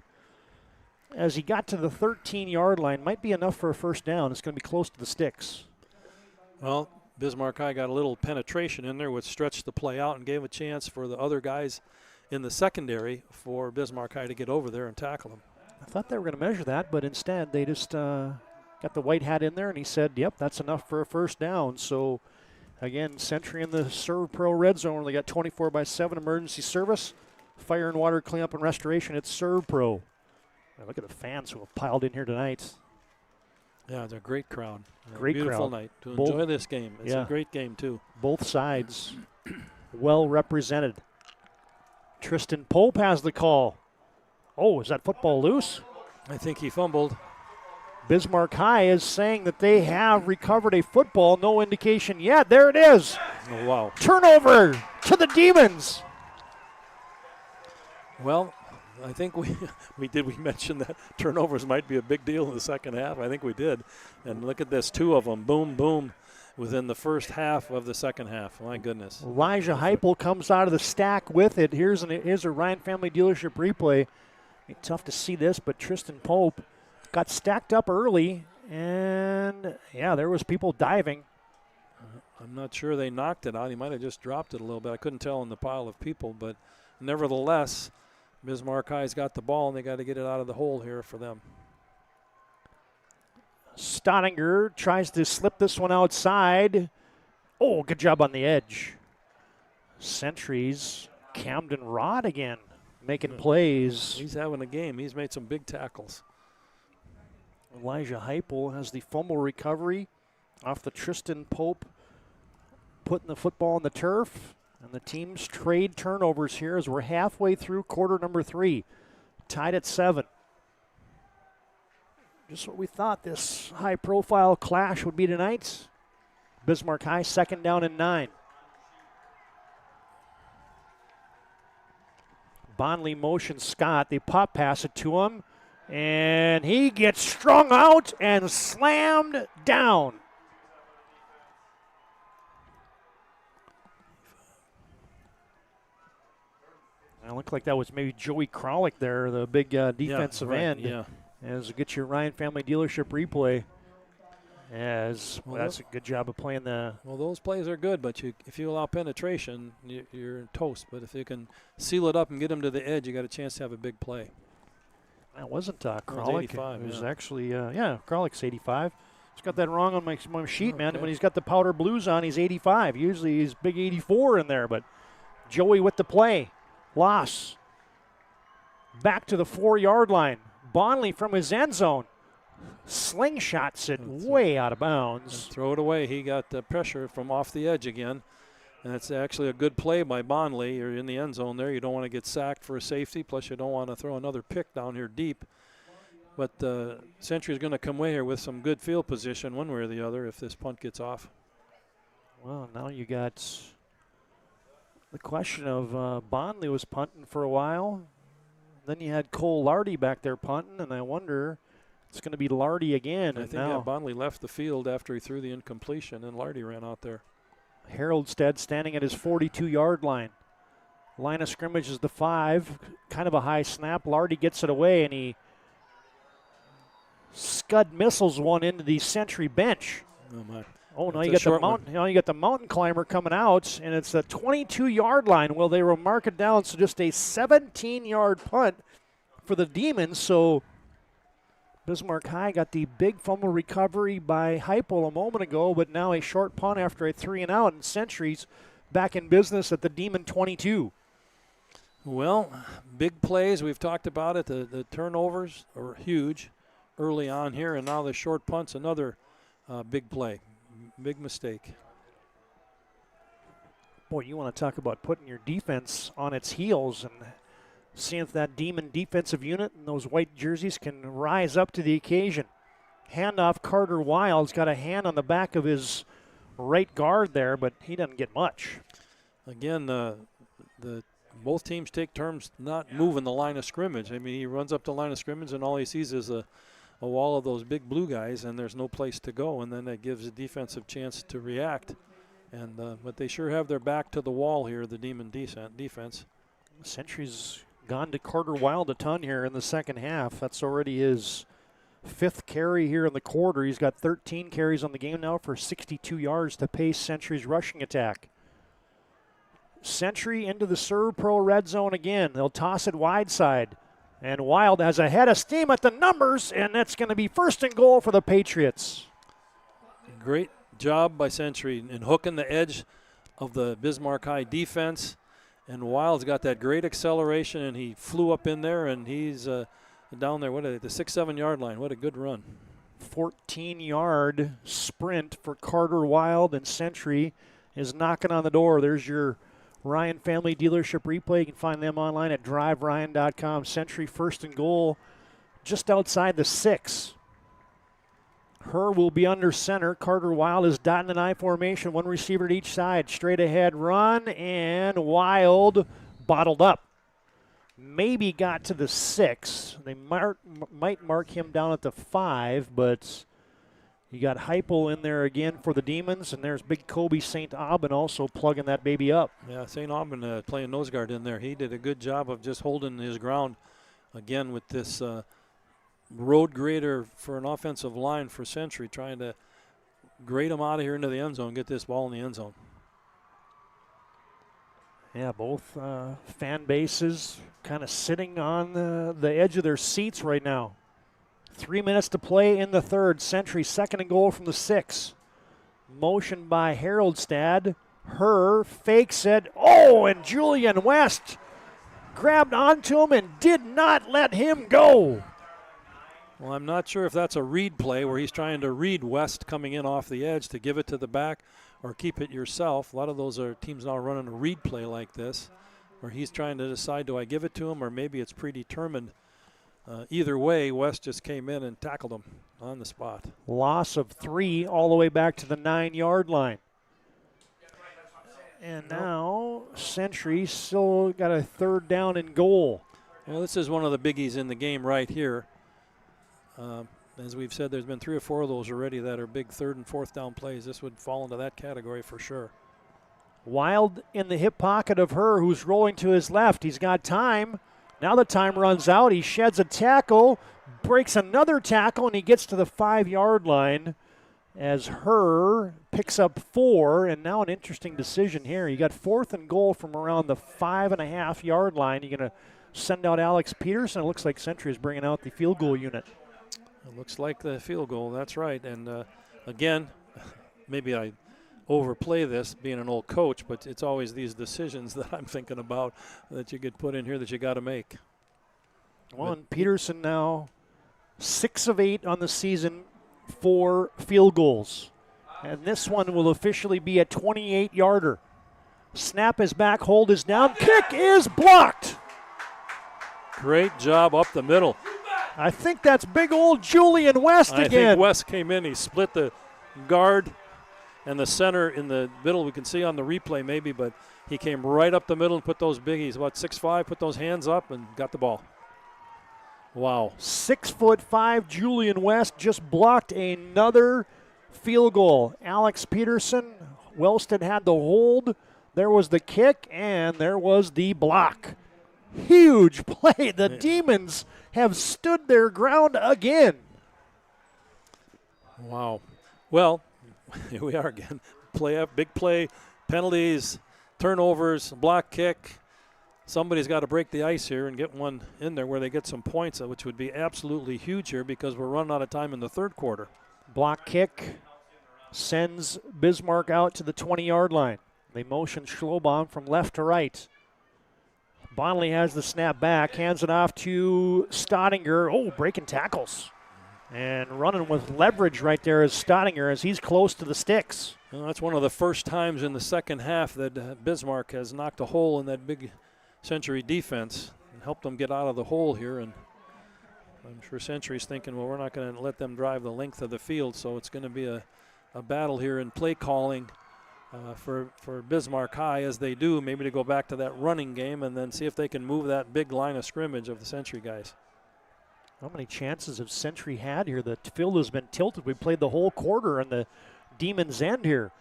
As he got to the 13-yard line, might be enough for a 1st down. It's going to be close to the sticks. Well, Bismarck High got a little penetration in there, which stretched the play out and gave a chance for the other guys in the secondary for Bismarck High to get over there and tackle him. I thought they were going to measure that, but instead they just got the white hat in there, and he said, yep, that's enough for a 1st down. So, again, Century in the ServPro red zone. They got 24/7 emergency service, fire and water cleanup and restoration. It's ServPro. Now look at the fans who have piled in here tonight. Yeah, they're a great crowd. Great beautiful crowd. Night to enjoy this game. It's a great game, too. Both sides well represented. Tristan Pope has the call. Oh, is that football loose? I think he fumbled. Bismarck High is saying that they have recovered a football. No indication yet. There it is. Oh, wow. Turnover to the Demons. Well, I think we mention that turnovers might be a big deal in the second half. I think we did. And look at this, 2 of them. Boom, boom. Within the first half of the second half. My goodness. Elijah Heupel comes out of the stack with it. Here's a Ryan Family Dealership replay. It's tough to see this, but Tristan Pope got stacked up early, and, yeah, there was people diving. I'm not sure they knocked it out. He might have just dropped it a little bit. I couldn't tell in the pile of people, but nevertheless, Bismarck High's got the ball, and they got to get it out of the hole here for them. Stottinger tries to slip this one outside. Oh, good job on the edge. Centuries, Camden Rod again, making plays. He's having a game. He's made some big tackles. Elijah Heupel has the fumble recovery off the Tristan Pope, putting the football on the turf. And the teams trade turnovers here as we're halfway through quarter number 3. Tied at 7. Just what we thought this high-profile clash would be tonight. Bismarck High, 2nd down and 9. Bonnley motions Scott. They pop pass it to him. And he gets strung out and slammed down. It looked like that was maybe Joey Kralik there, the big defensive end. Yeah. As we get your Ryan Family Dealership replay. That's a good job of playing the. Well, those plays are good, but if you allow penetration, you're toast. But if you can seal it up and get them to the edge, you got a chance to have a big play. That wasn't Kralik. It was 85. It was actually, Kralik's 85. Just got that wrong on my sheet, man. When he's got the powder blues on, he's 85. Usually he's big 84 in there, but Joey with the play. Loss. Back to the 4-yard line. Bonnley from his end zone. Slingshots it way out of bounds. Throw it away. He got the pressure from off the edge again. And it's actually a good play by Bonnley. You're in the end zone there. You don't want to get sacked for a safety. Plus, you don't want to throw another pick down here deep. But Century's going to come away here with some good field position one way or the other if this punt gets off. Well, now you got the question of Bondley was punting for a while. Then you had Cole Lardy back there punting, and I wonder it's going to be Lardy again. I and think now Bondley left the field after he threw the incompletion, and Lardy ran out there. Haroldstead standing at his 42-yard line. Line of scrimmage is the 5. Kind of a high snap. Lardy gets it away, and he scud missiles one into the Century bench. Oh, my. Oh, now you got the mountain climber coming out, and it's a 22-yard line. Well, they will mark it down, so just a 17-yard punt for the Demons. So Bismarck High got the big fumble recovery by Heupel a moment ago, but now a short punt after a 3-and-out, and Century's back in business at the Demon 22. Well, big plays. We've talked about it. The turnovers are huge early on here, and now the short punt's another big play. Big mistake. Boy, you want to talk about putting your defense on its heels and seeing if that Demon defensive unit and those white jerseys can rise up to the occasion. Handoff, Carter Wild's got a hand on the back of his right guard there, but he doesn't get much. Again, both teams take turns not moving the line of scrimmage. I mean, he runs up the line of scrimmage, and all he sees is a wall of those big blue guys, and there's no place to go, and then that gives the defensive chance to react. And but they sure have their back to the wall here, the Demon defense. Century's gone to Carter Wild a ton here in the second half. That's already his 5th carry here in the quarter. He's got 13 carries on the game now for 62 yards to pace Century's rushing attack. Century into the Serve Pro red zone again. They'll toss it wide side. And Wild has a head of steam at the numbers, and that's going to be 1st and goal for the Patriots. Great job by Century in hooking the edge of the Bismarck High defense. And Wild's got that great acceleration, and he flew up in there, and he's down there, the 6-7 yard line. What a good run. 14-yard sprint for Carter Wild, and Century is knocking on the door. There's your Ryan Family Dealership replay. You can find them online at driveryan.com. Century 1st and goal just outside the 6. Herr will be under center. Carter Wild is dot in an I formation. One receiver at each side. Straight ahead run, and Wild bottled up. Maybe got to the 6. They might mark him down at the 5, but you got Heupel in there again for the Demons, and there's big Kobe St. Aubin also plugging that baby up. Yeah, St. Aubin playing nose guard in there. He did a good job of just holding his ground again with this road grader for an offensive line for Century, trying to grade him out of here into the end zone, get this ball in the end zone. Yeah, both fan bases kind of sitting on the edge of their seats right now. 3 minutes to play in the third. Century 2nd and goal from the 6. Motion by Haroldstad. Herr fakes it. Oh, and Julian West grabbed onto him and did not let him go. Well, I'm not sure if that's a read play where he's trying to read West coming in off the edge to give it to the back or keep it yourself. A lot of those are teams now running a read play like this where he's trying to decide, do I give it to him, or maybe it's predetermined. Either way, West just came in and tackled him on the spot. Loss of 3 all the way back to the 9-yard line. And now Century still got a 3rd down and goal. Well, this is one of the biggies in the game right here. As we've said, there's been 3 or 4 of those already that are big 3rd and 4th down plays. This would fall into that category for sure. Wild in the hip pocket of Herr, who's rolling to his left. He's got time. Now the time runs out. He sheds a tackle, breaks another tackle, and he gets to the 5-yard line as Herr picks up 4. And now an interesting decision here. You got 4th and goal from around the 5.5-yard line. You're going to send out Alex Peterson. It looks like Century is bringing out the field goal unit. It looks like the field goal. That's right. And again, maybe I overplay this being an old coach, but it's always these decisions that I'm thinking about that you get put in here that you got to make. Well, and Peterson now 6 of 8 on the season for field goals. And this one will officially be a 28-yarder. Snap is back, hold is down, kick is blocked. Great job up the middle. I think that's big old Julian West again. I think West came in. He split the guard and the center in the middle. We can see on the replay maybe, but he came right up the middle and put those he's about 6'5", put those hands up and got the ball. Wow. 6'5" Julian West just blocked another field goal. Alex Peterson, Wellston had the hold. There was the kick, and there was the block. Huge play. The Demons have stood their ground again. Wow. Well, here we are again. Big play, penalties, turnovers, block kick. Somebody's got to break the ice here and get one in there where they get some points, which would be absolutely huge here because we're running out of time in the third quarter. Block kick sends Bismarck out to the 20-yard line. They motion Schlobaum from left to right. Bonley has the snap back, hands it off to Stottinger. Oh, breaking tackles. And running with leverage right there is Stottinger as he's close to the sticks. Well, that's one of the first times in the second half that Bismarck has knocked a hole in that big Century defense and helped them get out of the hole here. And I'm sure Century's thinking, well, we're not going to let them drive the length of the field, so it's going to be a battle here in play calling for Bismarck High as they do, maybe to go back to that running game and then see if they can move that big line of scrimmage of the Century guys. How many chances have Century had here? The field has been tilted. We played the whole quarter on the Demons' end here.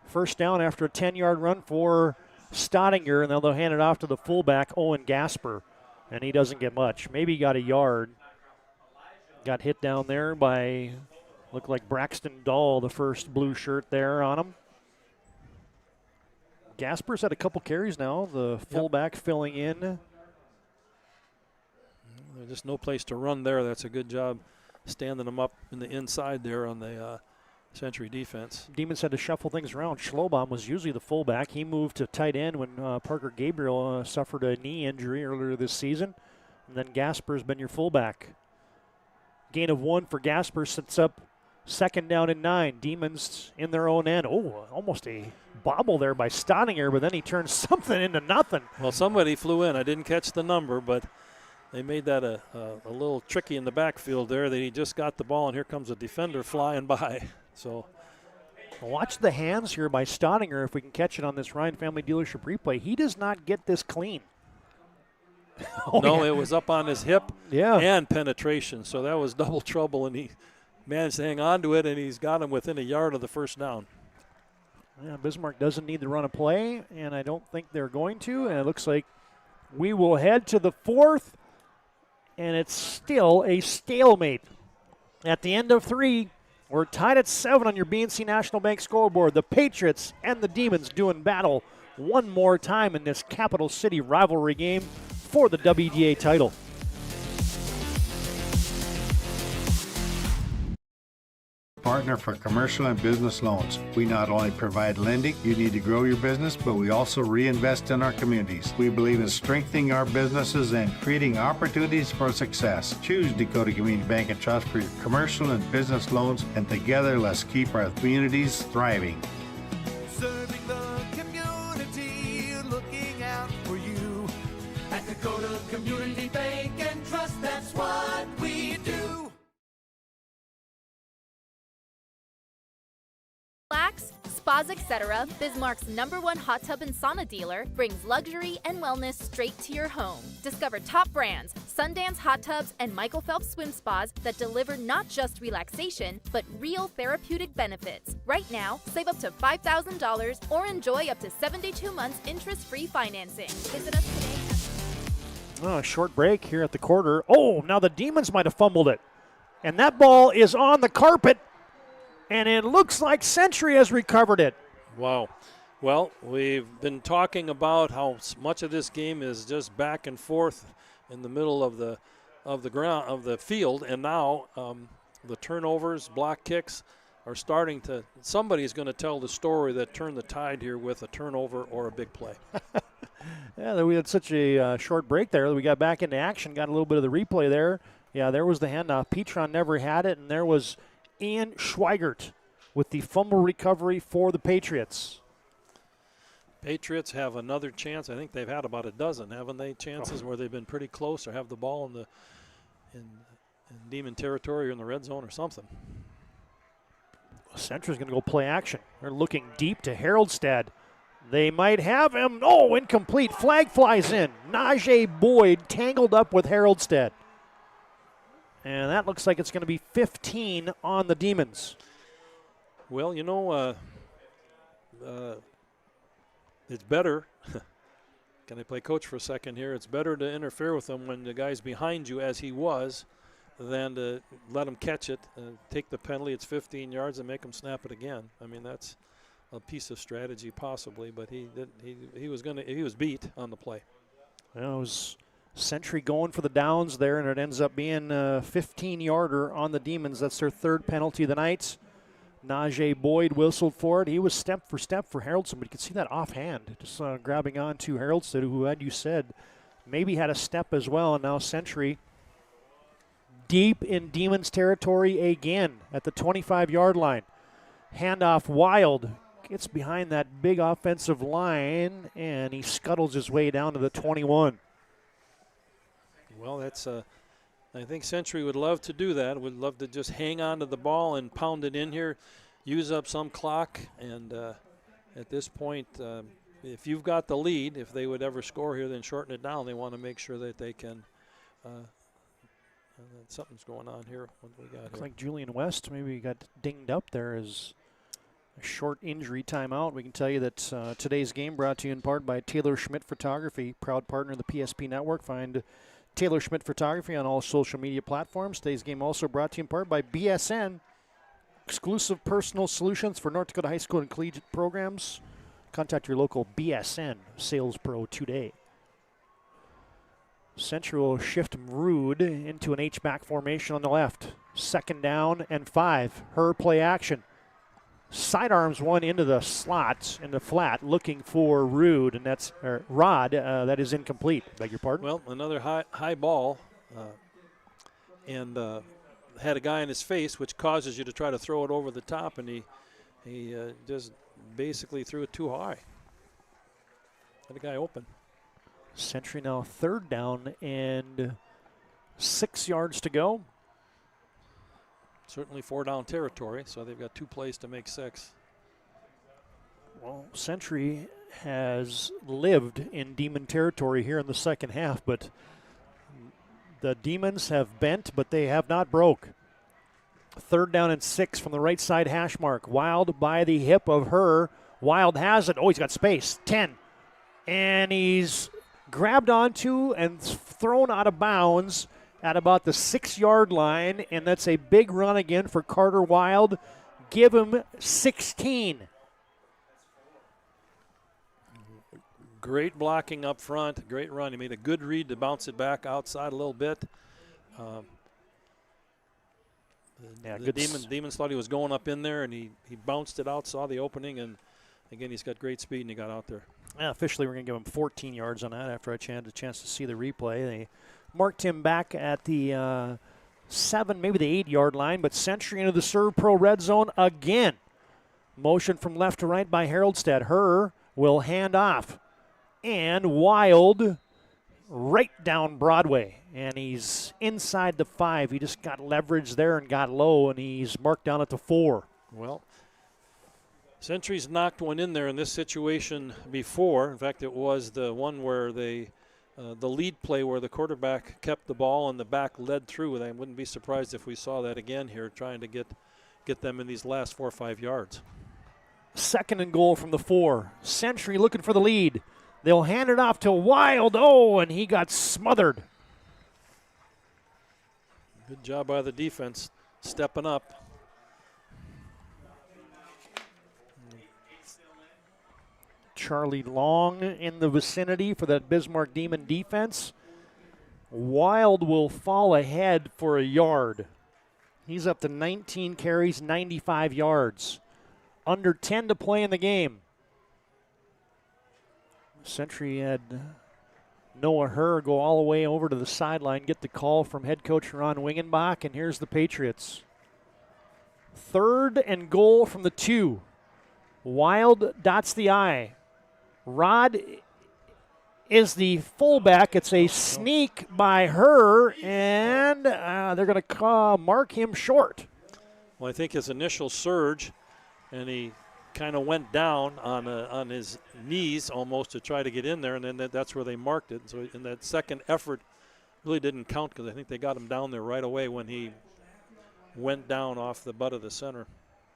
First down after a 10-yard run for Stottinger, and then they'll hand it off to the fullback, Owen Gasper, and he doesn't get much. Maybe he got a yard. Got hit down there by, looked like Braxton Dahl, the first blue shirt there on him. Gasper's had a couple carries now, the fullback filling in. There's just no place to run there. That's a good job standing them up in the inside there on the Century defense. Demons had to shuffle things around. Schlobaum was usually the fullback. He moved to tight end when Parker Gabriel suffered a knee injury earlier this season. And then Gasper's been your fullback. Gain of 1 for Gasper, sets up second down and 9. Demons in their own end. Oh, almost a bobble there by Stottinger, but then he turns something into nothing. Well, somebody flew in. I didn't catch the number, but they made that a little tricky in the backfield there. That he just got the ball, and here comes a defender flying by. So watch the hands here by Stottinger if we can catch it on this Ryan Family Dealership replay. He does not get this clean. It was up on his hip Yeah. and penetration, so that was double trouble, and he managed to hang on to it, and he's got him within a yard of the first down. Yeah, Bismarck doesn't need to run a play, and I don't think they're going to, and it looks like we will head to the fourth, and it's still a stalemate. At the end of 3, we're tied at 7 on your BNC National Bank scoreboard. The Patriots and the Demons doing battle one more time in this Capital City rivalry game for the WDA title. Partner for commercial and business loans. We not only provide lending you need to grow your business, but we also reinvest in our communities. We believe in strengthening our businesses and creating opportunities for success. Choose Dakota Community Bank and Trust for your commercial and business loans, and together let's keep our communities thriving. Serving the community, looking out for you. At Dakota Community Bank and Trust, that's what we do. Relax, Spas Etc., Bismarck's #1 hot tub and sauna dealer, brings luxury and wellness straight to your home. Discover top brands, Sundance Hot Tubs, and Michael Phelps Swim Spas that deliver not just relaxation, but real therapeutic benefits. Right now, save up to $5,000 or enjoy up to 72 months interest-free financing. Visit us today. Oh, a short break here at the quarter. Oh, now the Demons might have fumbled it. And that ball is on the carpet. And it looks like Century has recovered it. Wow. Well, we've been talking about how much of this game is just back and forth in the middle of the field, and now the turnovers, block kicks are starting to. Somebody's going to tell the story that turned the tide here with a turnover or a big play. Yeah, we had such a short break there that we got back into action, got a little bit of the replay there. Yeah, there was the handoff. Petron never had it, and there was Ian Schweigert with the fumble recovery for the Patriots. Patriots have another chance. I think they've had about a dozen, haven't they? Chances where they've been pretty close or have the ball in Demon territory or in the red zone or something. Center's going to go play action. They're looking deep to Haroldstad. They might have him. Oh, incomplete. Flag flies in. Najee Boyd tangled up with Haroldstad. And that looks like it's going to be 15 on the Demons. Well, it's better. Can I play coach for a second here? It's better to interfere with them when the guy's behind you, as he was, than to let him catch it, take the penalty. It's 15 yards and make him snap it again. I mean, that's a piece of strategy possibly, but he was beat on the play. Well, it was Century going for the downs there, and it ends up being a 15-yarder on the Demons. That's their third penalty of the night. Najee Boyd whistled for it. He was step for Haraldson, but you could see that offhand, just grabbing on to Haraldson, who, had you said, maybe had a step as well. And now Century deep in Demons territory again at the 25-yard line. Handoff Wild gets behind that big offensive line, and he scuttles his way down to the 21. Well, that's I think Century would love to do that. Would love to just hang on to the ball and pound it in here, use up some clock. And at this point, if you've got the lead, if they would ever score here, then shorten it down. They want to make sure that they can. Something's going on here. What do we got Looks here? like Julian West maybe got dinged up there as a short injury timeout. We can tell you that today's game brought to you in part by Taylor Schmidt Photography, proud partner of the PSP Network. Find Taylor Schmidt Photography on all social media platforms. Today's game also brought to you in part by BSN, exclusive personal solutions for North Dakota high school and collegiate programs. Contact your local BSN sales pro today. Central will shift Rude into an H-back formation on the left. 2nd down and 5. Her play action. Sidearms one into the slot, in the flat, looking for Rude, and that's Rod. That is incomplete. Beg your pardon? Well, another high ball, and had a guy in his face, which causes you to try to throw it over the top, and he just basically threw it too high. Had a guy open. Century now 3rd down and 6 yards to go. Certainly 4-down territory, so they've got 2 plays to make 6. Well, Century has lived in Demon territory here in the second half, but the Demons have bent, but they have not broke. 3rd down and 6 from the right side hash mark. Wild by the hip of her. Wild has it. Oh, he's got space. 10. And he's grabbed onto and thrown out of bounds at about the 6-yard line, and that's a big run again for Carter Wild. Give him 16. Great blocking up front, great run. He made a good read to bounce it back outside a little bit. The Demons thought he was going up in there, and he bounced it out, saw the opening, and again, he's got great speed, and he got out there. Yeah, officially, we're going to give him 14 yards on that after I had a chance to see the replay. They marked him back at the 7, maybe the 8-yard line, but Century into the Serve Pro red zone again. Motion from left to right by Haroldstad. Her will hand off. And Wild right down Broadway. And he's inside the 5. He just got leverage there and got low, and he's marked down at the 4. Well, Century's knocked one in there in this situation before. In fact, it was the one where the lead play where the quarterback kept the ball and the back led through. And I wouldn't be surprised if we saw that again here, trying to get them in these last 4 or 5 yards. 2nd and goal from the 4. Century looking for the lead. They'll hand it off to Wild. Oh, and he got smothered. Good job by the defense, stepping up. Charlie Long in the vicinity for that Bismarck Demon defense. Wild will fall ahead for a yard. He's up to 19 carries, 95 yards. Under 10 to play in the game. Century had Noah Herr go all the way over to the sideline, get the call from head coach Ron Wingenbach, and here's the Patriots. 3rd and goal from the 2. Wild dots the I. Rod is the fullback. It's a sneak by her, and they're going to mark him short. Well, I think his initial surge, and he kind of went down on his knees almost to try to get in there, and then that's where they marked it. So in that second effort really didn't count because I think they got him down there right away when he went down off the butt of the center.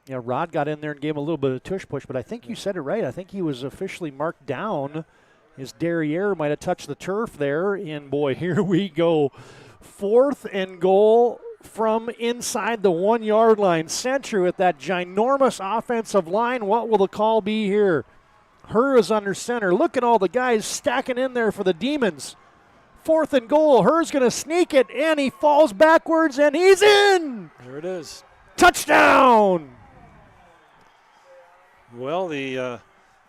Yeah, Rod got in there and gave him a little bit of tush push, but I think you said it right. I think he was officially marked down. His derriere might have touched the turf there, and boy, here we go. 4th and goal from inside the 1 yard line. Century with that ginormous offensive line. What will the call be here? Her is under center. Look at all the guys stacking in there for the Demons. 4th and goal. Her's going to sneak it, and he falls backwards, and he's in. There it is. Touchdown. Well,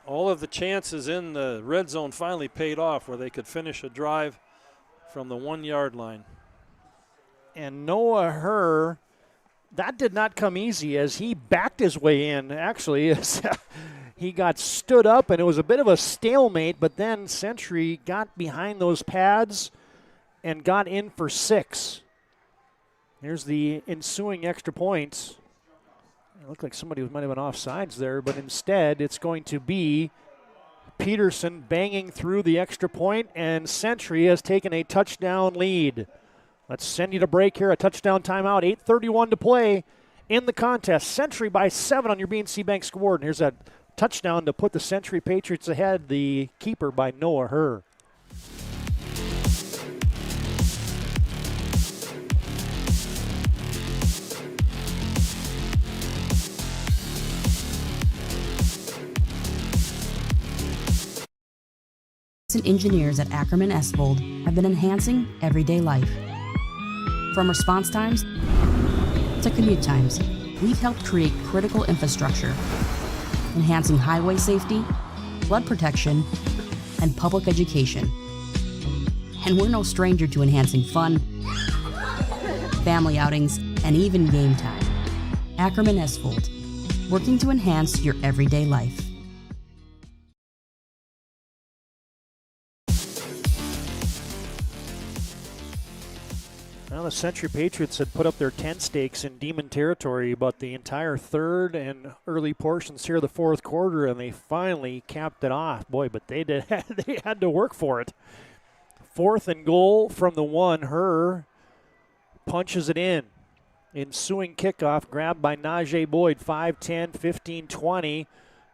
all of the chances in the red zone finally paid off where they could finish a drive from the 1 yard line. And Noah Herr, that did not come easy as he backed his way in, actually. He got stood up, and it was a bit of a stalemate, but then Century got behind those pads and got in for 6. Here's the ensuing extra points. It looked like somebody might have been offsides there, but instead it's going to be Peterson banging through the extra point, and Century has taken a touchdown lead. Let's send you to break here, a touchdown timeout, 8:31 to play in the contest. Century by 7 on your BNC Bank scoreboard. And here's that touchdown to put the Century Patriots ahead, the keeper by Noah Herr. And engineers at Ackerman Esvold have been enhancing everyday life. From response times to commute times, we've helped create critical infrastructure, enhancing highway safety, flood protection, and public education. And we're no stranger to enhancing fun, family outings, and even game time. Ackerman Esvold, working to enhance your everyday life. Well, the Century Patriots had put up their tent stakes in Demon territory about the entire third and early portions here of the fourth quarter, and they finally capped it off. Boy, but they had to work for it. 4th and goal from the 1. Herr punches it in. Ensuing kickoff grabbed by Najee Boyd. 5-10, 15-20.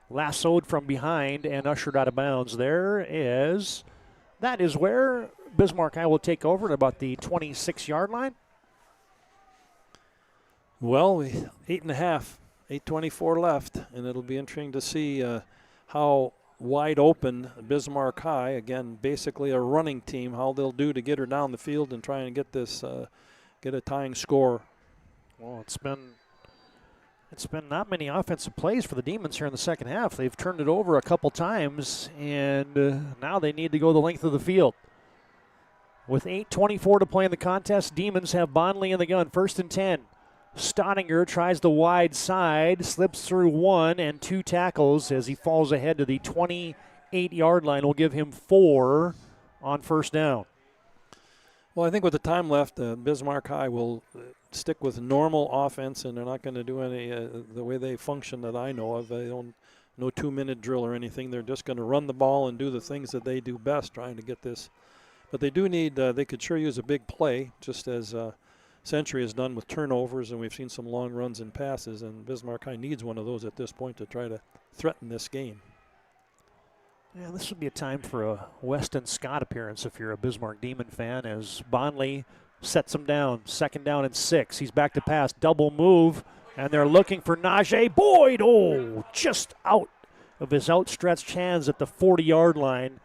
Lassoed from behind and ushered out of bounds. That is where Bismarck High will take over at about the 26-yard line. Well, 8.5, 8:24 left, and it'll be interesting to see how wide open Bismarck High, again, basically a running team, how they'll do to get her down the field and try and get this, get a tying score. Well, it's been not many offensive plays for the Demons here in the second half. They've turned it over a couple times, and now they need to go the length of the field. With 8:24 to play in the contest, Demons have Bonnelly in the gun. 1st and 10. Stottinger tries the wide side, slips through 1 and 2 tackles as he falls ahead to the 28-yard line. Will give him 4 on 1st down. Well, I think with the time left, Bismarck High will stick with normal offense, and they're not going to do any the way they function that I know of. They don't no 2-minute drill or anything. They're just going to run the ball and do the things that they do best, trying to get this. But they do need, they could sure use a big play, just as Century has done with turnovers, and we've seen some long runs and passes, and Bismarck High needs one of those at this point to try to threaten this game. Yeah, this would be a time for a Weston Scott appearance if you're a Bismarck Demon fan, as Bonnelly sets him down. 2nd down and 6. He's back to pass. Double move, and they're looking for Najee Boyd. Oh, just out of his outstretched hands at the 40-yard line.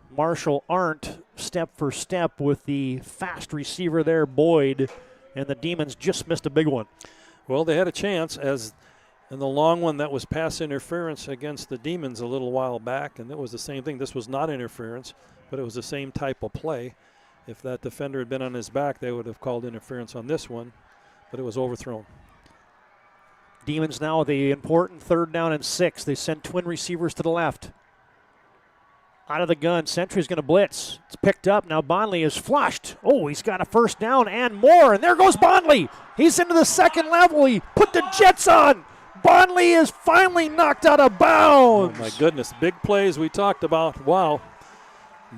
Marshall Arndt step for step with the fast receiver there, Boyd, and the Demons just missed a big one. Well, they had a chance, as in the long one that was pass interference against the Demons a little while back, and it was the same thing. This was not interference, but it was the same type of play. If that defender had been on his back, they would have called interference on this one, but it was overthrown. Demons now with the important 3rd down and 6. They send twin receivers to the left. Out of the gun, Sentry's going to blitz. It's picked up. Now Bondley is flushed. Oh, he's got a first down and more. And there goes Bondley. He's into the second level. He put the Jets on. Bondley is finally knocked out of bounds. Oh, my goodness. Big plays we talked about. Wow.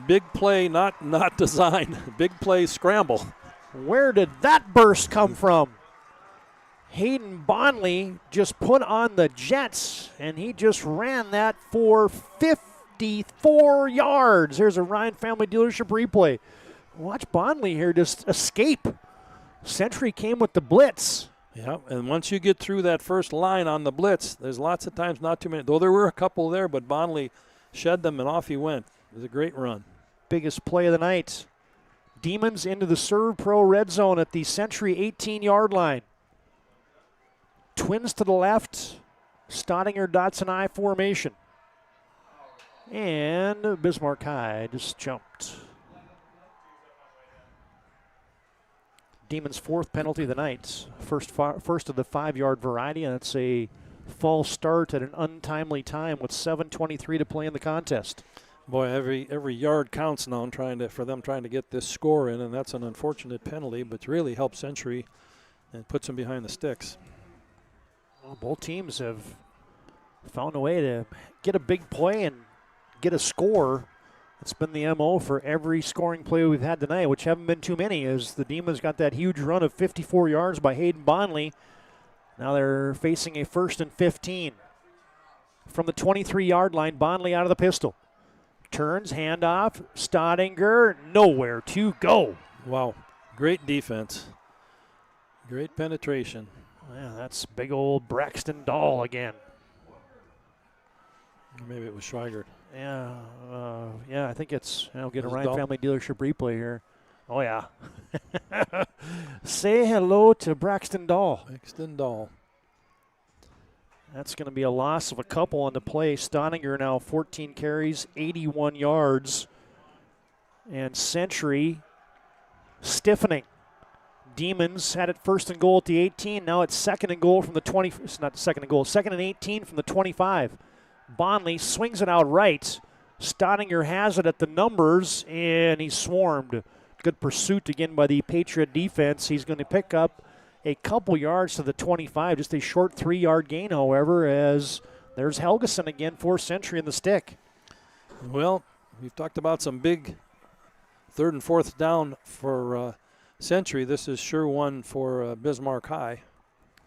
Big play, not design. Big play scramble. Where did that burst come from? Hayden Bondley just put on the Jets, and he just ran that for 54 yards. Here's a Ryan Family Dealership replay. Watch Bondley here just escape. Sentry came with the blitz. Yeah, and once you get through that first line on the blitz, there's lots of times not too many. Though there were a couple there, but Bondley shed them and off he went. It was a great run. Biggest play of the night. Demons into the Serve Pro red zone at the Sentry 18-yard line. Twins to the left. Stottinger, Dotson, I formation. And Bismarck High just jumped. Demons' fourth penalty of the night. First of the 5-yard variety, and it's a false start at an untimely time with 7:23 to play in the contest. Boy, every yard counts now for them trying to get this score in, and that's an unfortunate penalty, but really helps Century and puts them behind the sticks. Well, both teams have found a way to get a big play and get a score. It's been the MO for every scoring play we've had tonight, which haven't been too many, as the Demons got that huge run of 54 yards by Hayden Bondley. Now they're facing a 1st and 15. From the 23-yard line, Bondley out of the pistol. Turns, handoff, Stottinger, nowhere to go. Wow, great defense. Great penetration. Yeah, that's big old Braxton Dahl again. Maybe it was Schweigert. Yeah, I think it's, I'll get a Ryan Family Dealership replay here. Oh, yeah. Say hello to Braxton Dahl. Braxton Dahl. That's going to be a loss of a couple on the play. Stottinger now 14 carries, 81 yards. And Century stiffening. Demons had it 1st and goal at the 18. Now it's 2nd and goal from the 20. It's not 2nd and goal. 2nd and 18 from the 25. Bondley swings it out right. Stottinger has it at the numbers, and he's swarmed. Good pursuit again by the Patriot defense. He's going to pick up a couple yards to the 25, just a short 3-yard gain, however, as there's Helgeson again for Century in the stick. Well, we've talked about some big 3rd and 4th down for Century. This is sure one for Bismarck High.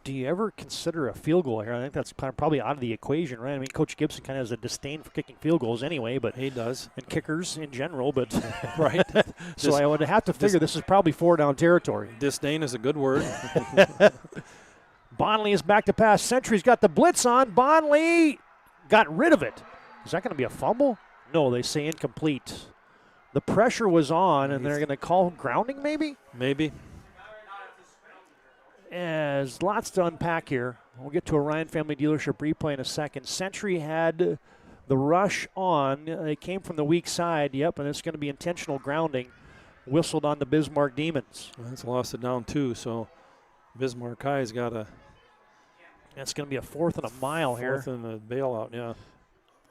Do you ever consider a field goal here? I think that's probably out of the equation, right? I mean, Coach Gibson kind of has a disdain for kicking field goals anyway, but he does, and kickers in general. But right, so I would have to figure this is probably 4-down territory. Disdain is a good word. Bondley is back to pass. Century's got the blitz on. Bondley got rid of it. Is that going to be a fumble? No, they say incomplete. The pressure was on, and they're going to call grounding, maybe. Maybe. There's lots to unpack here. We'll get to a Ryan Family Dealership replay in a second. Century had the rush on. They came from the weak side. Yep, and it's going to be intentional grounding. Whistled on the Bismarck Demons. Well, that's lost it down too, so Bismarck High's got a... That's going to be a 4th and a mile here. 4th and a bailout, yeah.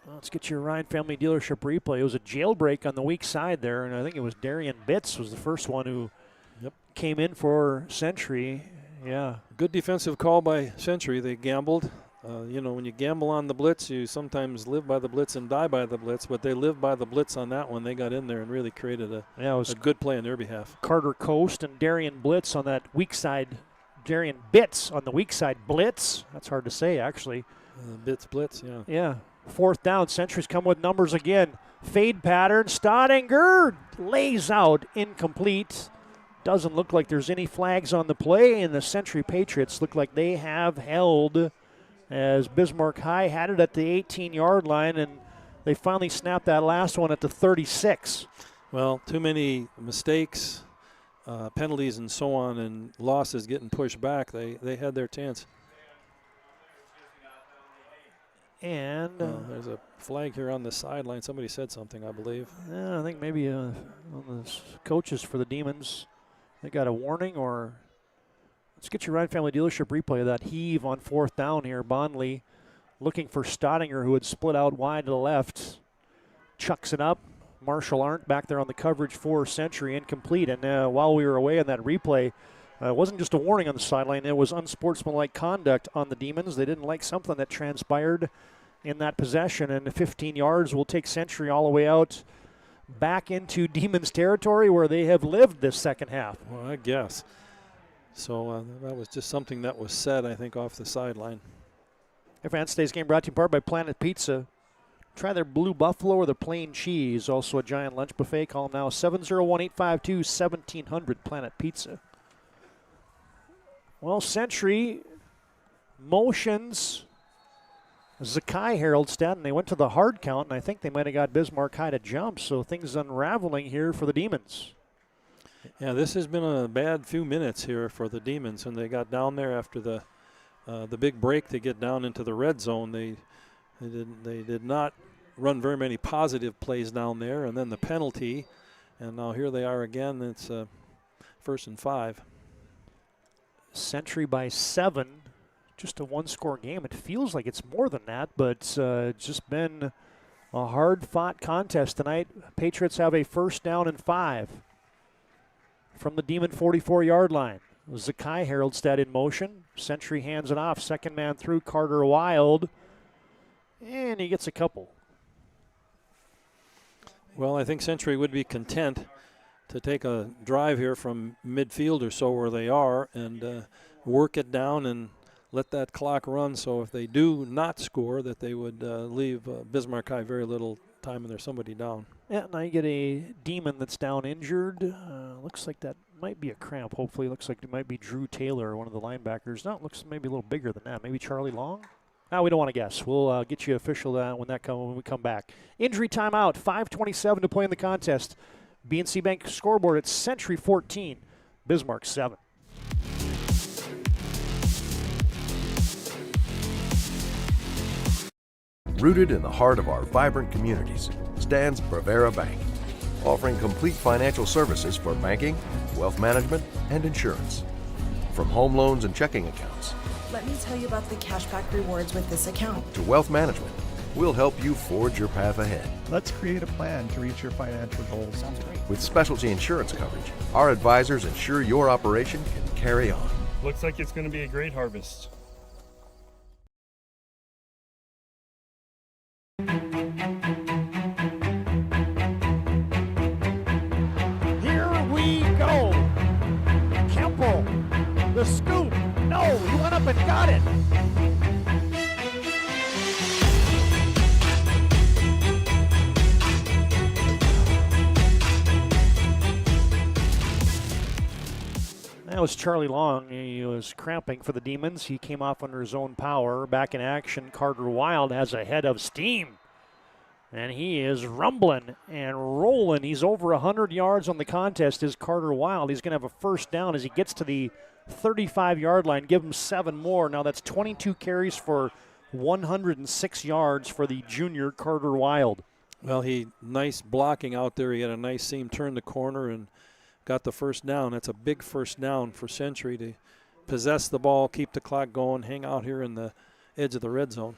Let's get your Ryan Family Dealership replay. It was a jailbreak on the weak side there, and I think it was Darian Bitts was the first one who came in for Century. Yeah. Good defensive call by Century. They gambled. When you gamble on the blitz, you sometimes live by the blitz and die by the blitz, but they lived by the blitz on that one. They got in there and really created a good play on their behalf. Carter Coast and Darian Blitz on that weak side. Darian Bitts on the weak side blitz. That's hard to say, actually. Bitts blitz, yeah. Yeah. 4th down. Century's come with numbers again. Fade pattern. Stottinger lays out incomplete. Doesn't look like there's any flags on the play, and the Century Patriots look like they have held as Bismarck High had it at the 18-yard line, and they finally snapped that last one at the 36. Well, too many mistakes, penalties and so on, and losses getting pushed back. They had their chance. And there's a flag here on the sideline. Somebody said something, I believe. Yeah, I think maybe one of the coaches for the Demons. They got a warning, or let's get your Ryan Family Dealership replay of that heave on 4th down here. Bondley looking for Stottinger, who had split out wide to the left. chucks it up. Marshall Arndt back there on the coverage for Century, incomplete. And while we were away on that replay, it wasn't just a warning on the sideline. It was unsportsmanlike conduct on the Demons. They didn't like something that transpired in that possession. And 15 yards will take Century all the way out back into Demons territory where they have lived this second half. Well, I guess. So that was just something that was said, I think, off the sideline. Advanced today's game brought to you in part by Planet Pizza. Try their Blue Buffalo or the plain cheese. Also a giant lunch buffet. Call them now, 701-852-1700, Planet Pizza. Well, Century motions Zakai Haroldstad, and they went to the hard count, and I think they might have got Bismarck high to jump, so things unraveling here for the Demons. Yeah, this has been a bad few minutes here for the Demons, and they got down there after the big break to get down into the red zone. They did not run very many positive plays down there, and then the penalty, and now here they are again. It's 1st and 5. Century by 7, just a one-score game. It feels like it's more than that, but it's just been a hard-fought contest tonight. Patriots have a 1st down and 5 from the Demon 44-yard line. Zakai Haroldstad in motion. Century hands it off. Second man through, Carter Wild, and he gets a couple. Well, I think Century would be content to take a drive here from midfield or so where they are and work it down and let that clock run. So if they do not score, that they would leave Bismarck High very little time and there's somebody down. Yeah, now you get a Demon that's down injured. Looks like that might be a cramp. Hopefully looks like it might be Drew Taylor, one of the linebackers. No, it looks maybe a little bigger than that. Maybe Charlie Long? No, we don't want to guess. We'll get you official when we come back. Injury timeout, 5:27 to play in the contest. BNC Bank scoreboard at Century 14, Bismarck 7. Rooted in the heart of our vibrant communities stands Bravera Bank, offering complete financial services for banking, wealth management, and insurance. From home loans and checking accounts Let me tell you about the cashback rewards with this account. to wealth management, we'll help you forge your path ahead. Let's create a plan to reach your financial goals. Sounds great. With specialty insurance coverage, our advisors ensure your operation can carry on. Looks like it's going to be a great harvest. Here we go. Kemple, the scoop. No, he went up and got it. That was Charlie Long. He was cramping for the Demons. He came off under his own power. Back in action, Carter Wild has a head of steam. And he is rumbling and rolling. He's over 100 yards on the contest, is Carter Wild. He's going to have a 1st down as he gets to the 35-yard line. Give him 7 more. Now that's 22 carries for 106 yards for the junior Carter Wild. Well, nice blocking out there. He had a nice seam, turned the corner, and got the 1st down. That's a big 1st down for Century to possess the ball, keep the clock going, hang out here in the edge of the red zone.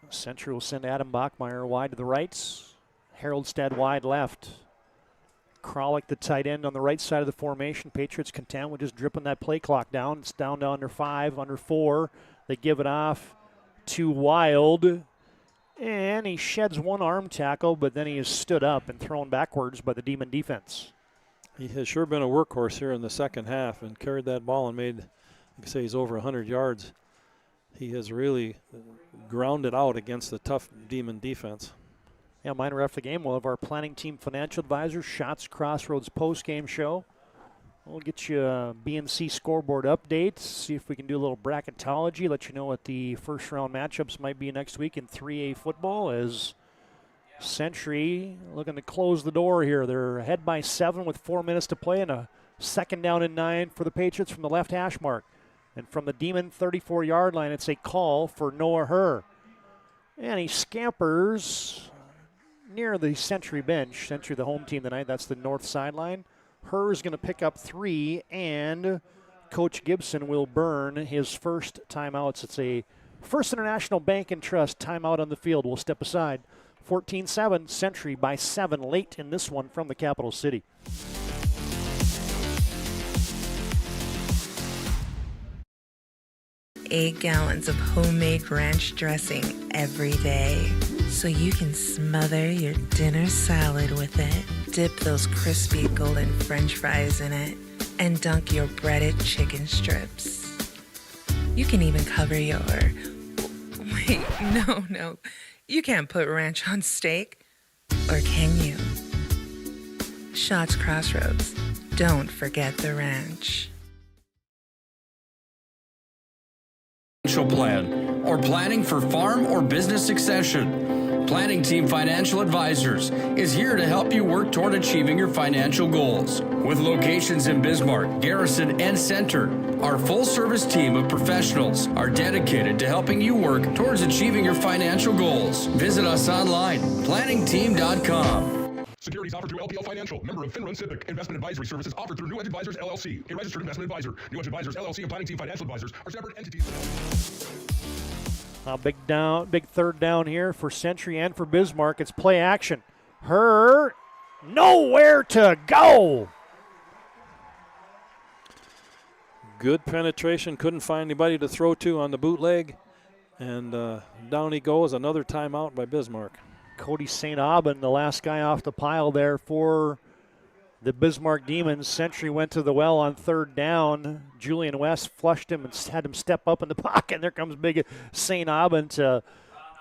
Century will send Adam Bachmeyer wide to the right. Haroldstad wide left. Kralik, the tight end, on the right side of the formation. Patriots content with just dripping that play clock down. It's down to under 5, under 4. They give it off to Wild. And he sheds one arm tackle, but then he is stood up and thrown backwards by the Demon defense. He has sure been a workhorse here in the second half and carried that ball and made, like I say, he's over 100 yards. He has really grounded out against the tough Demon defense. Yeah, minor after the game, we'll have our planning team financial advisor, Shots Crossroads post-game show. We'll get you a BNC scoreboard update, see if we can do a little bracketology, let you know what the first-round matchups might be next week in 3A football as Century looking to close the door here. They're ahead by 7 with 4 minutes to play and a 2nd down and 9 for the Patriots from the left hash mark. And from the Demon 34-yard line, it's a call for Noah Herr. And he scampers near the Century bench. Century, the home team tonight, that's the north sideline. Herr is going to pick up 3, and Coach Gibson will burn his first timeouts. It's a First International Bank and Trust timeout on the field. We'll step aside 14-7, Century by 7 late in this one from the capital city. Eight gallons of homemade ranch dressing every day, so you can smother your dinner salad with it, dip those crispy golden French fries in it, and dunk your breaded chicken strips. You can even cover your... Wait, no. You can't put ranch on steak. Or can you? Shots Crossroads. Don't forget the ranch. Plan or planning for farm or business succession. Planning Team Financial Advisors is here to help you work toward achieving your financial goals. With locations in Bismarck, Garrison, and Center, our full-service team of professionals are dedicated to helping you work towards achieving your financial goals. Visit us online, planningteam.com. Securities offered through LPL Financial, member of FINRA Civic. Investment advisory services offered through New Edge Advisors, LLC, a registered investment advisor. New Edge Advisors, LLC, and Planning Team Financial Advisors are separate entities. Big third down here for Century and for Bismarck. It's play action. Nowhere to go. Good penetration. Couldn't find anybody to throw to on the bootleg. And down he goes. Another timeout by Bismarck. Cody St. Aubin, the last guy off the pile there for the Bismarck Demons. Century went to the well on third down. Julian West flushed him and had him step up in the pocket. And there comes big St. Aubin to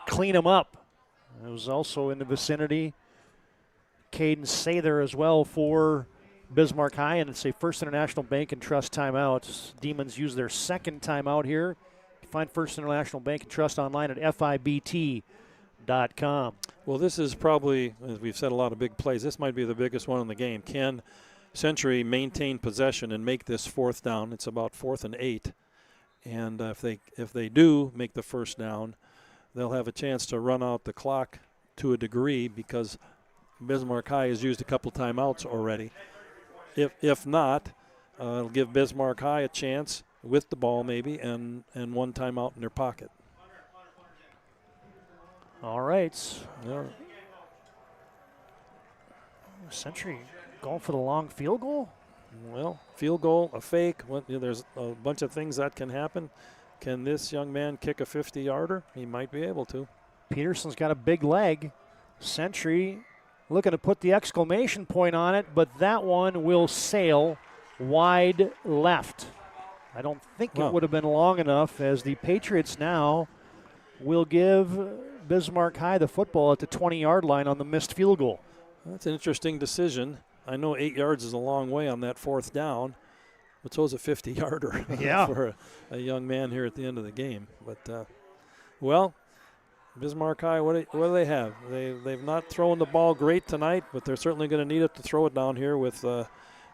clean him up. It was also in the vicinity. Caden Sather as well for Bismarck High. And it's a First International Bank and Trust timeout. Demons use their second timeout here. Find First International Bank and Trust online at FIBT.com. Well, this is probably, as we've said, a lot of big plays. This might be the biggest one in the game. Can Century maintain possession and make this fourth down? It's about 4th and 8. And if they do make the first down, they'll have a chance to run out the clock to a degree because Bismarck High has used a couple timeouts already. If not, it'll give Bismarck High a chance with the ball maybe and one timeout in their pocket. All right. Yeah. Century going for the long field goal? Well, field goal, a fake. There's a bunch of things that can happen. Can this young man kick a 50-yarder? He might be able to. Peterson's got a big leg. Century looking to put the exclamation point on it, but that one will sail wide left. I don't think it would have been long enough, as the Patriots now will give Bismarck High the football at the 20-yard line on the missed field goal. That's an interesting decision. I know 8 yards is a long way on that fourth down, but so is a 50-yarder for a young man here at the end of the game. But, Bismarck High, what do they have? They've not thrown the ball great tonight, but they're certainly going to need it to throw it down here with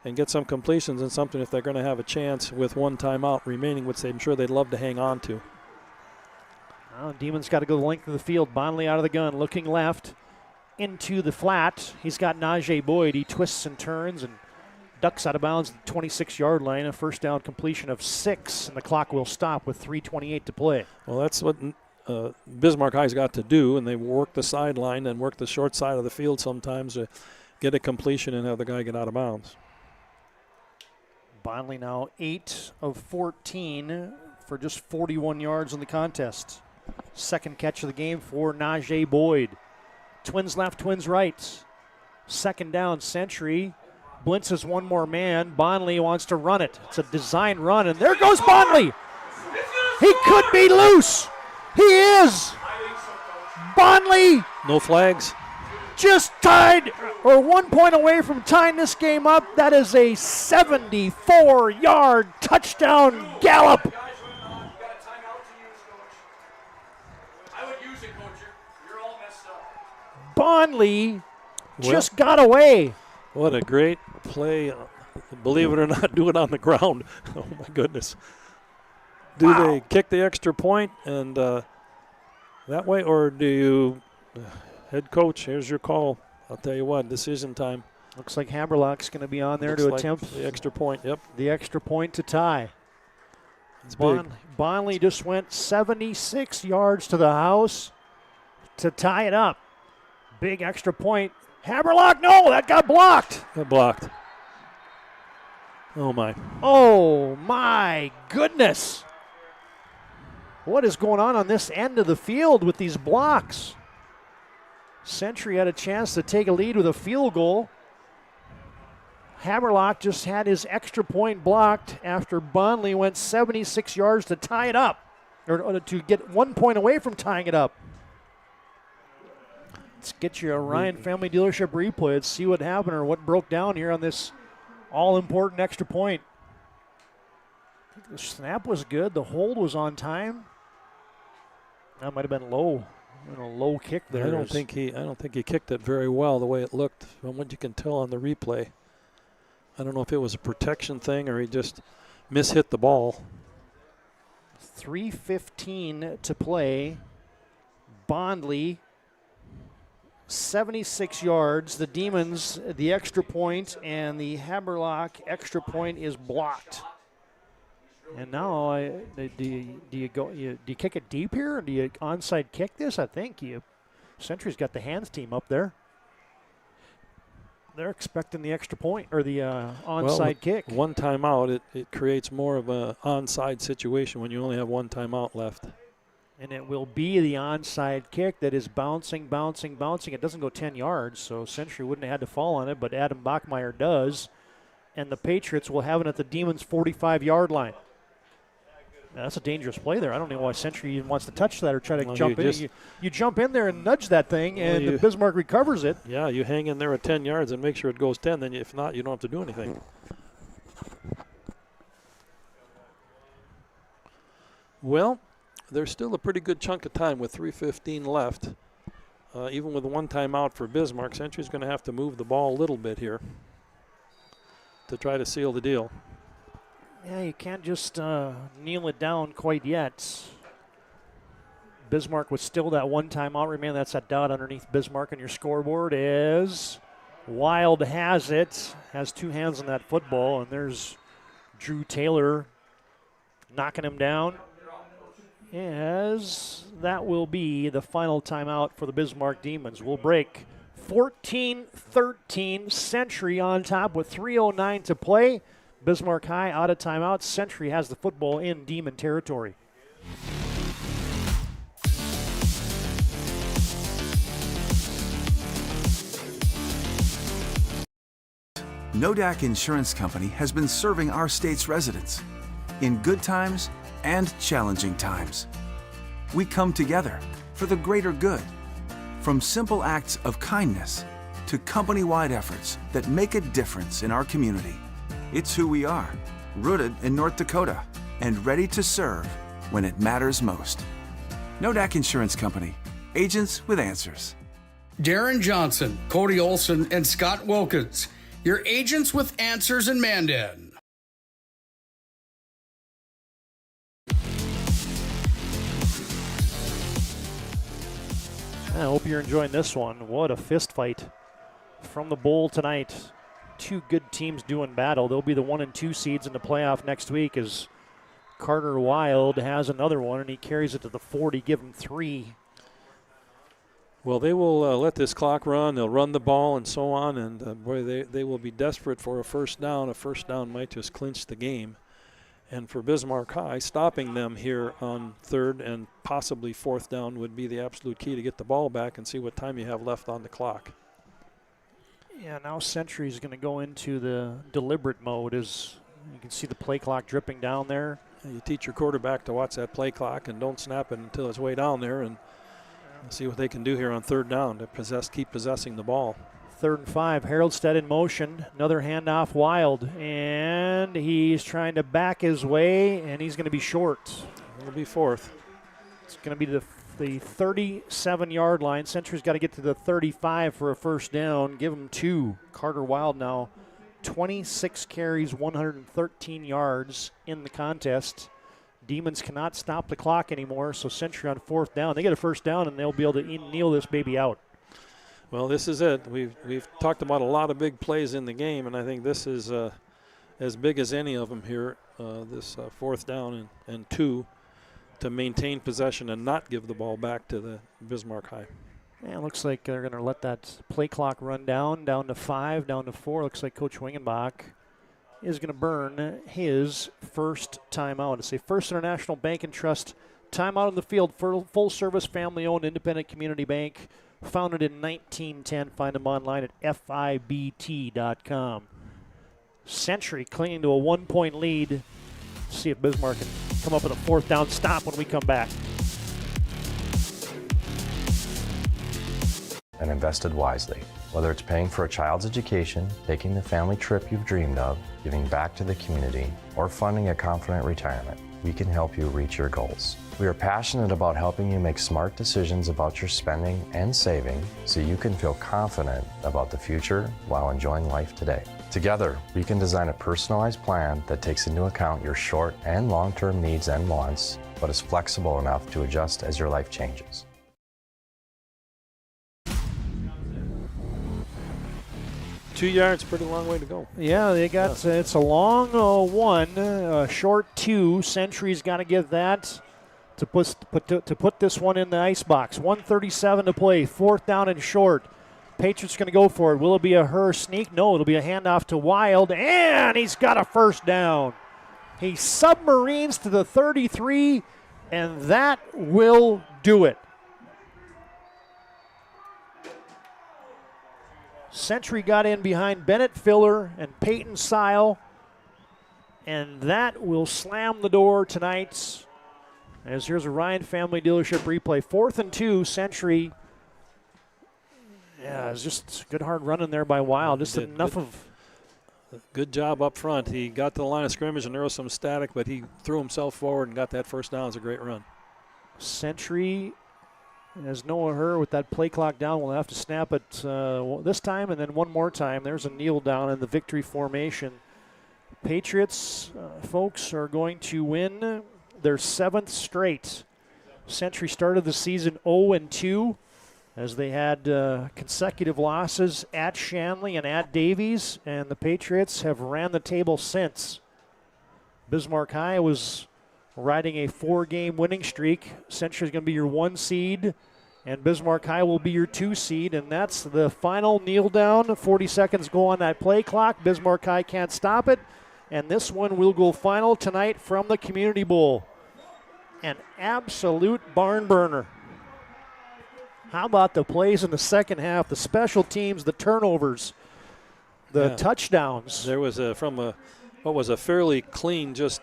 and get some completions and something if they're going to have a chance with one timeout remaining, which I'm sure they'd love to hang on to. Demons got to go the length of the field. Bonley out of the gun, looking left into the flat. He's got Najee Boyd. He twists and turns and ducks out of bounds at the 26-yard line. A first down completion of 6, and the clock will stop with 3:28 to play. Well, that's what Bismarck High's got to do, and they work the sideline and work the short side of the field sometimes to get a completion and have the guy get out of bounds. Bonley now 8 of 14 for just 41 yards in the contest. Second catch of the game for Najee Boyd. Twins left, twins right. Second down, Century. Blitzes one more man. Bonley wants to run it. It's a design run, and there goes Bonley. He could be loose. He is. Bonley. No flags. Just tied, or 1 point away from tying this game up. That is a 74-yard touchdown gallop. Bonley just got away. What a great play. Believe it or not, do it on the ground. Oh, my goodness. Do they kick the extra point and that way, or do you, head coach, here's your call. I'll tell you what, decision time. Looks like Hammerlock's going to be on there to attempt the extra point. Yep. The extra point to tie. It's big. Bonley just went 76 yards to the house to tie it up. Big extra point. Hammerlock, no, that got blocked. Got blocked. Oh, my. Oh, my goodness. What is going on this end of the field with these blocks? Century had a chance to take a lead with a field goal. Hammerlock just had his extra point blocked after Bonnley went 76 yards to tie it up, or to get 1 point away from tying it up. Let's get you a Ryan Family Dealership replay. Let's see what happened or what broke down here on this all-important extra point. The snap was good. The hold was on time. That might have been low. A low kick there. I don't think he kicked it very well the way it looked from what you can tell on the replay. I don't know if it was a protection thing or he just mishit the ball. 3:15 to play. Bondley, 76 yards. The Demons, the extra point, and the Hammerlock extra point is blocked. And now, do you kick it deep here, or do you onside kick this? I think Century's got the hands team up there. They're expecting the extra point or the onside kick. One timeout, it creates more of an onside situation when you only have one timeout left. And it will be the onside kick that is bouncing. It doesn't go 10 yards, so Century wouldn't have had to fall on it, but Adam Bachmeyer does. And the Patriots will have it at the Demons' 45-yard line. Now, that's a dangerous play there. I don't know why Century even wants to touch that or try to jump in. You jump in there and nudge that thing, and Bismarck recovers it. Yeah, you hang in there at 10 yards and make sure it goes 10. Then if not, you don't have to do anything. Well, there's still a pretty good chunk of time with 3:15 left. Even with one timeout for Bismarck, Century's going to have to move the ball a little bit here to try to seal the deal. Yeah, you can't just kneel it down quite yet. Bismarck was still that one timeout. Remember, that's that dot underneath Bismarck on your scoreboard. Is Wild has it, has two hands on that football, and there's Drew Taylor knocking him down. As that will be the final timeout for the Bismarck Demons. We'll break 14-13, Century on top with 3:09 to play. Bismarck High out of timeout. Century has the football in Demon territory. Nodak Insurance Company has been serving our state's residents in good times and challenging times. We come together for the greater good, from simple acts of kindness to company-wide efforts that make a difference in our community. It's who we are, rooted in North Dakota and ready to serve when it matters most. Nodak Insurance Company, agents with answers. Darren Johnson, Cody Olson, and Scott Wilkins, your agents with answers in Mandan. I hope you're enjoying this one. What a fist fight from the bowl tonight. Two good teams doing battle. They'll be the 1 and 2 seeds in the playoff next week as Carter Wild has another one, and he carries it to the 40. Give him 3. Well, they will let this clock run. They'll run the ball and so on, and boy, they will be desperate for a first down. A first down might just clinch the game. And for Bismarck High, stopping them here on 3rd and possibly 4th down would be the absolute key to get the ball back and see what time you have left on the clock. Yeah, now Century's going to go into the deliberate mode as you can see the play clock dripping down there. You teach your quarterback to watch that play clock and don't snap it until it's way down there and see what they can do here on 3rd down to keep possessing the ball. 3rd and 5, Haroldstead in motion. Another handoff Wild, and he's trying to back his way, and he's going to be short. It'll be 4th. It's going to be the 37-yard line. Century's got to get to the 35 for a first down. Give him 2. Carter Wild now 26 carries, 113 yards in the contest. Demons cannot stop the clock anymore, so Century on 4th down. They get a first down, and they'll be able to kneel this baby out. Well, this is it. We've talked about a lot of big plays in the game, and I think this is as big as any of them here, this 4th down and 2 to maintain possession and not give the ball back to the Bismarck High. And it looks like they're going to let that play clock run down to 5, down to 4. Looks like Coach Wingenbach is going to burn his first timeout. It's a First International Bank and Trust timeout in the field. Full-service, family-owned, independent community bank, founded in 1910. Find them online at fibt.com. Century clinging to a 1-point lead. See if Bismarck can come up with a 4th down stop when we come back. And invested wisely. Whether it's paying for a child's education, taking the family trip you've dreamed of, giving back to the community, or funding a confident retirement, we can help you reach your goals. We are passionate about helping you make smart decisions about your spending and saving so you can feel confident about the future while enjoying life today. Together, we can design a personalized plan that takes into account your short and long-term needs and wants, but is flexible enough to adjust as your life changes. 2 yards, pretty long way to go. Yeah, they got it's a long 1, a short 2. Century's got to get that to put this one in the icebox. 1:37 to play, 4th down and short. Patriots going to go for it. Will it be a her sneak? No, it'll be a handoff to Wild, and he's got a first down. He submarines to the 33, and that will do it. Century got in behind Bennett Filler and Peyton Sile, and that will slam the door tonight. As here's a Ryan Family Dealership replay. 4th and 2, Century. Yeah, it's just good hard running there by Wild. Just enough of... Good job up front. He got to the line of scrimmage and there was some static, but he threw himself forward and got that first down. It's a great run. Century, as Noah Herr with that play clock down, will have to snap it this time and then one more time. There's a kneel down in the victory formation. Patriots, folks, are going to win their 7th straight. Century started the season 0-2 as they had consecutive losses at Shanley and at Davies, and the Patriots have ran the table since. Bismarck High was riding a 4-game winning streak. Century is going to be your 1 seed, and Bismarck High will be your 2 seed, and that's the final kneel down. 40 seconds go on that play clock. Bismarck High can't stop it, and this one will go final tonight from the Community Bowl. An absolute barn burner. How about the plays in the second half, the special teams, the turnovers, the touchdowns? There was what was a fairly clean, just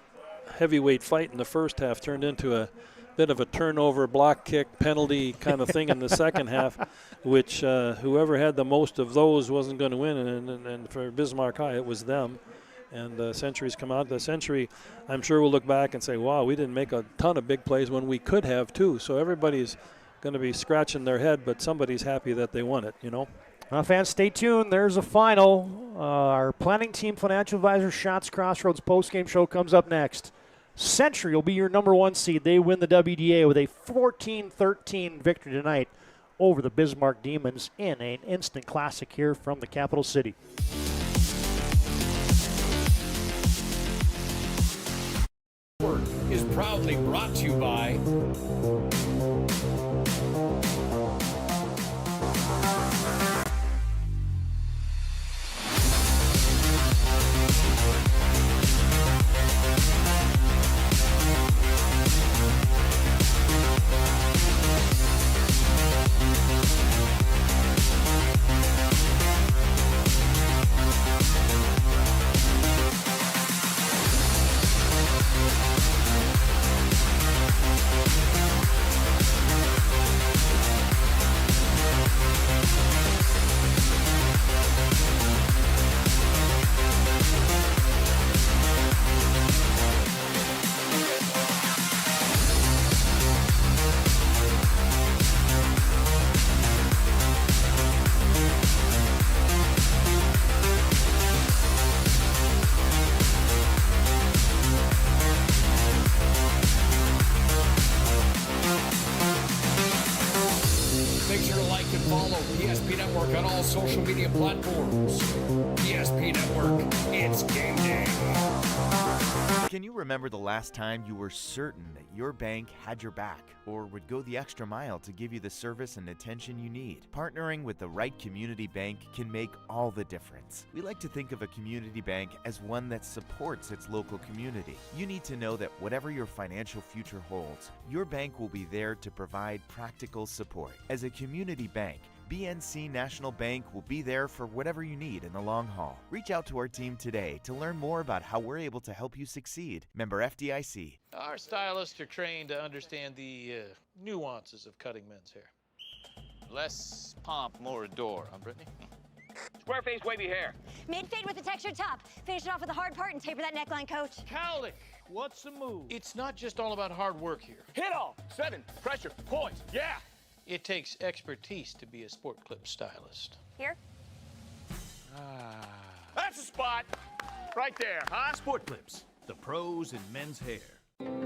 heavyweight fight in the first half turned into a bit of a turnover, block kick, penalty kind of thing in the second half, which whoever had the most of those wasn't going to win, and for Bismarck High it was them. And Century's come out. The Century, I'm sure, will look back and say, wow, we didn't make a ton of big plays when we could have too. So everybody's going to be scratching their head, but somebody's happy that they won it, you know. Fans, stay tuned. There's a final. Our planning team financial advisor Shots Crossroads postgame show comes up next. Century will be your number 1 seed. They win the WDA with a 14-13 victory tonight over the Bismarck Demons in an instant classic here from the capital city. Is proudly brought to you by social media platforms. PSP Network, it's game day. Can you remember the last time you were certain that your bank had your back or would go the extra mile to give you the service and attention you need? Partnering with the right community bank can make all the difference. We like to think of a community bank as one that supports its local community. You need to know that whatever your financial future holds, your bank will be there to provide practical support. As a community bank, BNC National Bank will be there for whatever you need in the long haul. Reach out to our team today to learn more about how we're able to help you succeed. Member FDIC. Our stylists are trained to understand the nuances of cutting men's hair. Less pomp, more adore, huh, Brittany? Square face, wavy hair. Mid-fade with a textured top. Finish it off with a hard part and taper that neckline, coach. Cowlick, what's the move? It's not just all about hard work here. Hit all. 7. Pressure. Points. Yeah. It takes expertise to be a sport clip stylist. Here? That's a spot. Right there, huh? Sport Clips, the pros in men's hair.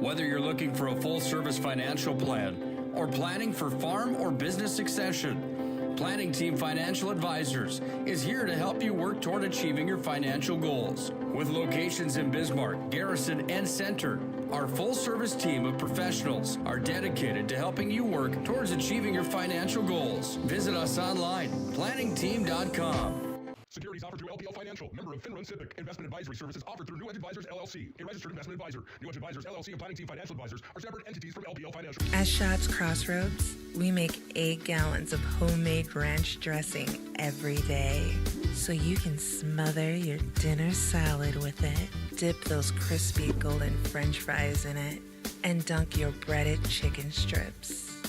Whether you're looking for a full-service financial plan or planning for farm or business succession, Planning Team Financial Advisors is here to help you work toward achieving your financial goals. With locations in Bismarck, Garrison, and Center, our full-service team of professionals are dedicated to helping you work towards achieving your financial goals. Visit us online, planningteam.com. Securities offered through LPL Financial, member of FinRun Civic. Investment advisory services offered through New Edge Advisors LLC, a registered investment advisor. New Edge Advisors LLC and Planning Team Financial Advisors are separate entities from LPL Financial. At Shots Crossroads, we make 8 gallons of homemade ranch dressing every day, so you can smother your dinner salad with it, dip those crispy golden French fries in it, and dunk your breaded chicken strips.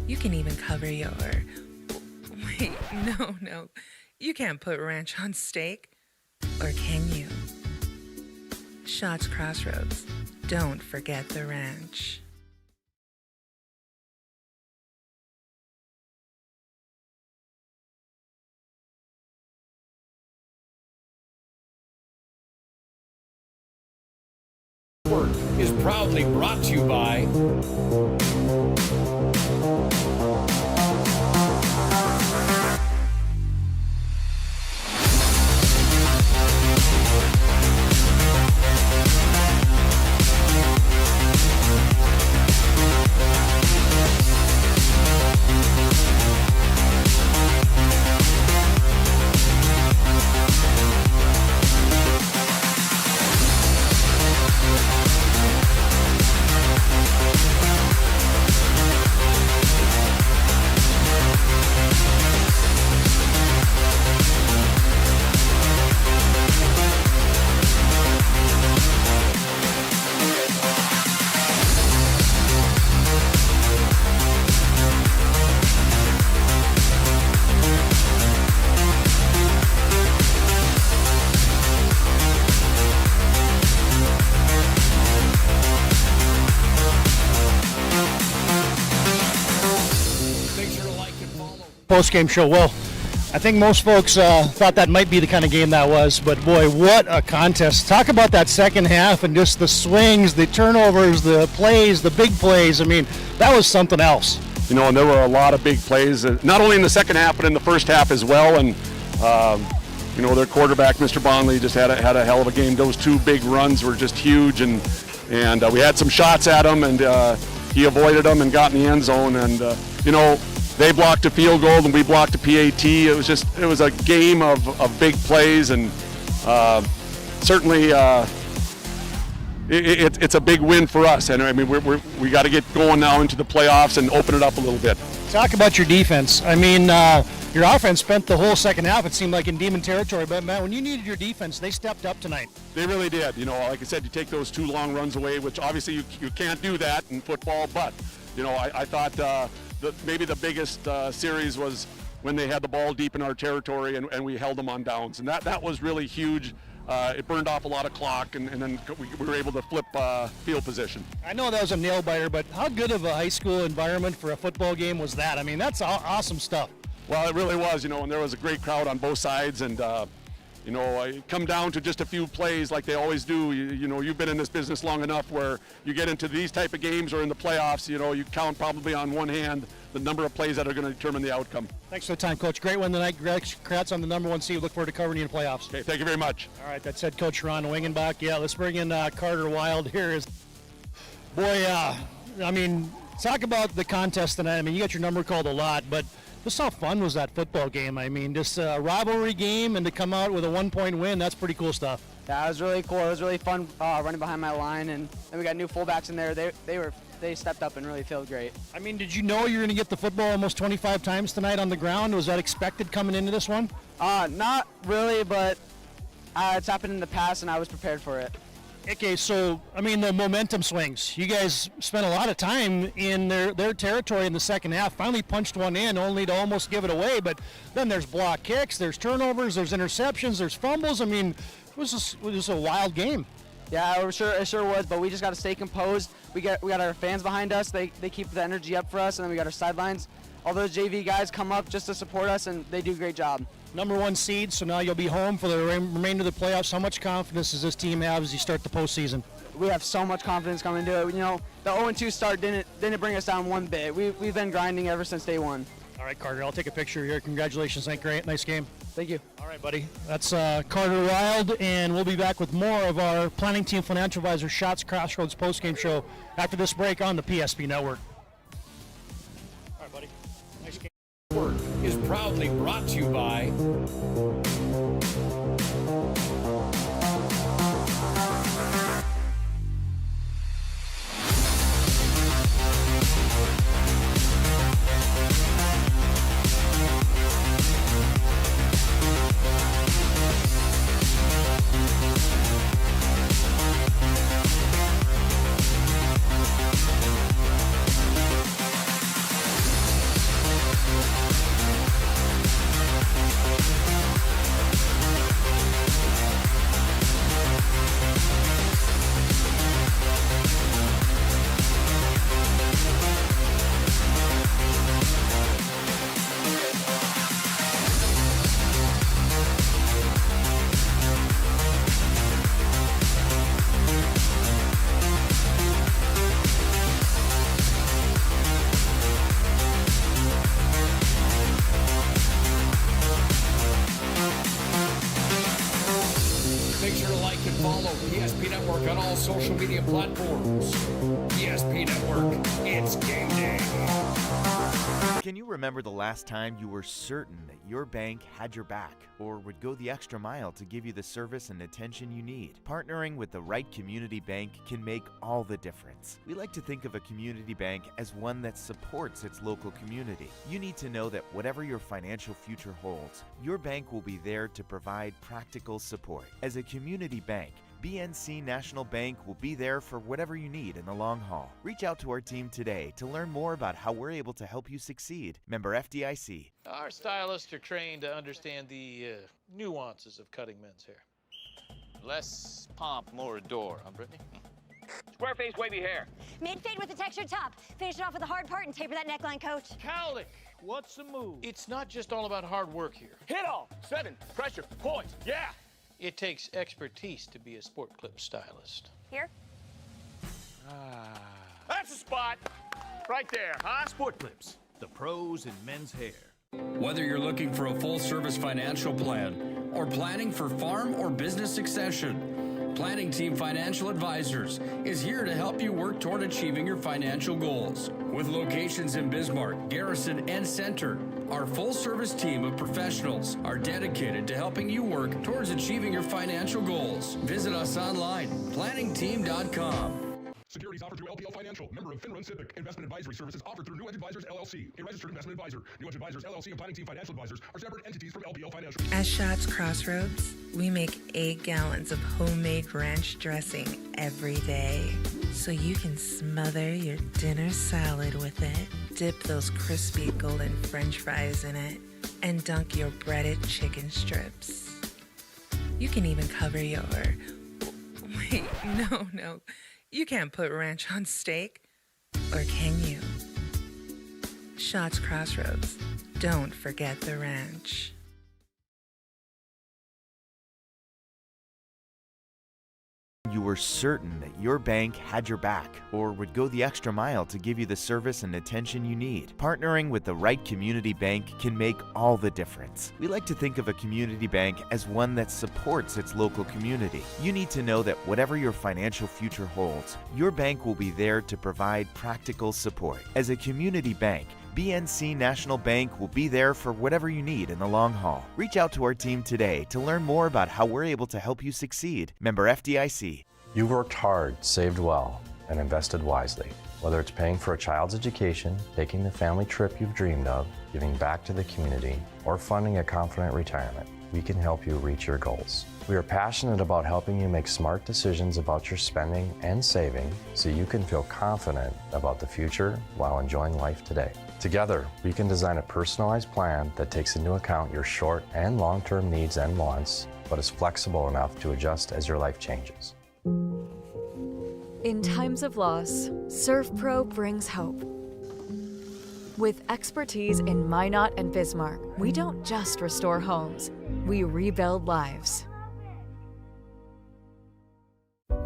You can even cover your... Wait, no. You can't put ranch on steak, or can you? Shots Crossroads. Don't forget the ranch. Is proudly brought to you by Postgame show. Well, I think most folks thought that might be the kind of game that was, but boy, what a contest. Talk about that second half and just the swings, the turnovers, the plays, the big plays. I mean, that was something else. You know, and there were a lot of big plays, not only in the second half, but in the first half as well. And, you know, their quarterback, Mr. Bonley, just had a hell of a game. Those 2 big runs were just huge, and we had some shots at him, and he avoided them and got in the end zone. And, you know, they blocked a field goal and we blocked a PAT. It was a game of big plays, and certainly it's a big win for us. And I mean, we got to get going now into the playoffs and open it up a little bit. Talk about your defense. I mean, your offense spent the whole second half, it seemed like, in demon territory. But, man, when you needed your defense, they stepped up tonight. They really did. You know, like I said, you take those 2 long runs away, which obviously you can't do that in football. But, you know, I thought maybe the biggest series was when they had the ball deep in our territory and we held them on downs. And that was really huge. It burned off a lot of clock, and then we were able to flip field position. I know that was a nail-biter, but how good of a high school environment for a football game was that? I mean, that's awesome stuff. Well, it really was, you know, and there was a great crowd on both sides, and, you know, it come down to just a few plays like they always do. You know, you've been in this business long enough where you get into these type of games or in the playoffs, you know, you count probably on one hand the number of plays that are going to determine the outcome. Thanks for the time, Coach. Great win tonight. Congrats on the number 1 seed. Look forward to covering you in the playoffs. Okay, thank you very much. All right, that's head coach Ron Wingenbach. Yeah, let's bring in Carter Wild here. Boy, I mean, talk about the contest tonight. I mean, you got your number called a lot, but just how fun was that football game? I mean, just a rivalry game, and to come out with a 1-point win, that's pretty cool stuff. Yeah, it was really cool. It was really fun running behind my line, and then we got new fullbacks in there. They stepped up and really felt great. I mean, did you know you were going to get the football almost 25 times tonight on the ground? Was that expected coming into this one? Not really, but it's happened in the past, and I was prepared for it. Okay, so, I mean, the momentum swings. You guys spent a lot of time in their territory in the second half, finally punched one in only to almost give it away, but then there's block kicks, there's turnovers, there's interceptions, there's fumbles. I mean, it was just a wild game. Yeah, it sure was, but we just got to stay composed. We got our fans behind us. They keep the energy up for us, and then we got our sidelines. All those JV guys come up just to support us, and they do a great job. Number 1 seed, so now you'll be home for the remainder of the playoffs. How much confidence does this team have as you start the postseason? We have so much confidence coming into it. You know, the 0-2 start didn't bring us down one bit. We've been grinding ever since day one. All right, Carter, I'll take a picture here. Congratulations. Nice game. Thank you. All right, buddy. That's Carter Wild, and we'll be back with more of our Planning Team Financial Advisor Shots Crossroads postgame show after this break on the PSP Network. All right, buddy. Nice game. Is proudly brought to you by social media platforms. PSP Network, it's game day. Can you remember the last time you were certain that your bank had your back or would go the extra mile to give you the service and attention you need? Partnering with the right community bank can make all the difference. We like to think of a community bank as one that supports its local community. You need to know that whatever your financial future holds, your bank will be there to provide practical support. As a community bank, BNC National Bank will be there for whatever you need in the long haul. Reach out to our team today to learn more about how we're able to help you succeed. Member FDIC. Our stylists are trained to understand the nuances of cutting men's hair. Less pomp, more adore, huh, Brittany? Square face, wavy hair. Mid-fade with a textured top. Finish it off with a hard part and taper that neckline, coach. Cowlick, what's the move? It's not just all about hard work here. Hit all. 7. Pressure. Points. Yeah. It takes expertise to be a sport clip stylist. Here? That's a spot. Right there, huh? Sport Clips, the pros in men's hair. Whether you're looking for a full-service financial plan or planning for farm or business succession, Planning Team Financial Advisors is here to help you work toward achieving your financial goals. With locations in Bismarck, Garrison, and Center, our full-service team of professionals are dedicated to helping you work towards achieving your financial goals. Visit us online, planningteam.com. Securities offered through LPL Financial, member of FinRun SIPC. Investment advisory services offered through New Edge Advisors, LLC, a registered investment advisor. New Edge Advisors, LLC, and Planning Team Financial Advisors are separate entities from LPL Financial. At Shots Crossroads, we make 8 gallons of homemade ranch dressing every day, so you can smother your dinner salad with it, dip those crispy golden French fries in it, and dunk your breaded chicken strips. You can even cover your... Wait, no. You can't put ranch on steak, or can you? Shots Crossroads. Don't forget the ranch. You were certain that your bank had your back or would go the extra mile to give you the service and attention you need. Partnering with the right community bank can make all the difference. We like to think of a community bank as one that supports its local community. You need to know that whatever your financial future holds, your bank will be there to provide practical support. As a community bank, BNC National Bank will be there for whatever you need in the long haul. Reach out to our team today to learn more about how we're able to help you succeed. Member FDIC. You worked hard, saved well, and invested wisely. Whether it's paying for a child's education, taking the family trip you've dreamed of, giving back to the community, or funding a confident retirement, we can help you reach your goals. We are passionate about helping you make smart decisions about your spending and saving so you can feel confident about the future while enjoying life today. Together, we can design a personalized plan that takes into account your short and long-term needs and wants, but is flexible enough to adjust as your life changes. In times of loss, ServPro brings hope. With expertise in Minot and Bismarck, we don't just restore homes, we rebuild lives.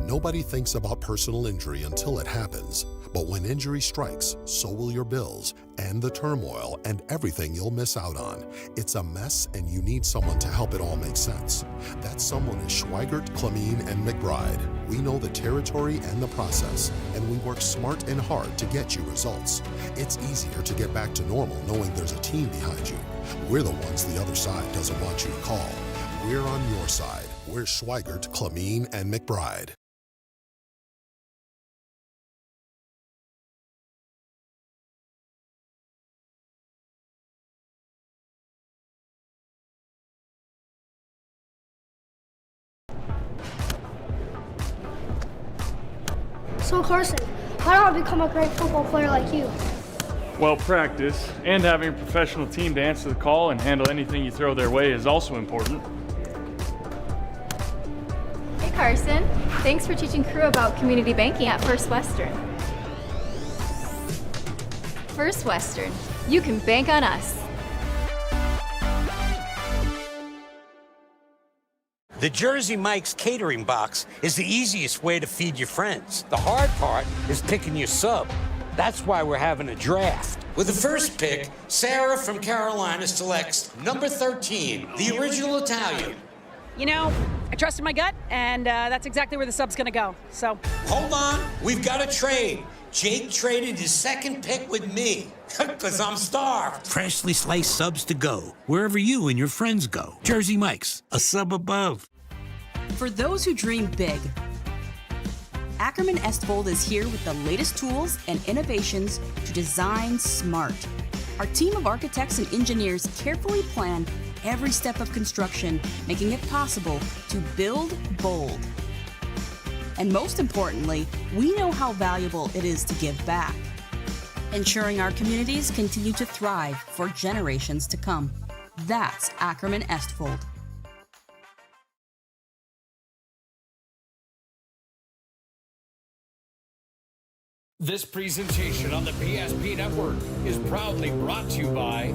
Nobody thinks about personal injury until it happens. But when injury strikes, so will your bills and the turmoil and everything you'll miss out on. It's a mess and you need someone to help it all make sense. That someone is Schweigert, Clamine, and McBride. We know the territory and the process, and we work smart and hard to get you results. It's easier to get back to normal knowing there's a team behind you. We're the ones the other side doesn't want you to call. We're on your side. We're Schweigert, Clamine, and McBride. So Carson, how do I become a great football player like you? Well, practice and having a professional team to answer the call and handle anything you throw their way is also important. Hey Carson, thanks for teaching crew about community banking at First Western. First Western, you can bank on us. The Jersey Mike's catering box is the easiest way to feed your friends. The hard part is picking your sub. That's why we're having a draft. With the first pick, Sarah from Carolina selects number 13, the original Italian. You know, I trusted my gut, and that's exactly where the sub's gonna go, so. Hold on, we've got a trade. Jake traded his second pick with me, because I'm starved. Freshly sliced subs to go, wherever you and your friends go. Jersey Mike's, a sub above. For those who dream big, Ackerman Estvold is here with the latest tools and innovations to design smart. Our team of architects and engineers carefully plan every step of construction, making it possible to build bold. And most importantly, we know how valuable it is to give back, ensuring our communities continue to thrive for generations to come. That's Ackerman Estvold. This presentation on the PSP Network is proudly brought to you by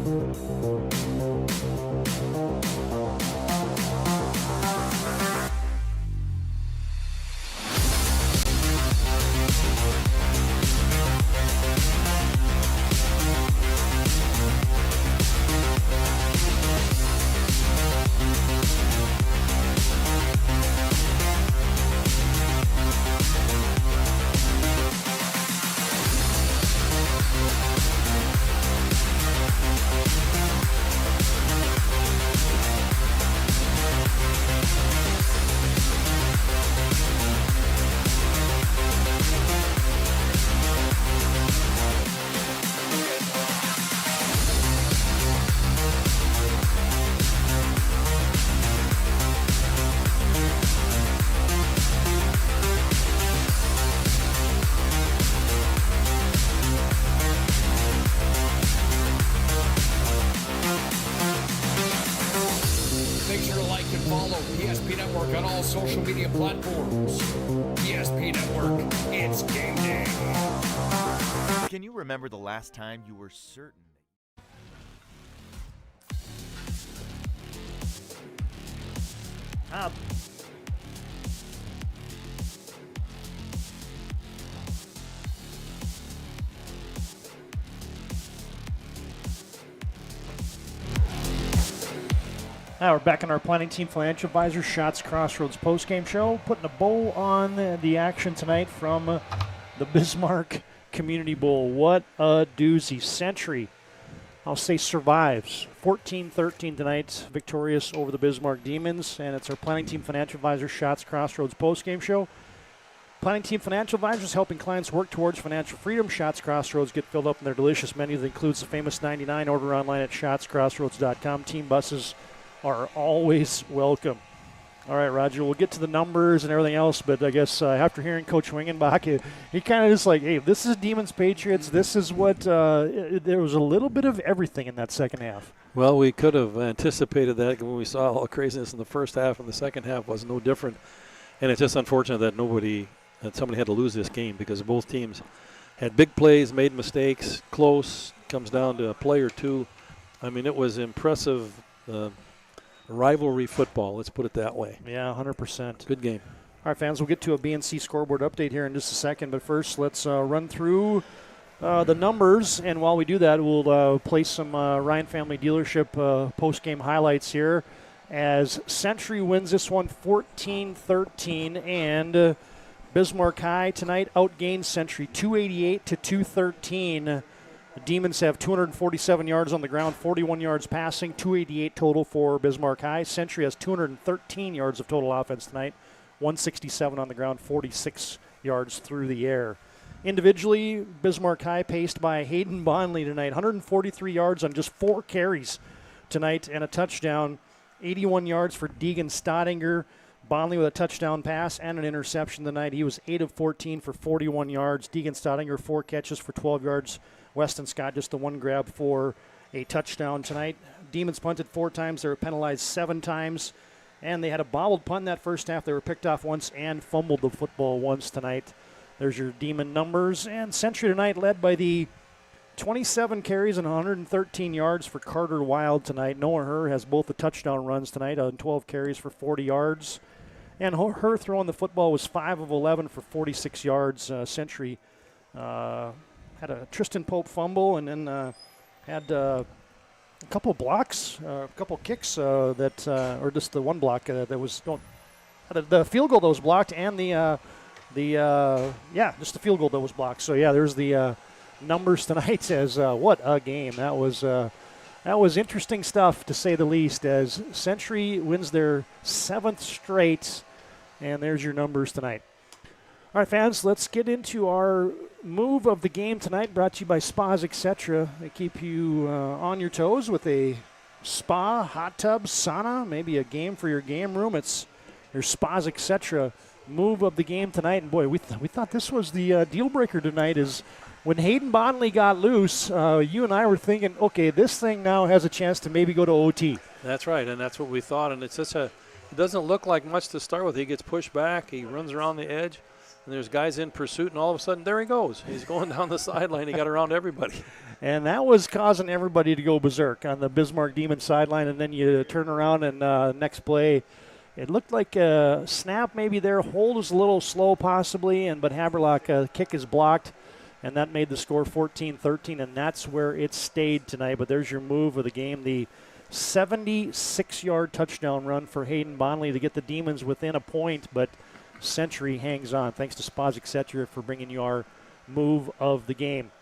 social media platforms. PSP Network, it's game day. Can you remember the last time you were certain? Up. Now we're back on our Planning Team Financial Advisors Shots Crossroads postgame show, putting a bow on the action tonight from the Bismarck Community Bowl. What a doozy. Century, I'll say, survives. 14-13 tonight, victorious over the Bismarck Demons, and it's our Planning Team Financial Advisors Shots Crossroads postgame show. Planning Team Financial Advisors helping clients work towards financial freedom. Shots Crossroads get filled up in their delicious menu that includes the famous 99. Order online at shotscrossroads.com. Team buses are always welcome. All right, Roger, we'll get to the numbers and everything else, but I guess after hearing Coach Wingenbach, he kind of just like, hey, this is Demons Patriots. This is what there was a little bit of everything in that second half. Well, we could have anticipated that when we saw all the craziness in the first half, and the second half was no different. And it's just unfortunate that somebody had to lose this game because both teams had big plays, made mistakes, close, comes down to a play or two. I mean, it was impressive rivalry football, let's put it that way. Yeah, 100%. Good game. All right, fans, we'll get to a BNC scoreboard update here in just a second, but first let's run through the numbers, and while we do that, we'll play some Ryan Family Dealership post-game highlights here as Century wins this one 14-13, and Bismarck High tonight outgained Century 288-213. The Demons have 247 yards on the ground, 41 yards passing, 288 total for Bismarck High. Century has 213 yards of total offense tonight, 167 on the ground, 46 yards through the air. Individually, Bismarck High paced by Hayden Bonley tonight, 143 yards on just 4 carries tonight and a touchdown, 81 yards for Deegan Stottinger. Bonley with a touchdown pass and an interception tonight. He was 8 of 14 for 41 yards. Deegan Stottinger, 4 catches for 12 yards. Weston Scott just the 1 grab for a touchdown tonight. Demons punted 4 times. They were penalized 7 times. And they had a bobbled punt in that first half. They were picked off once and fumbled the football once tonight. There's your Demon numbers. And Century tonight led by the 27 carries and 113 yards for Carter Wild tonight. Noah Herr has both the touchdown runs tonight on 12 carries for 40 yards. And Herr throwing the football was 5 of 11 for 46 yards. Century had a Tristan Pope fumble and then had a couple of blocks, a couple of kicks or just the one block that was the field goal that was blocked and just the field goal that was blocked. So yeah, there's the numbers tonight as what a game that was. That was interesting stuff to say the least. As Century wins their 7th straight, and there's your numbers tonight. All right, fans, let's get into our move of the game tonight, brought to you by Spas Etc. They keep you on your toes with a spa, hot tub, sauna, maybe a game for your game room. It's your Spas Etc. move of the game tonight. And, boy, we thought this was the deal breaker tonight is when Hayden Bonley got loose, you and I were thinking, okay, this thing now has a chance to maybe go to OT. That's right, and that's what we thought. And it doesn't look like much to start with. He gets pushed back. He runs around the edge. And there's guys in pursuit, and all of a sudden, there he goes. He's going down the sideline. He got around everybody. And that was causing everybody to go berserk on the Bismarck Demon sideline. And then you turn around and next play, it looked like a snap maybe there. Hold was a little slow possibly, but Haberlock kick is blocked. And that made the score 14-13, and that's where it stayed tonight. But there's your move of the game, the 76-yard touchdown run for Hayden Bonley to get the Demons within a point, but Century hangs on. Thanks to Spas Etc. for bringing you our move of the game.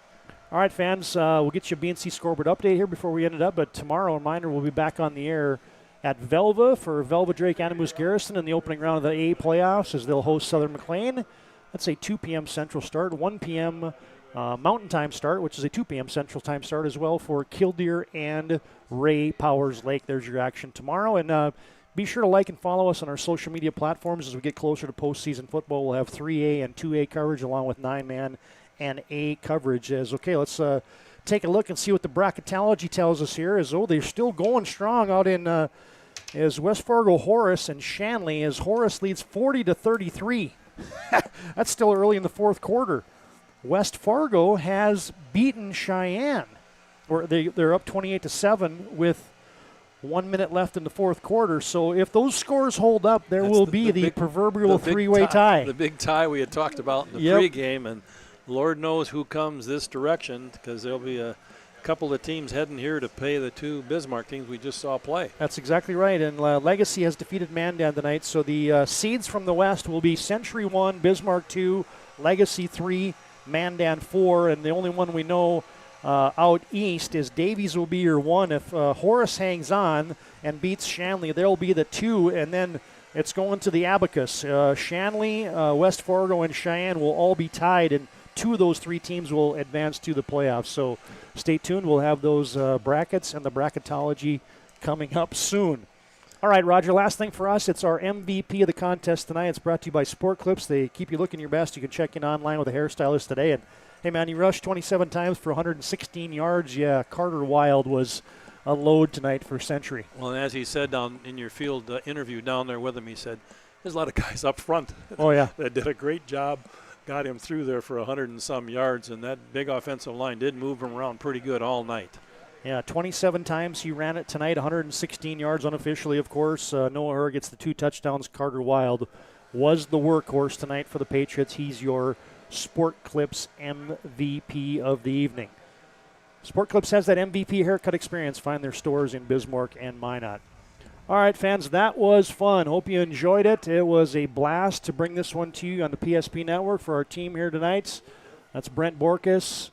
All right, fans, we'll get you a BNC scoreboard update here before we end it up, but tomorrow, a reminder, we'll be back on the air at Velva for Velva Drake Animus Garrison in the opening round of the A playoffs as they'll host Southern McLean. That's a 2 p.m. Central start, 1 p.m. Mountain Time start, which is a 2 p.m. Central Time start as well for Killdeer and Ray Powers Lake. There's your action tomorrow. And be sure to like and follow us on our social media platforms as we get closer to postseason football. We'll have 3A and 2A coverage along with 9-man and A coverage. Let's take a look and see what the bracketology tells us here. They're still going strong out in as West Fargo Horace and Shanley as Horace leads 40-33. That's still early in the fourth quarter. West Fargo has beaten Cheyenne. They're up 28-7 with 1 minute left in the fourth quarter. So if those scores hold up, there will be the proverbial three-way tie. The big tie we had talked about in the pregame, and Lord knows who comes this direction because there'll be a couple of teams heading here to pay the two Bismarck teams we just saw play. That's exactly right. And Legacy has defeated Mandan tonight. So the seeds from the West will be Century 1, Bismarck 2, Legacy 3, Mandan 4. And the only one we know out east is Davies will be your 1. If Horace hangs on and beats Shanley, they'll be the 2. And then it's going to the Abacus. Shanley, West Fargo, and Cheyenne will all be tied, and 2 of those 3 teams will advance to the playoffs. So stay tuned. We'll have those brackets and the bracketology coming up soon. All right, Roger, last thing for us, it's our MVP of the contest tonight. It's brought to you by Sport Clips. They keep you looking your best. You can check in online with a hairstylist today. And, hey, man, you rushed 27 times for 116 yards. Yeah, Carter Wild was a load tonight for Century. Well, and as he said down in your field interview down there with him, he said there's a lot of guys up front that did a great job, got him through there for 100 and some yards, and that big offensive line did move him around pretty good all night. Yeah, 27 times he ran it tonight, 116 yards unofficially, of course. Noah Herr gets the 2 touchdowns. Carter Wild was the workhorse tonight for the Patriots. He's your Sport Clips MVP of the evening. Sport Clips has that MVP haircut experience. Find their stores in Bismarck and Minot. All right, fans, that was fun. Hope you enjoyed it. It was a blast to bring this one to you on the PSP Network for our team here tonight. That's Brent Borkus,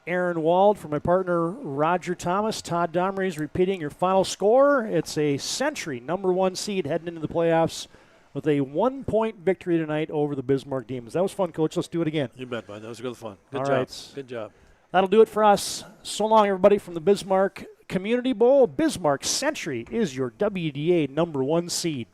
Aaron Wald, for my partner Roger Thomas. Todd Domrey's repeating your final score. It's a Century #1 seed heading into the playoffs with a 1-point victory tonight over the Bismarck Demons. That was fun, Coach. Let's do it again. You bet, bud. That was good fun. Good All job. right. Good job. That'll do it for us. So long, everybody, from the Bismarck Community Bowl. Bismarck Century is your WDA #1 seed.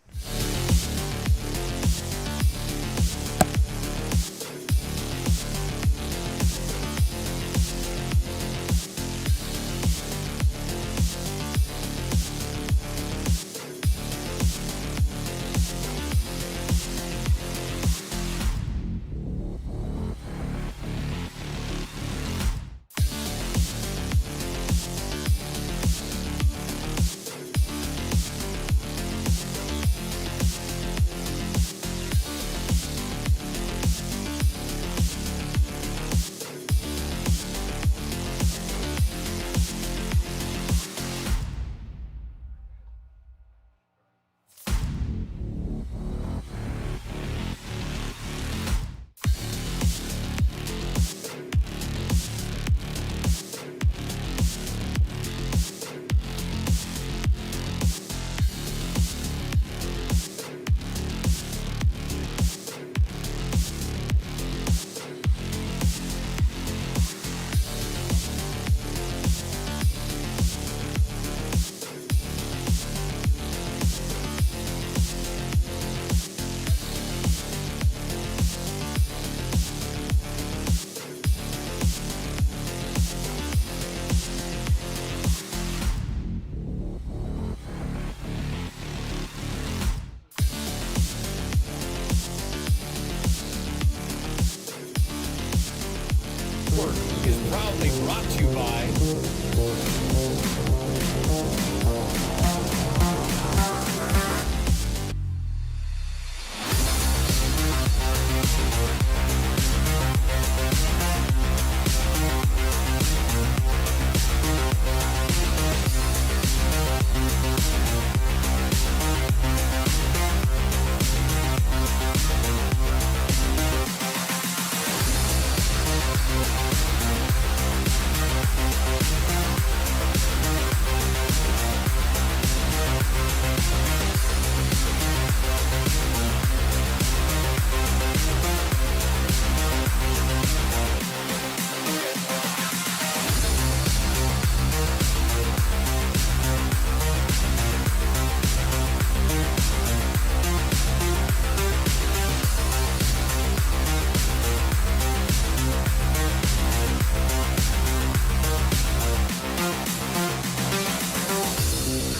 Is proudly brought to you by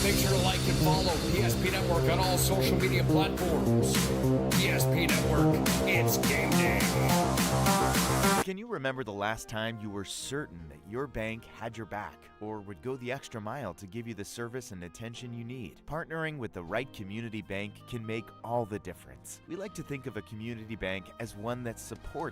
Make sure to like and follow PSP Network on all social media platforms. PSP Network, it's game day. Can you remember the last time you were certain that your bank had your back or would go the extra mile to give you the service and attention you need? Partnering with the right community bank can make all the difference. We like to think of a community bank as one that supports